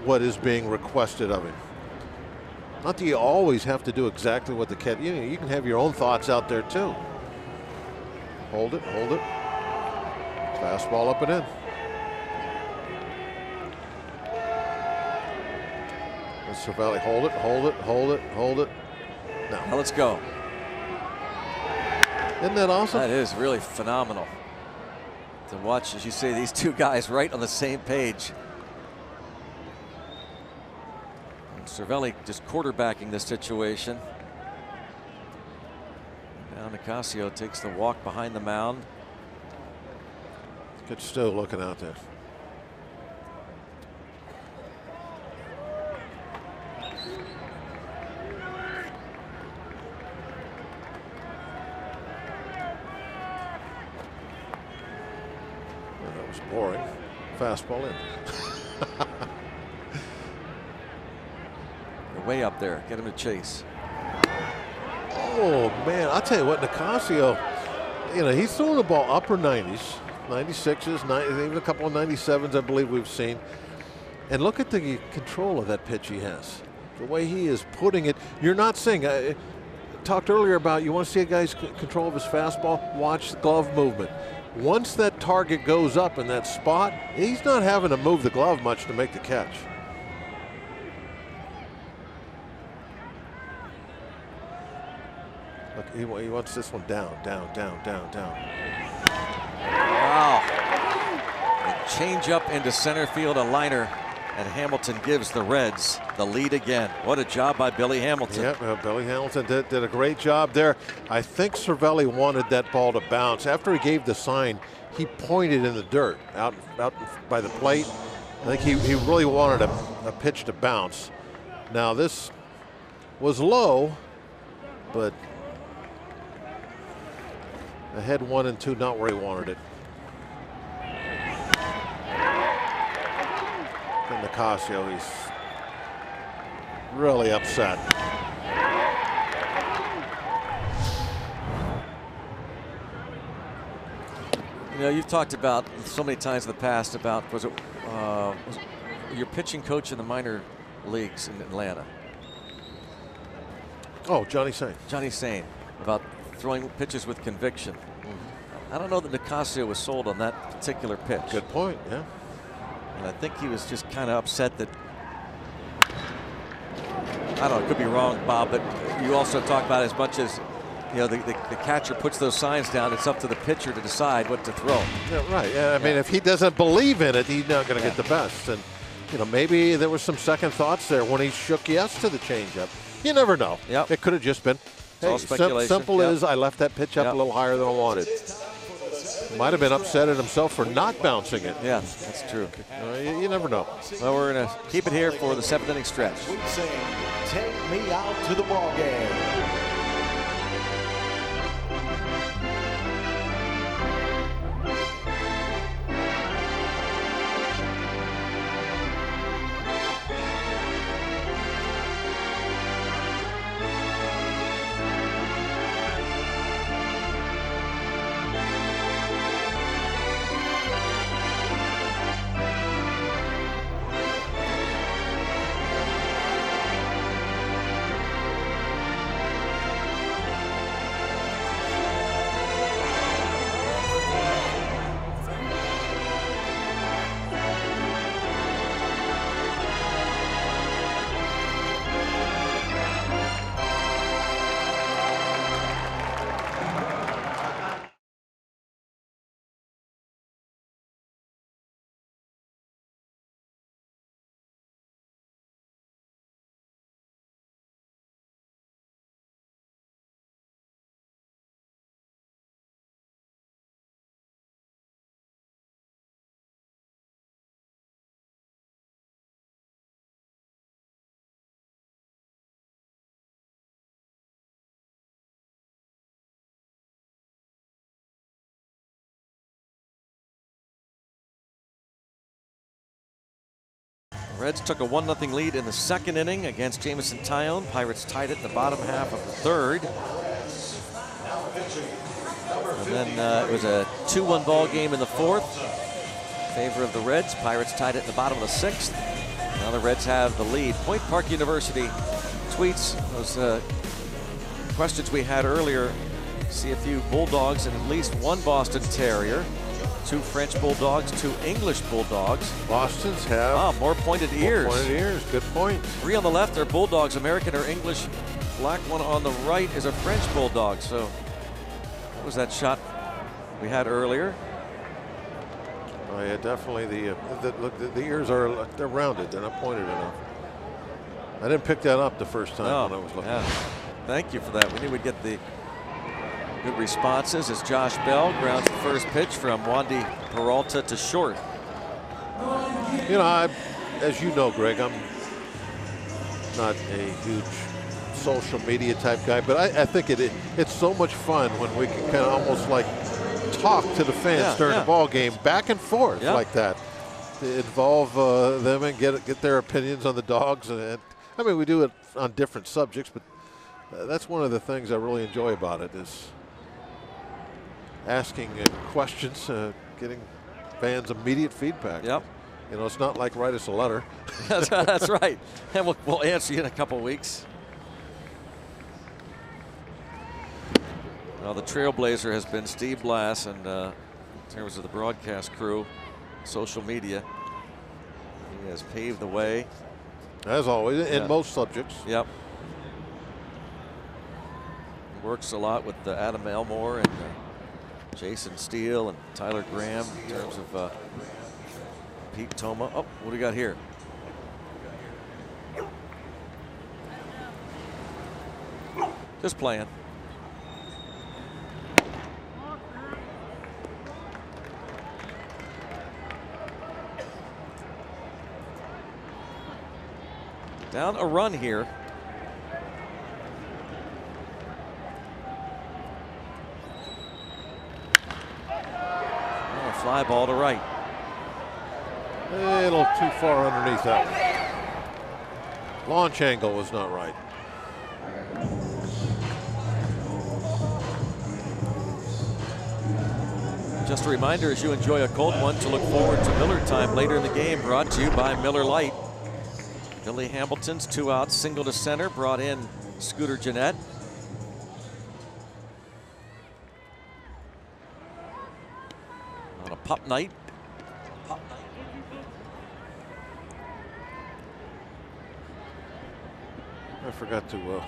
what is being requested of him. Not that you always have to do exactly what the catcher. You can have your own thoughts out there too. Hold it. Fastball up and in. Cervelli, hold it. Now let's go. Isn't that awesome? That is really phenomenal to watch, as you say, these two guys right on the same page. And Cervelli just quarterbacking the situation. Now Nicasio takes the walk behind the mound. Good Stu looking out there. Well, that was boring. Fastball in. They're way up there. Get him to chase. Oh man, I'll tell you what, Nicasio, he's throwing the ball upper 90s, 96s, even a couple of 97s I believe we've seen. And look at the control of that pitch he has. The way he is putting it. You're not seeing, I talked earlier about you want to see a guy's control of his fastball, watch the glove movement. Once that target goes up in that spot, he's not having to move the glove much to make the catch. Look, he wants this one down. Wow. A change up into center field, a liner, and Hamilton gives the Reds the lead again. What a job by Billy Hamilton. Yep, Billy Hamilton did a great job there. I think Cervelli wanted that ball to bounce. After he gave the sign, he pointed in the dirt out by the plate. I think he really wanted a pitch to bounce. Now this was low, but ahead 1-2, not where he wanted it. And Nicasio, he's really upset. You've talked about so many times in the past about, was it your pitching coach in the minor leagues in Atlanta? Oh, Johnny Sain. Johnny Sain, about throwing pitches with conviction. I don't know that Nicasio was sold on that particular pitch. Good point, yeah. And I think he was just kind of upset that, I don't know, it could be wrong, Bob, but you also talk about as much as, the catcher puts those signs down, it's up to the pitcher to decide what to throw. Yeah, right. Yeah, I mean, if he doesn't believe in it, he's not going to get the best. And, maybe there was some second thoughts there when he shook yes to the changeup. You never know. Yep. It could have just been, hey, simple as I left that pitch up a little higher than I wanted. Might have been upset at himself for not bouncing it. Yeah, that's true. You never know. Well, we're going to keep it here for the 7th inning stretch. We sing, take me out to the ball game. Reds took a 1-0 lead in the second inning against Jameson Tyone. Pirates tied it in the bottom half of the third. And then it was a 2-1 ball game in the fourth in favor of the Reds. Pirates tied it in the bottom of the sixth. Now the Reds have the lead. Point Park University tweets those questions we had earlier. See a few Bulldogs and at least one Boston Terrier. 2 French Bulldogs, 2 English Bulldogs. Boston's have more pointed ears. More pointed ears, good point. 3 on the left are Bulldogs, American or English. Black one on the right is a French Bulldog. So what was that shot we had earlier? Oh yeah, definitely. The ears they're rounded. They're not pointed enough. I didn't pick that up the first time when I was looking. Yeah. Thank you for that. We knew we'd get the good responses as Josh Bell grounds the first pitch from Wandy Peralta to short. You know, as you know, Greg, I'm not a huge social media type guy, but I think it's so much fun when we can kind of almost like talk to the fans during the ball game, back and forth like that, to involve them and get their opinions on the dogs. And I mean, we do it on different subjects, but that's one of the things I really enjoy about it is asking questions, getting fans immediate feedback. Yep. You know, it's not like write us a letter. That's right. And we'll answer you in a couple weeks. Well, the trailblazer has been Steve Blass, and in terms of the broadcast crew, social media, he has paved the way. As always, in most subjects. Yep. He works a lot with Adam Elmore and Jason Steele and Tyler Graham in terms of Pete Toma. Oh, what do we got here? Just playing. Down a run here. Oh, fly ball to right. A little too far underneath that one. Launch angle was not right. Just a reminder, as you enjoy a cold one, to look forward to Miller time later in the game, brought to you by Miller Lite. Billy Hamilton's 2 outs, single to center, brought in Scooter Gennett. On a pup night. I forgot to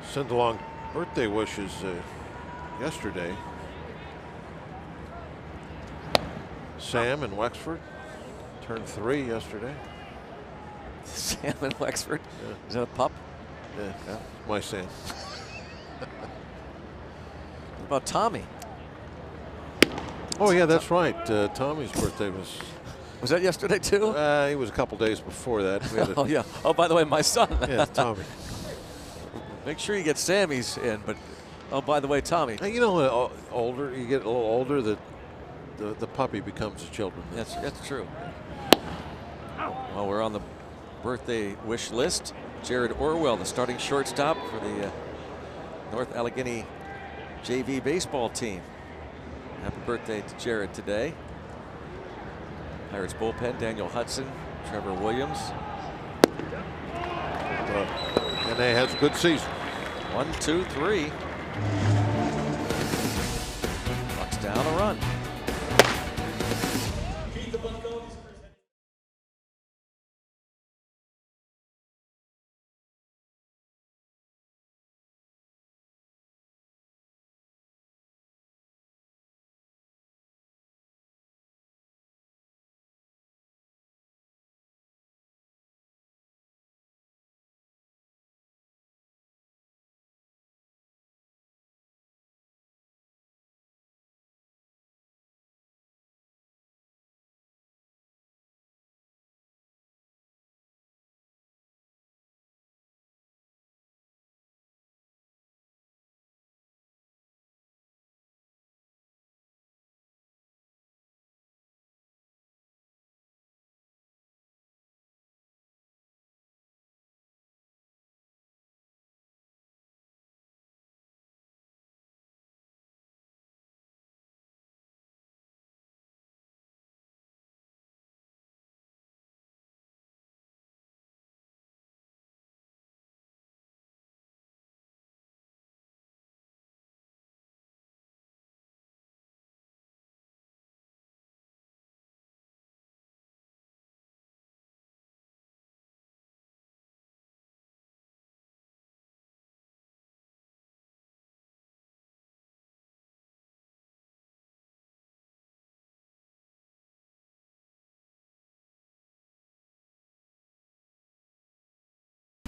send along birthday wishes yesterday. Sam in Wexford turned 3 yesterday. Sam in Wexford? Yeah. Is that a pup? Yeah, my Sam. What about Tommy? Oh yeah, that's right. Tommy's birthday was. Was that yesterday too? He was a couple days before that. We had oh yeah. Oh, by the way, my son. Yeah, Tommy. Make sure you get Sammy's in, but oh, by the way, Tommy. Hey, you know, older you get a little older, that the puppy becomes the children. That's true. Well, we're on the birthday wish list. Jared Orwell, the starting shortstop for the North Allegheny JV baseball team. Happy birthday to Jared today. Pirates bullpen, Daniel Hudson, Trevor Williams. And they has a good season. 1, 2, 3. Bucks down a run.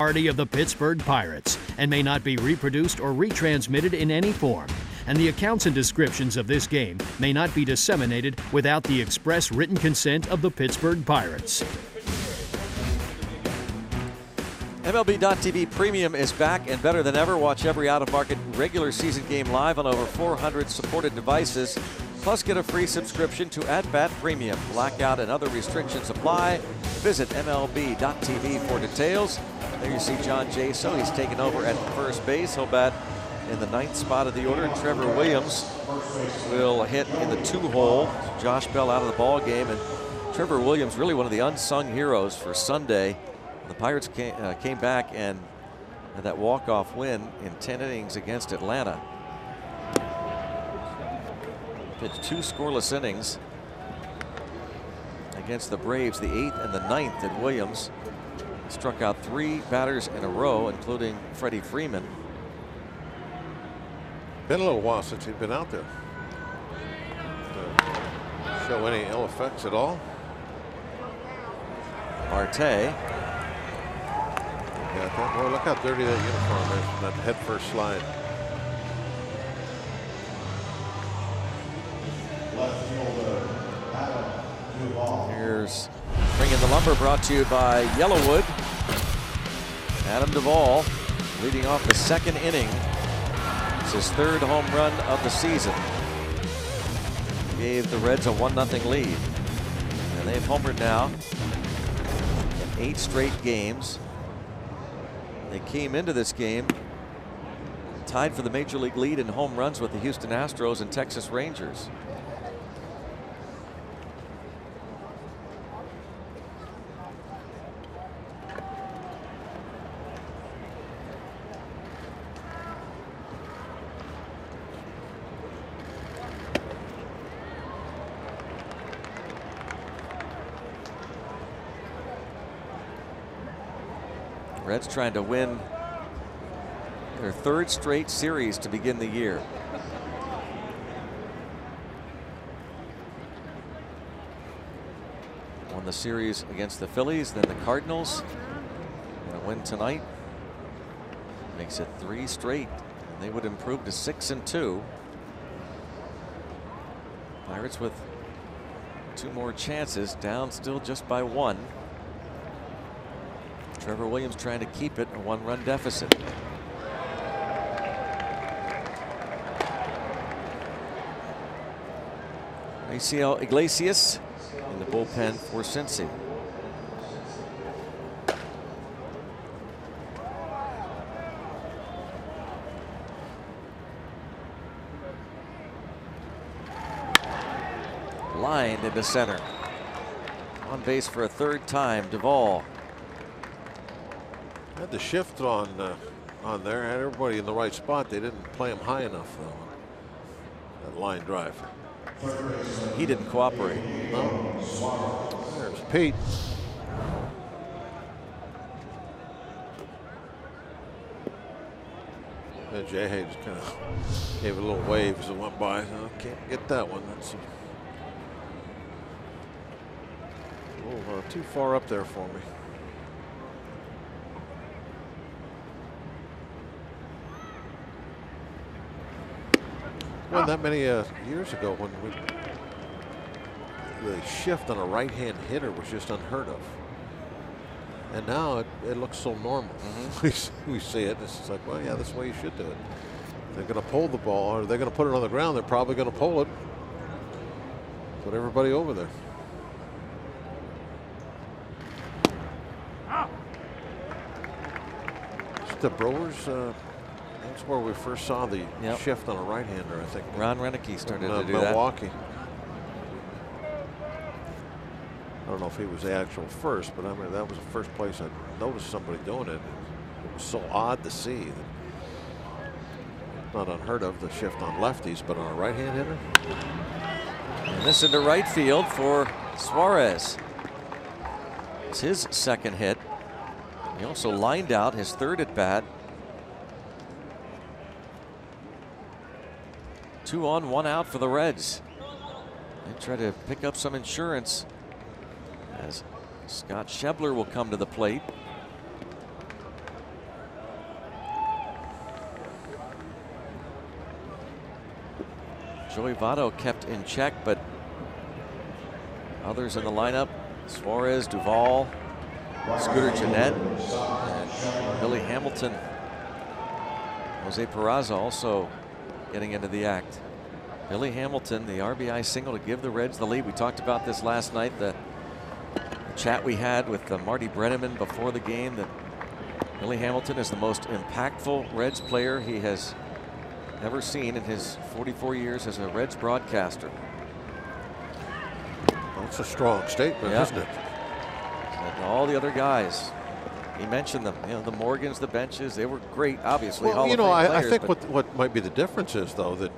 party of the Pittsburgh Pirates and may not be reproduced or retransmitted in any form. And the accounts and descriptions of this game may not be disseminated without the express written consent of the Pittsburgh Pirates. MLB.TV Premium is back and better than ever. Watch every out-of-market regular season game live on over 400 supported devices. Plus, get a free subscription to At-Bat Premium. Blackout and other restrictions apply. Visit MLB.TV for details. There you see John Jaso. He's taken over at first base. He'll bat in the 9th spot of the order. Trevor Williams will hit in the 2-hole. Josh Bell out of the ball game, and Trevor Williams really one of the unsung heroes for Sunday. The Pirates came back and had that walk-off win in 10 innings against Atlanta. Pitched 2 scoreless innings against the Braves, the 8th and the 9th, and Williams struck out 3 batters in a row, including Freddie Freeman. Been a little while since he'd been out there. To show any ill effects at all. Marte. Yeah, boy, look how dirty that uniform is from that head first slide. Here's Bringing the Lumber, brought to you by Yellowwood. Adam Duvall leading off the 2nd inning. It's his 3rd home run of the season. Gave the Reds a 1-0 lead. And they've homered now in 8 straight games. They came into this game tied for the Major League lead in home runs with the Houston Astros and Texas Rangers. Reds trying to win their 3rd straight series to begin the year. Won the series against the Phillies, then the Cardinals. And a win tonight makes it 3 straight, and they would improve to 6-2. Pirates with 2 more chances, down still just by 1. Trevor Williams trying to keep it a 1-run deficit. Raciel Iglesias in the bullpen for Cincy. Lined into center. On base for a 3rd time, Duvall. Had the shift on there, had everybody in the right spot. They didn't play him high enough though. That line drive. He didn't cooperate. No. There's Pete. And Jay Hayes kind of gave a little wave as it went by. Oh, can't get that one. That's a little too far up there for me. Well, that many years ago when the shift on a right-hand hitter was just unheard of. And now it looks so normal. We see it. It's like, well, yeah, that's the way you should do it. They're going to pull the ball, or they're going to put it on the ground. They're probably going to pull it. Put everybody over there. It's the Brewers. That's where we first saw the shift on a right-hander, I think. Ron Renicky started to do Milwaukee. I don't know if he was the actual first, but I mean, that was the first place I noticed somebody doing it. It was so odd to see. Not unheard of, the shift on lefties, but on a right-hand hitter. And this into right field for Suarez. It's his 2nd hit. He also lined out his 3rd at bat. 2 on, 1 out for the Reds. They try to pick up some insurance as Scott Schebler will come to the plate. Joey Votto kept in check, but others in the lineup, Suarez, Duvall, Scooter Gennett, and Billy Hamilton. Jose Peraza also getting into the act. Billy Hamilton, the RBI single to give the Reds the lead. We talked about this last night, the chat we had with Marty Brennaman before the game, that Billy Hamilton is the most impactful Reds player he has ever seen in his 44 years as a Reds broadcaster. That's a strong statement, isn't it? And all the other guys, he mentioned them. You know, the Morgans, the benches, they were great, obviously. Well, Hall you of know, Fame I players, think but what might be the difference is, though, that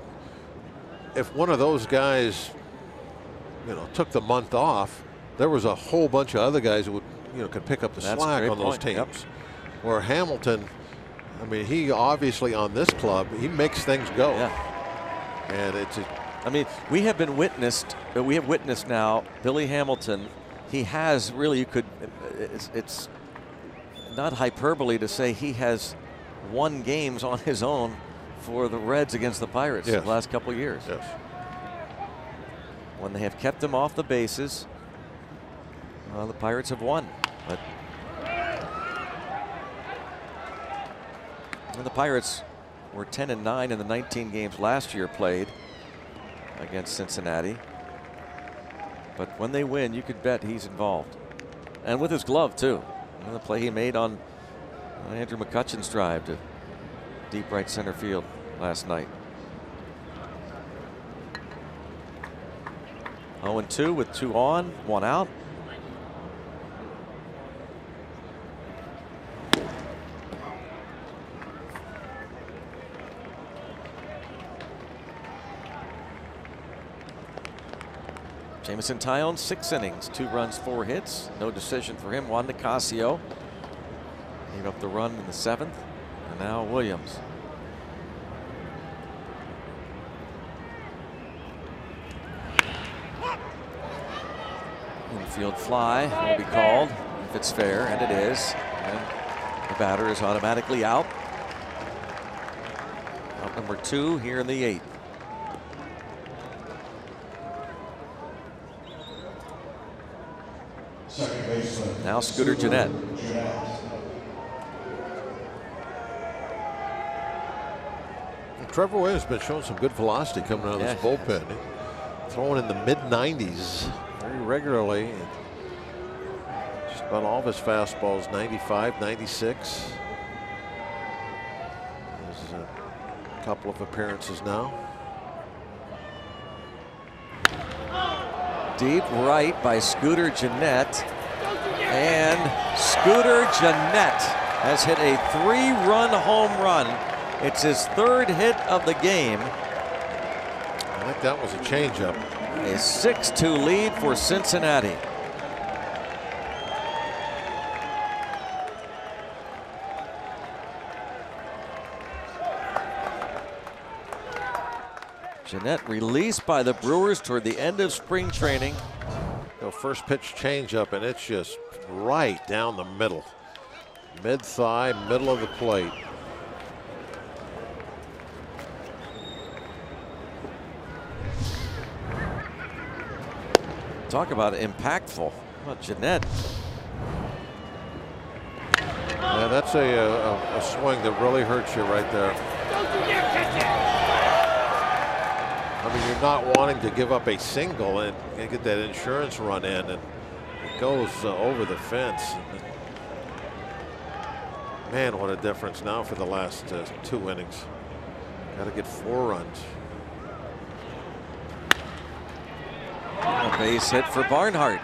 if one of those guys, you know, took the month off, there was a whole bunch of other guys who would, you know, could pick up the That's a slack great on those point. teams. Yep. Where Hamilton, I mean, he obviously on this club, he makes things go. Yeah. And it's I mean, we have witnessed now Billy Hamilton. He has really, you could, it's not hyperbole to say he has won games on his own for the Reds against the Pirates in the last couple of years. Yes. When they have kept him off the bases, the Pirates have won. But and the Pirates were 10-9 in the 19 games last year played against Cincinnati. But when they win, you could bet he's involved. And with his glove, too. You know, the play he made on Andrew McCutchen's drive to deep right center field last night. 0-2 with 2 on, 1 out. Jameson Taillon, 6 innings, 2 runs, 4 hits. No decision for him. Juan Nicasio gave up the run in the 7th. And now Williams. Infield fly will be called if it's fair, and it is. And the batter is automatically out. Out number 2 here in the 8th. Now Scooter Gennett. Trevor Williams has been showing some good velocity coming out of this bullpen. Throwing in the mid-90s very regularly. Just about all of his fastballs, 95, 96. There's a couple of appearances now. Deep right by Scooter Gennett. And Scooter Gennett has hit a 3-run home run. It's his 3rd hit of the game. I think that was a changeup. A 6-2 lead for Cincinnati. Gennett released by the Brewers toward the end of spring training. The first pitch changeup, and it's just right down the middle. Mid-thigh, middle of the plate. Talk about impactful. Well, Gennett. Yeah, that's a swing that really hurts you right there. I mean, you're not wanting to give up a single and get that insurance run in, and it goes over the fence. Man, what a difference now for the last 2 innings. Got to get 4 runs. A base hit for Barnhart.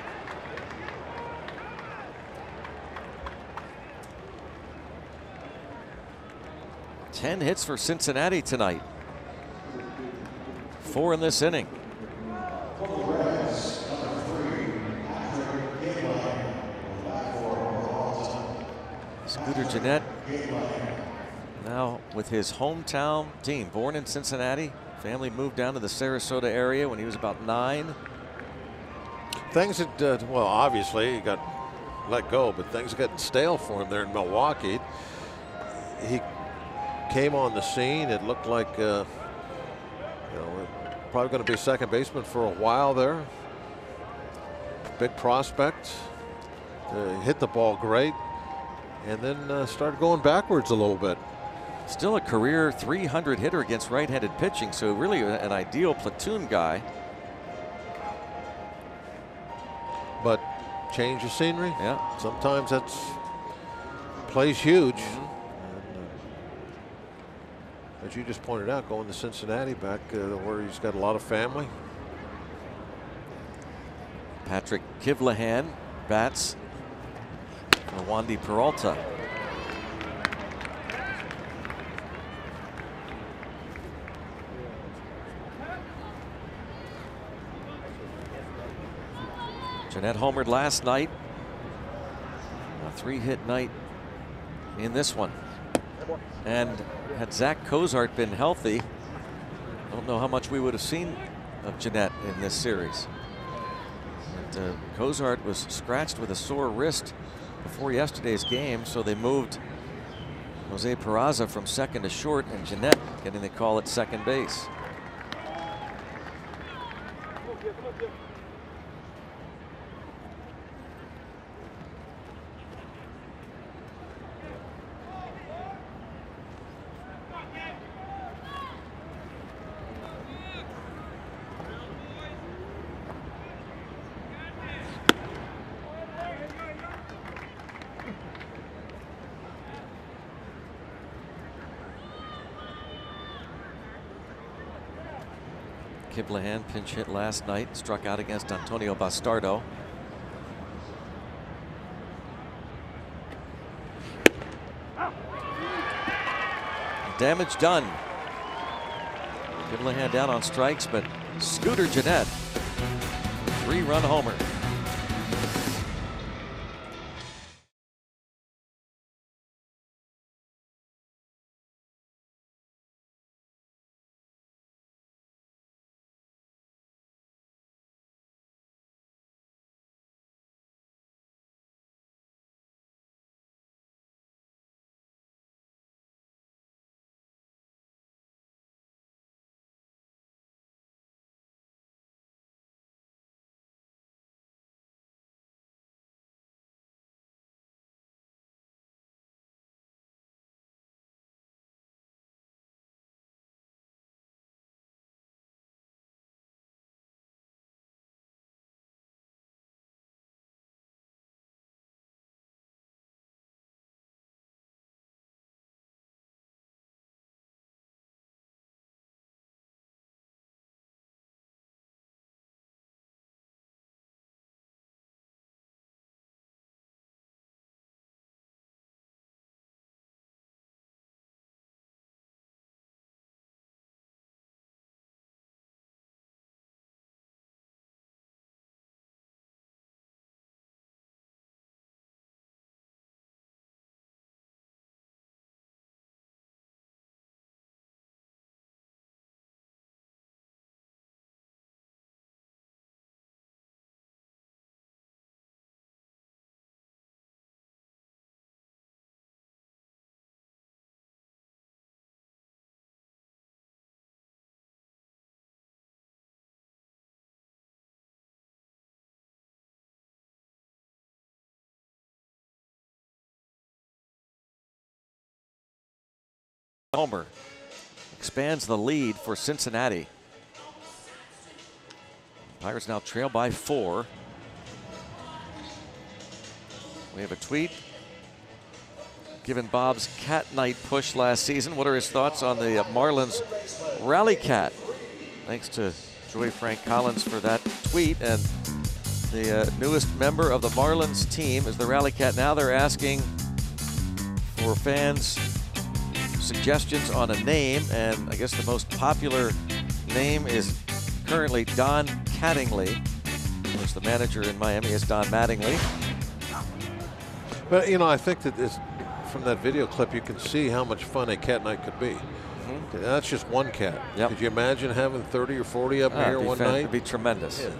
Ten hits for Cincinnati tonight. 4 in this inning. Scooter Gennett now with his hometown team. Born in Cincinnati, family moved down to the Sarasota area when he was about 9. Things that, well, obviously he got let go, but things are getting stale for him there in Milwaukee. He came on the scene. It looked like, you know, Probably going to be second baseman for a while there. Big prospect. Hit the ball great. And then started going backwards a little bit. Still a career .300 hitter against right-handed pitching, so really an ideal platoon guy. But change of scenery. Yeah. Sometimes that's plays huge. As you just pointed out, going to Cincinnati back where he's got a lot of family. Patrick Kivlahan bats for Wandy Peralta. Jeanette homered last night. A 3-hit night in this one. And had Zach Cozart been healthy, I don't know how much we would have seen of Jeanette in this series. But Cozart was scratched with a sore wrist before yesterday's game, so they moved Jose Peraza from second to short, and Jeanette getting the call at second base. Kivlahan pinch hit last night, struck out against Antonio Bastardo. Damage done. Kivlahan down on strikes, but Scooter Jeanette, 3-run homer. Homer expands the lead for Cincinnati. Pirates now trail by 4. We have a tweet. Given Bob's cat night push last season, what are his thoughts on the Marlins Rally Cat? Thanks to Joey Frank Collins for that tweet. And the newest member of the Marlins team is the Rally Cat. Now they're asking for fans' suggestions on a name, and I guess the most popular name is currently Don Cattingly. Of course, the manager in Miami is Don Mattingly. But, you know, I think that this, from that video clip, you can see how much fun a cat night could be. That's just one cat. Yep. Could you imagine having 30 or 40 up here one night? It'd be tremendous. Yes.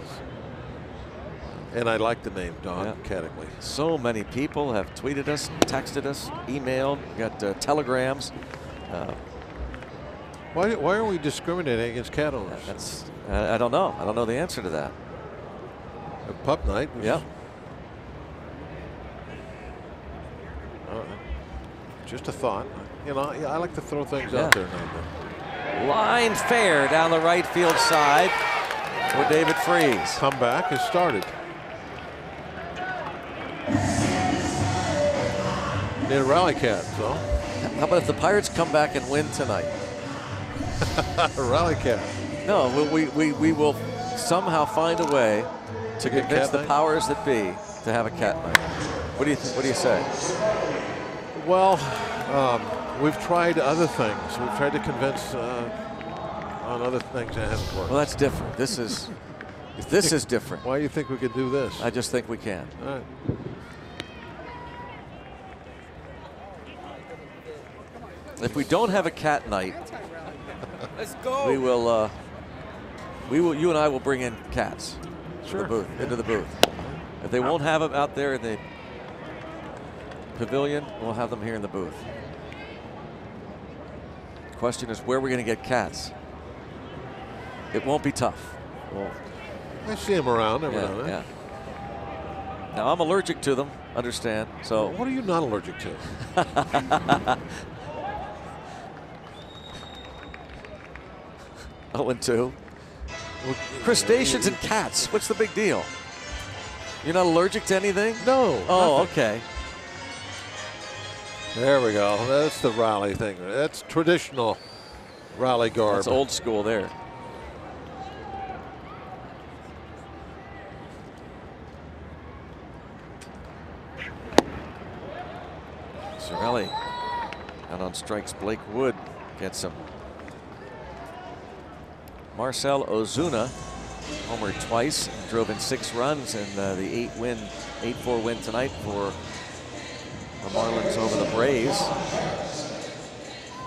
And I like the name Don Cattingly. So many people have tweeted us, texted us, emailed, got telegrams. Why are we discriminating against cat owners? That's I don't know. I don't know the answer to that. A pup night. Yeah. Just a thought. You know, I like to throw things out there now. Line fair down the right field side for David Freese. Comeback has started. Need a rally cat, so. How about if the Pirates come back and win tonight? A rally cat. No, we will somehow find a way to convince the powers that be to have a cat night. What do you say? Well, we've tried other things. We've tried to convince on other things that hasn't worked. Well, that's different. This is different. Why do you think we could do this? I just think we can. All right. If we don't have a cat night, let's go. We will. You and I will bring in cats. Sure. Into the booth. If they won't have them out there in the pavilion, we'll have them here in the booth. The question is, where are we going to get cats? It won't be tough. I see them around every now and then. Yeah. Now I'm allergic to them. Understand? So. What are you not allergic to? 0-2. Crustaceans and cats. What's the big deal? You're not allergic to anything? No. Oh, nothing. okay. There we go. That's the rally thing. That's traditional rally garb. That's old school there. Cirelli out on strikes. Blake Wood gets him. Marcell Ozuna homered twice, drove in 6 runs in the 8-4 win tonight for the Marlins over the Braves.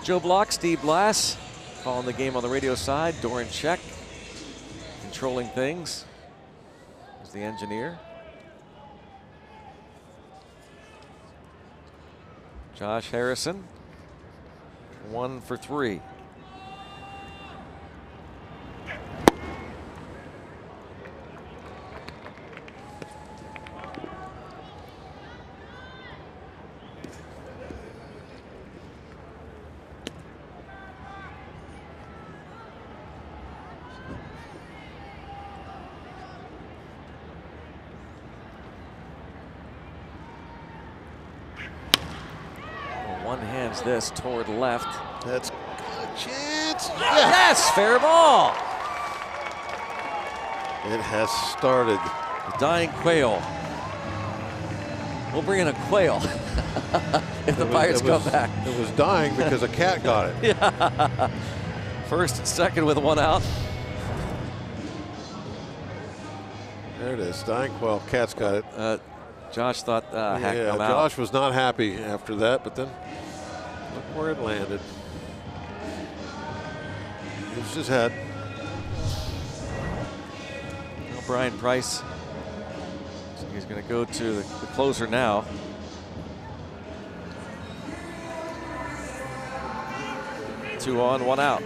Joe Block, Steve Blass calling the game on the radio side. Doran Check controlling things as the engineer. Josh Harrison, 1 for 3. One hands this toward left. That's a chance. Yes, fair ball. It has started. The dying quail. We'll bring in a quail if the Pirates come back. It was dying because a cat got it. Yeah. First and second with 1 out. There it is. Dying quail. Cat's got it. Josh thought, heck, yeah, I'm out. Josh was not happy after that, but then look where it landed. Used his head. Well, Brian Price, he's going to go to the closer now. Two on, 1 out.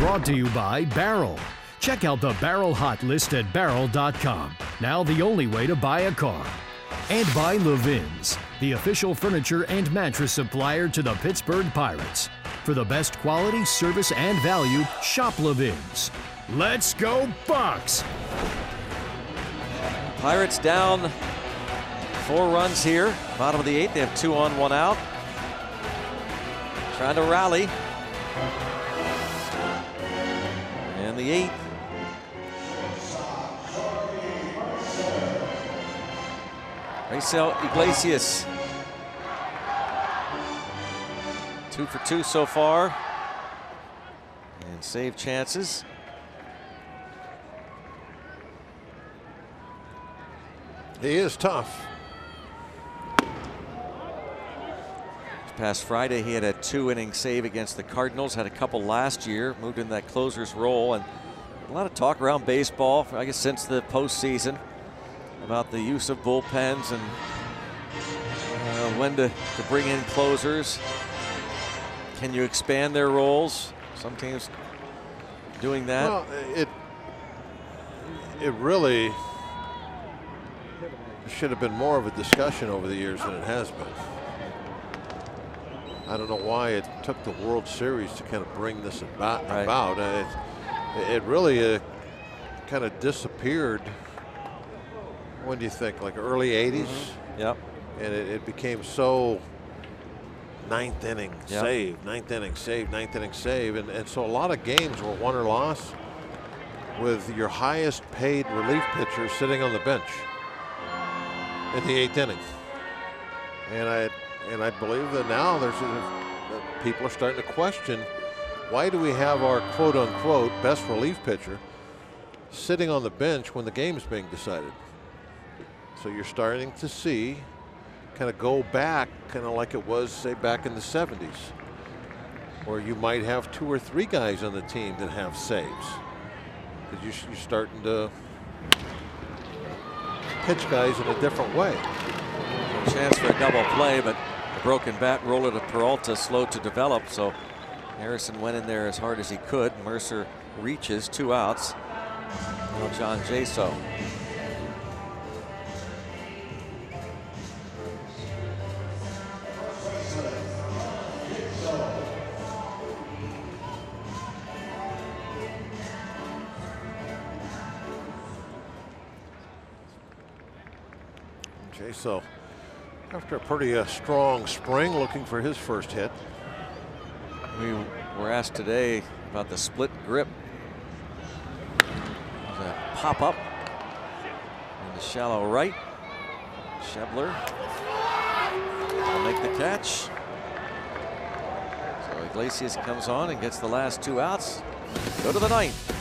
brought to you by Barrel. Check out the Barrel Hot list at barrel.com. Now the only way to buy a car. And by Levin's, the official furniture and mattress supplier to the Pittsburgh Pirates. For the best quality, service, and value, shop Levin's. Let's go Bucks! Pirates down 4 runs here. Bottom of the 8th, they have 2 on, 1 out. Trying to rally. And the 8th. Raisel Iglesias. 2 for 2 so far. And save chances. He is tough. This past Friday, he had a 2-inning save against the Cardinals. Had a couple last year. Moved in that closer's role. And a lot of talk around baseball, I guess, since the postseason about the use of bullpens and when to bring in closers. Can you expand their roles? Some teams doing that. Well, it really should have been more of a discussion over the years than it has been. I don't know why it took the World Series to kind of bring this about. It really kind of disappeared. When do you think? Like early 80s? Yep. And it became so 9th inning save, 9th inning save, 9th inning save. And so a lot of games were won or lost with your highest paid relief pitcher sitting on the bench in the 8th inning. And I believe that now people are starting to question, why do we have our quote unquote best relief pitcher sitting on the bench when the game is being decided? So you're starting to see kind of go back, kind of like it was, say, back in the 70s, where you might have 2 or 3 guys on the team that have saves. Because you're starting to pitch guys in a different way. Chance for a double play, but a broken bat roller to Peralta, slow to develop. So Harrison went in there as hard as he could. Mercer reaches, 2 outs. Now John Jaso. So after a pretty strong spring, looking for his first hit. We were asked today about the split grip. There's a pop up in the shallow right. Schebler will make the catch. So Iglesias comes on and gets the last 2 outs. Go to the 9th.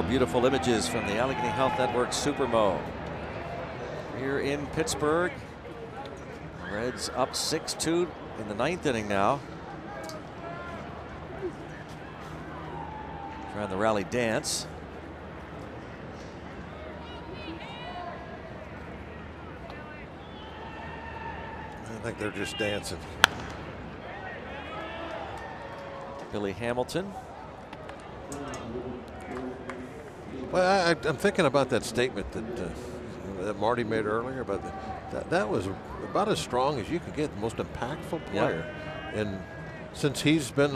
beautiful images from the Allegheny Health Network Supermo. Here in Pittsburgh, Reds up 6-2 in the 9th inning now. Trying the rally dance. I think they're just dancing. Billy Hamilton. Well, I'm thinking about that statement that Marty made earlier about that was about as strong as you can get, the most impactful player. Yeah. And since he's been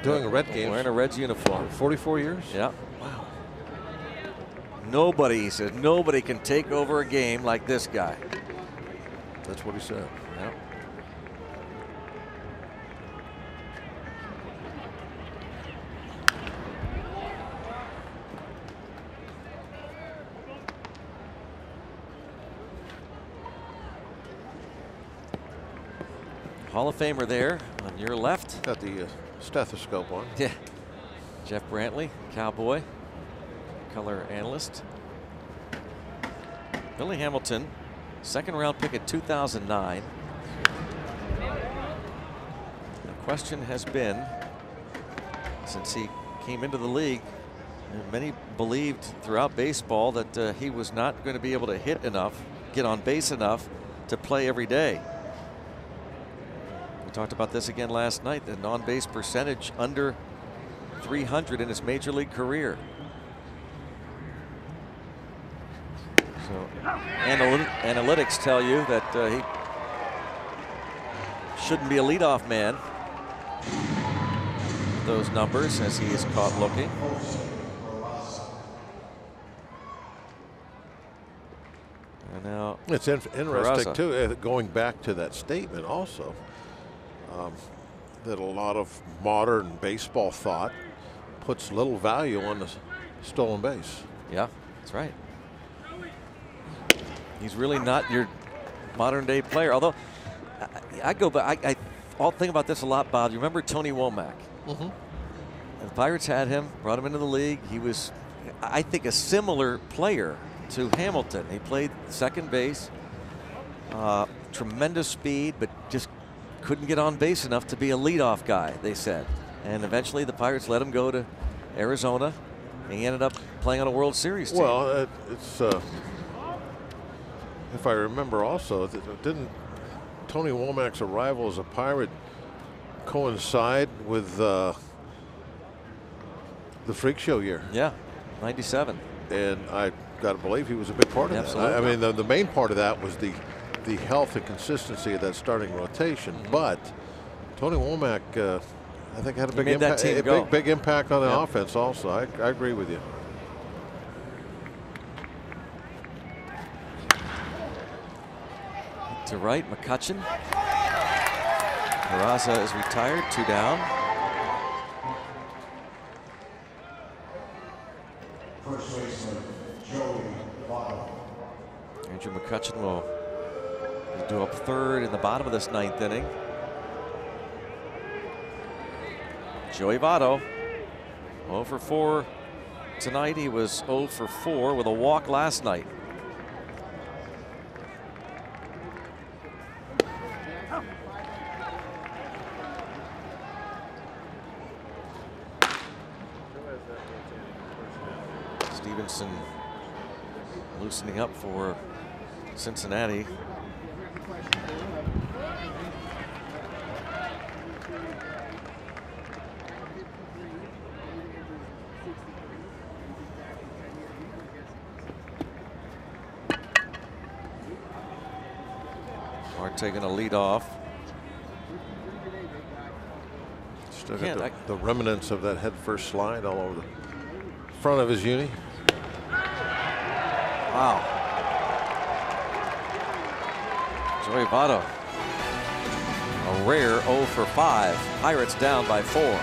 doing a Red games. Wearing a Reds uniform. 44 years? Yeah. Wow. Nobody, he says, nobody can take over a game like this guy. That's what he said. Yeah. Hall of Famer there on your left. Got the stethoscope on. Yeah. Jeff Brantley, Cowboy, color analyst. Billy Hamilton, second round pick in 2009. The question has been, since he came into the league, and many believed throughout baseball that he was not going to be able to hit enough, get on base enough to play every day. We talked about this again last night, the on-base percentage under 300 in his major league career. So analytics tell you that he shouldn't be a leadoff man. Those numbers as he is caught looking. And now it's interesting too, going back to that statement also, that a lot of modern baseball thought puts little value on the stolen base. Yeah, that's right. He's really not your modern day player. Although I go back, I'll think about this a lot, Bob. You remember Tony Womack? Mm-hmm. The Pirates had him, brought him into the league. He was, I think, a similar player to Hamilton. He played second base, tremendous speed, but just couldn't get on base enough to be a leadoff guy, they said. And eventually the Pirates let him go to Arizona, and he ended up playing on a World Series team. Well, it's if I remember also, didn't Tony Womack's arrival as a Pirate coincide with the Freak Show year? Yeah, 97. And I got to believe he was a big part of that. I mean, the main part of that was the health and consistency of that starting rotation. Mm-hmm. But Tony Womack, I think, had a big impact, big impact on the offense also. I agree with you. To right, McCutchen. Peraza is retired, 2 down. First baseman, Joey Votto. Andrew McCutchen will do up third in the bottom of this 9th inning. Joey Votto, 0 for 4 tonight. He was 0 for 4 with a walk last night. Stevenson loosening up for Cincinnati. Marte going to lead off. Still got the remnants of that head first slide all over the front of his uni. Wow. Joey Votto, a rare 0 for 5. Pirates down by 4.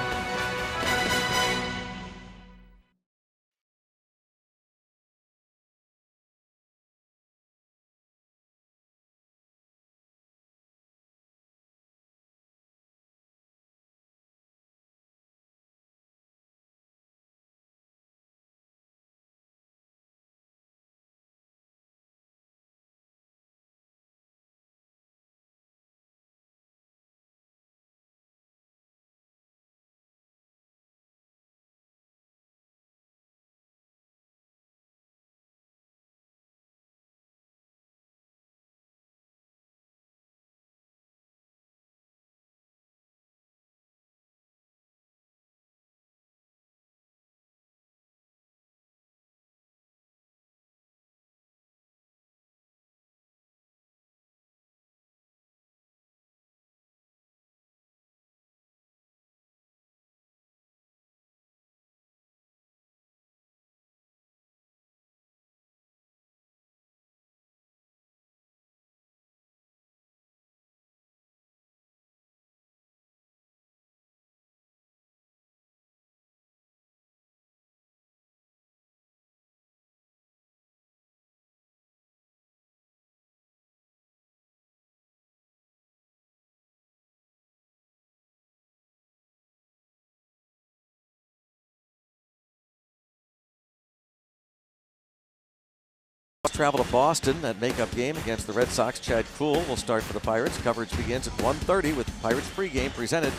travel to Boston. That makeup game against the Red Sox. Chad Kuhl will start for the Pirates. Coverage begins at 1:30 with Pirates pregame presented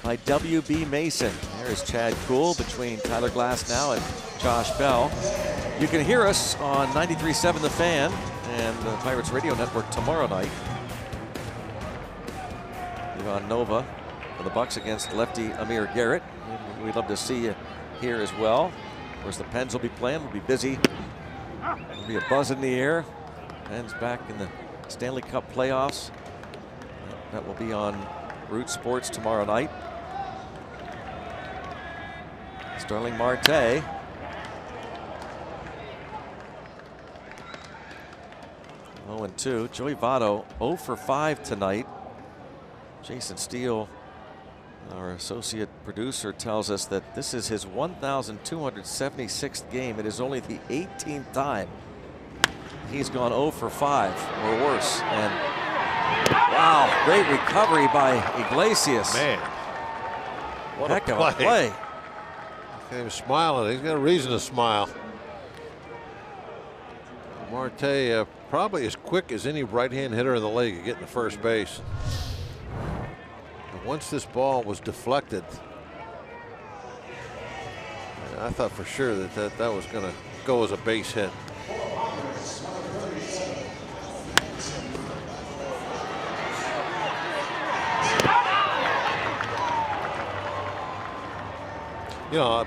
by WB Mason. There is Chad Kuhl between Tyler Glasnow and Josh Bell. You can hear us on 93.7 The Fan and the Pirates Radio Network tomorrow night. Ivan Nova for the Bucks against lefty Amir Garrett. We'd love to see you here as well. Of course, the Pens will be playing. We'll be busy. There'll be a buzz in the air. Pens back in the Stanley Cup playoffs. That will be on Root Sports tomorrow night. Starling Marte. Oh, 0-2. Joey Votto 0 for 5 tonight. Jason Steele, our associate producer, tells us that this is his 1,276th game. It is only the 18th time he's gone 0 for 5 or worse. And wow, great recovery by Iglesias. Man, what heck a of a play. He was smiling. He's got a reason to smile. Marte probably as quick as any right-hand hitter in the league at getting to first base. And once this ball was deflected, I thought for sure that was going to go as a base hit. You know,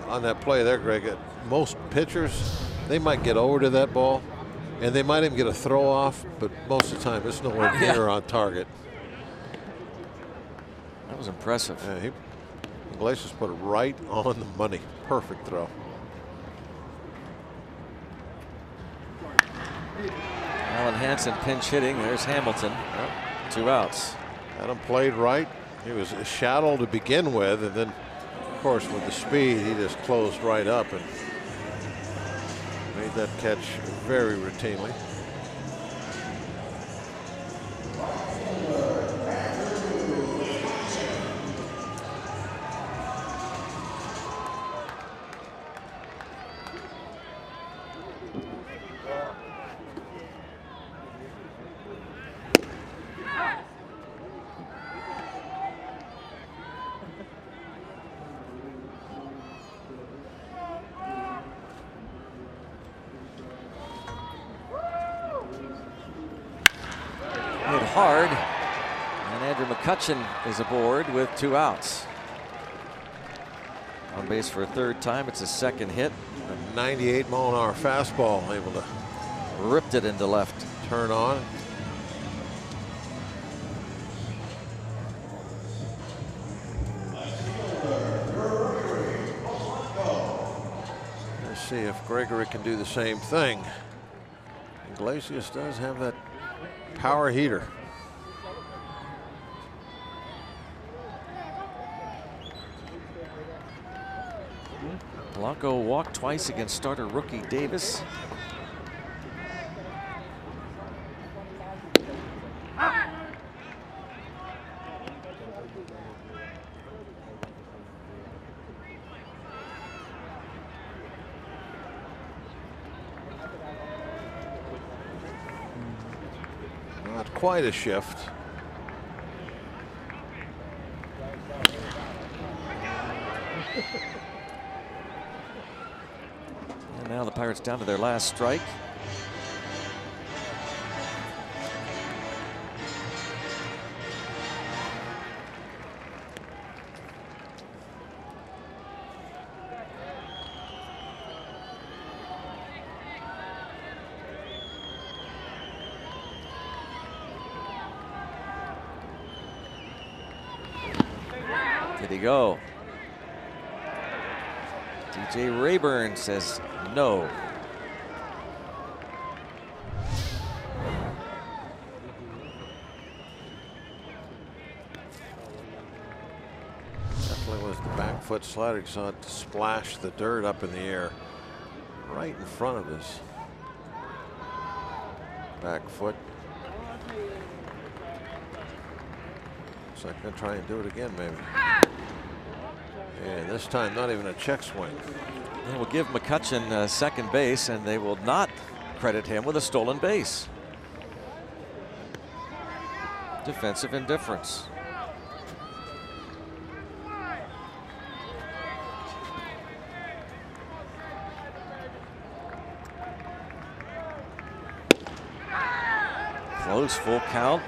on that play there, Greg, most pitchers, they might get over to that ball and they might even get a throw off, but most of the time it's nowhere near on target. That was impressive. Yeah, Iglesias put it right on the money. Perfect throw. Alan Hansen pinch hitting. There's Hamilton. 2 outs. Had him played right. He was a shadow to begin with, and then of course, with the speed, he just closed right up and made that catch very routinely. Hard, and Andrew McCutchen is aboard with 2 outs. On base for a 3rd time. It's his 2nd hit. A 98-mile-an-hour fastball able to ripped it into left. Turn on. Let's see if Gregory can do the same thing. Iglesias does have that power heater. Blanco walked twice against starter rookie Davis. Not quite a shift. And now the Pirates down to their last strike. Did he go? DJ Rayburn says no. Definitely was the back foot slider. You saw it splash the dirt up in the air right in front of his back foot. So I'm going to try and do it again, maybe. And this time, not even a check swing. They will give McCutchen second base, and they will not credit him with a stolen base. Defensive indifference. Close, full count.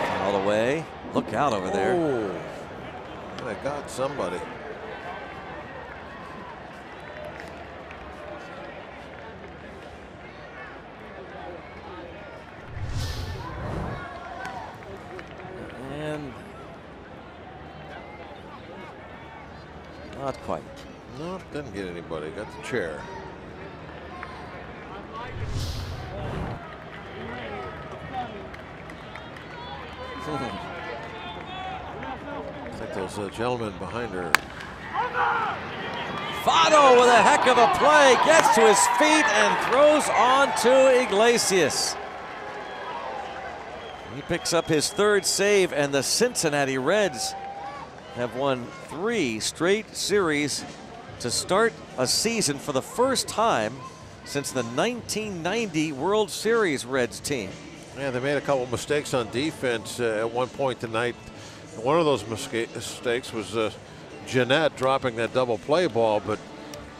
Foul away. Look out over there. Oh, I got somebody. Not quite. No, didn't get anybody. Got the chair. I think those gentlemen behind her. Votto with a heck of a play, gets to his feet and throws on to Iglesias. He picks up his third save, and the Cincinnati Reds have won 3 straight series to start a season for the first time since the 1990 World Series Reds team. Yeah, they made a couple mistakes on defense at one point tonight. One of those mistakes was Jeanette dropping that double play ball, but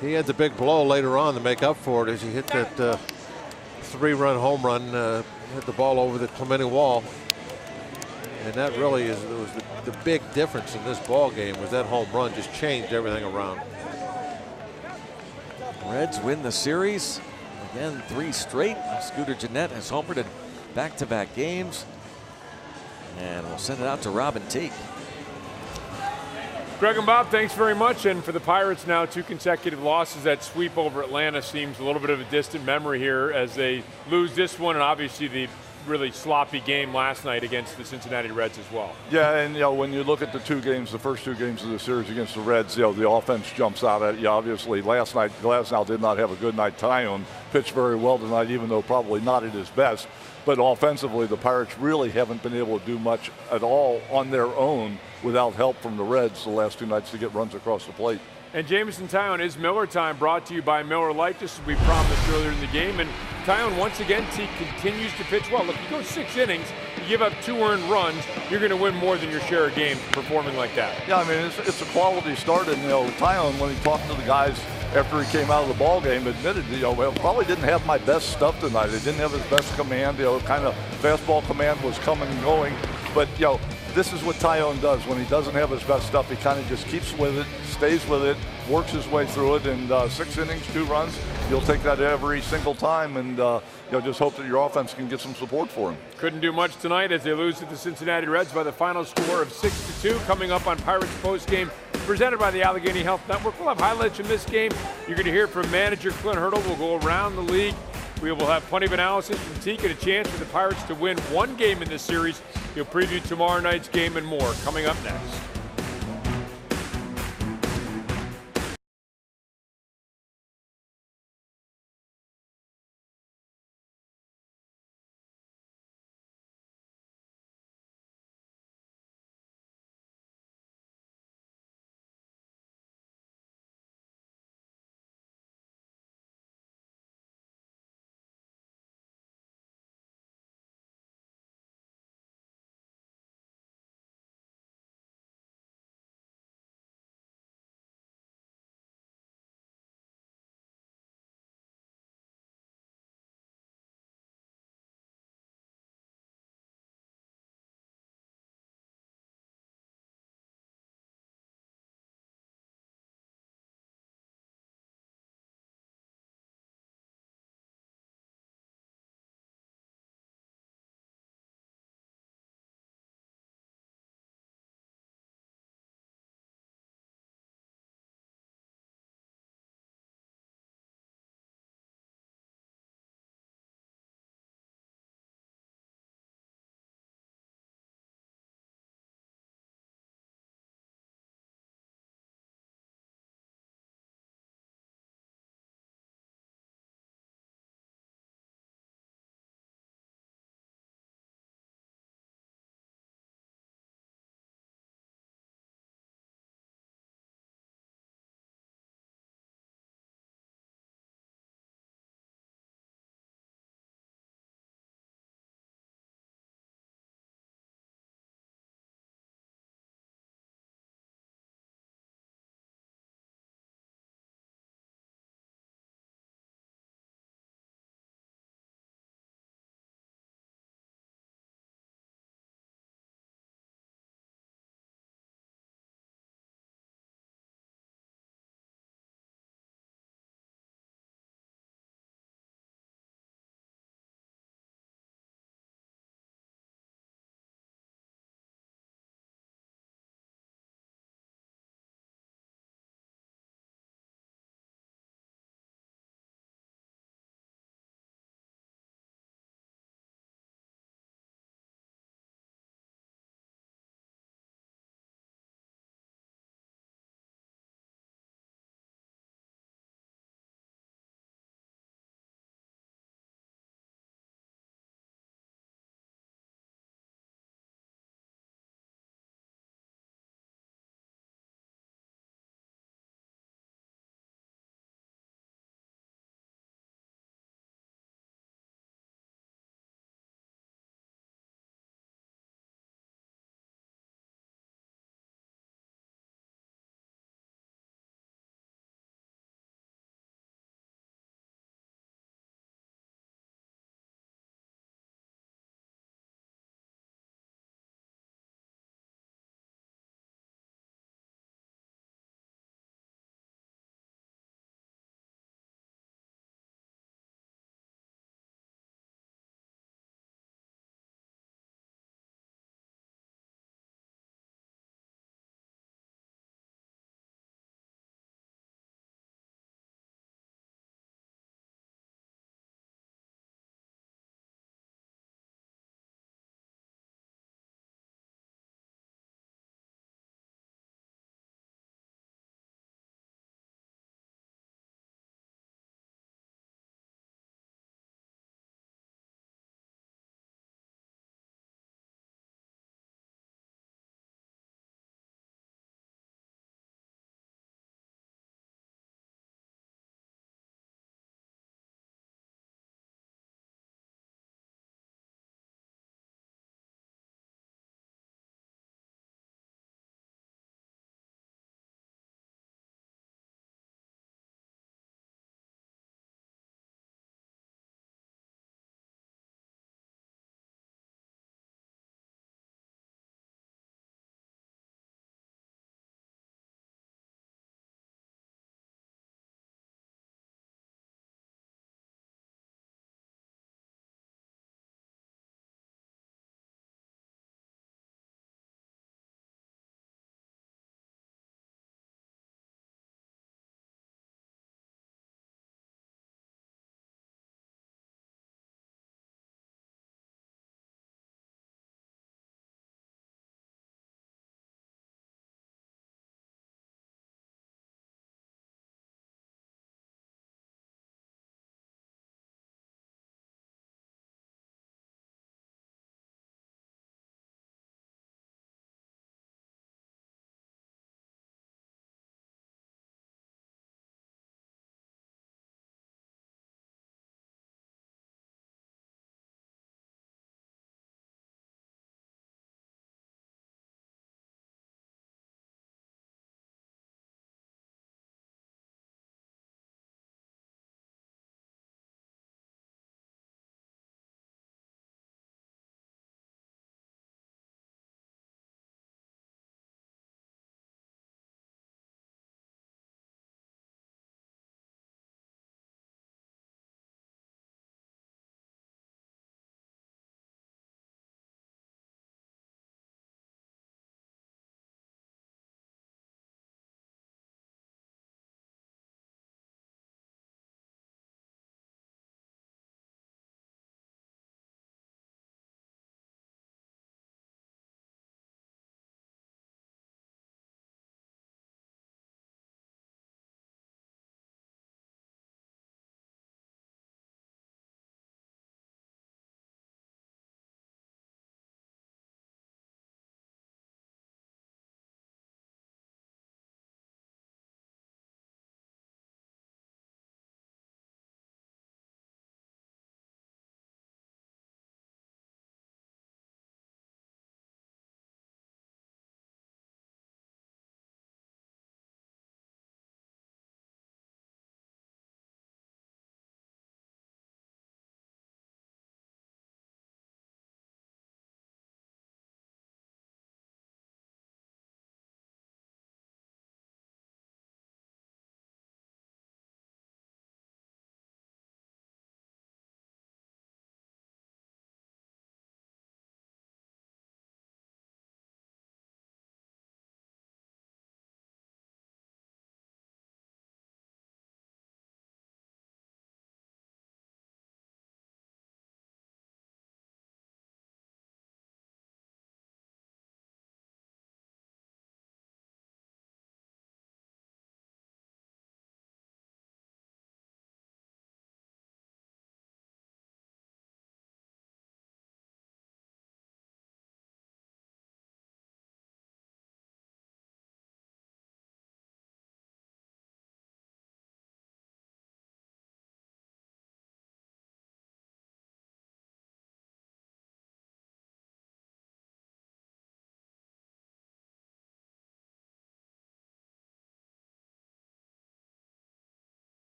he had the big blow later on to make up for it as he hit that 3-run home run, hit the ball over the Clemente wall. And that really was the big difference in this ball game, was that home run just changed everything around. Reds win the series. Again, 3 straight. Scooter Gennett has homered in back-to-back games. And we'll send it out to Robin Teak. Greg and Bob, thanks very much. And for the Pirates now, 2 consecutive losses. That sweep over Atlanta seems a little bit of a distant memory here as they lose this one, and obviously the really sloppy game last night against the Cincinnati Reds as well. Yeah, and when you look at the 2 games, the first 2 games of the series against the Reds, the offense jumps out at you. Obviously, last night, Glasnow did not have a good night. Taillon pitched very well tonight, even though probably not at his best. But offensively, the Pirates really haven't been able to do much at all on their own without help from the Reds the last 2 nights to get runs across the plate. And Jameson Taillon is Miller Time, brought to you by Miller Lite, just as we promised earlier in the game. And Taillon, once again, continues to pitch well. Look, you go 6 innings, you give up 2 earned runs, you're going to win more than your share of games performing like that. Yeah, I mean, it's a quality start. And, Taillon, when he talked to the guys after he came out of the ball game, admitted, probably didn't have my best stuff tonight. He didn't have his best command. Kind of fastball command was coming and going. But, this is what Taillon does. When he doesn't have his best stuff, he kind of just keeps with it, stays with it, works his way through it, and 6 innings, 2 runs, you'll take that every single time, and just hope that your offense can get some support for him. Couldn't do much tonight as they lose to the Cincinnati Reds by the final score of 6-2. Coming up on Pirates postgame, presented by the Allegheny Health Network. We'll have highlights from this game. You're going to hear from manager Clint Hurdle. We'll go around the league. We will have plenty of analysis from Teak and a chance for the Pirates to win 1 game in this series. He'll preview tomorrow night's game and more coming up next.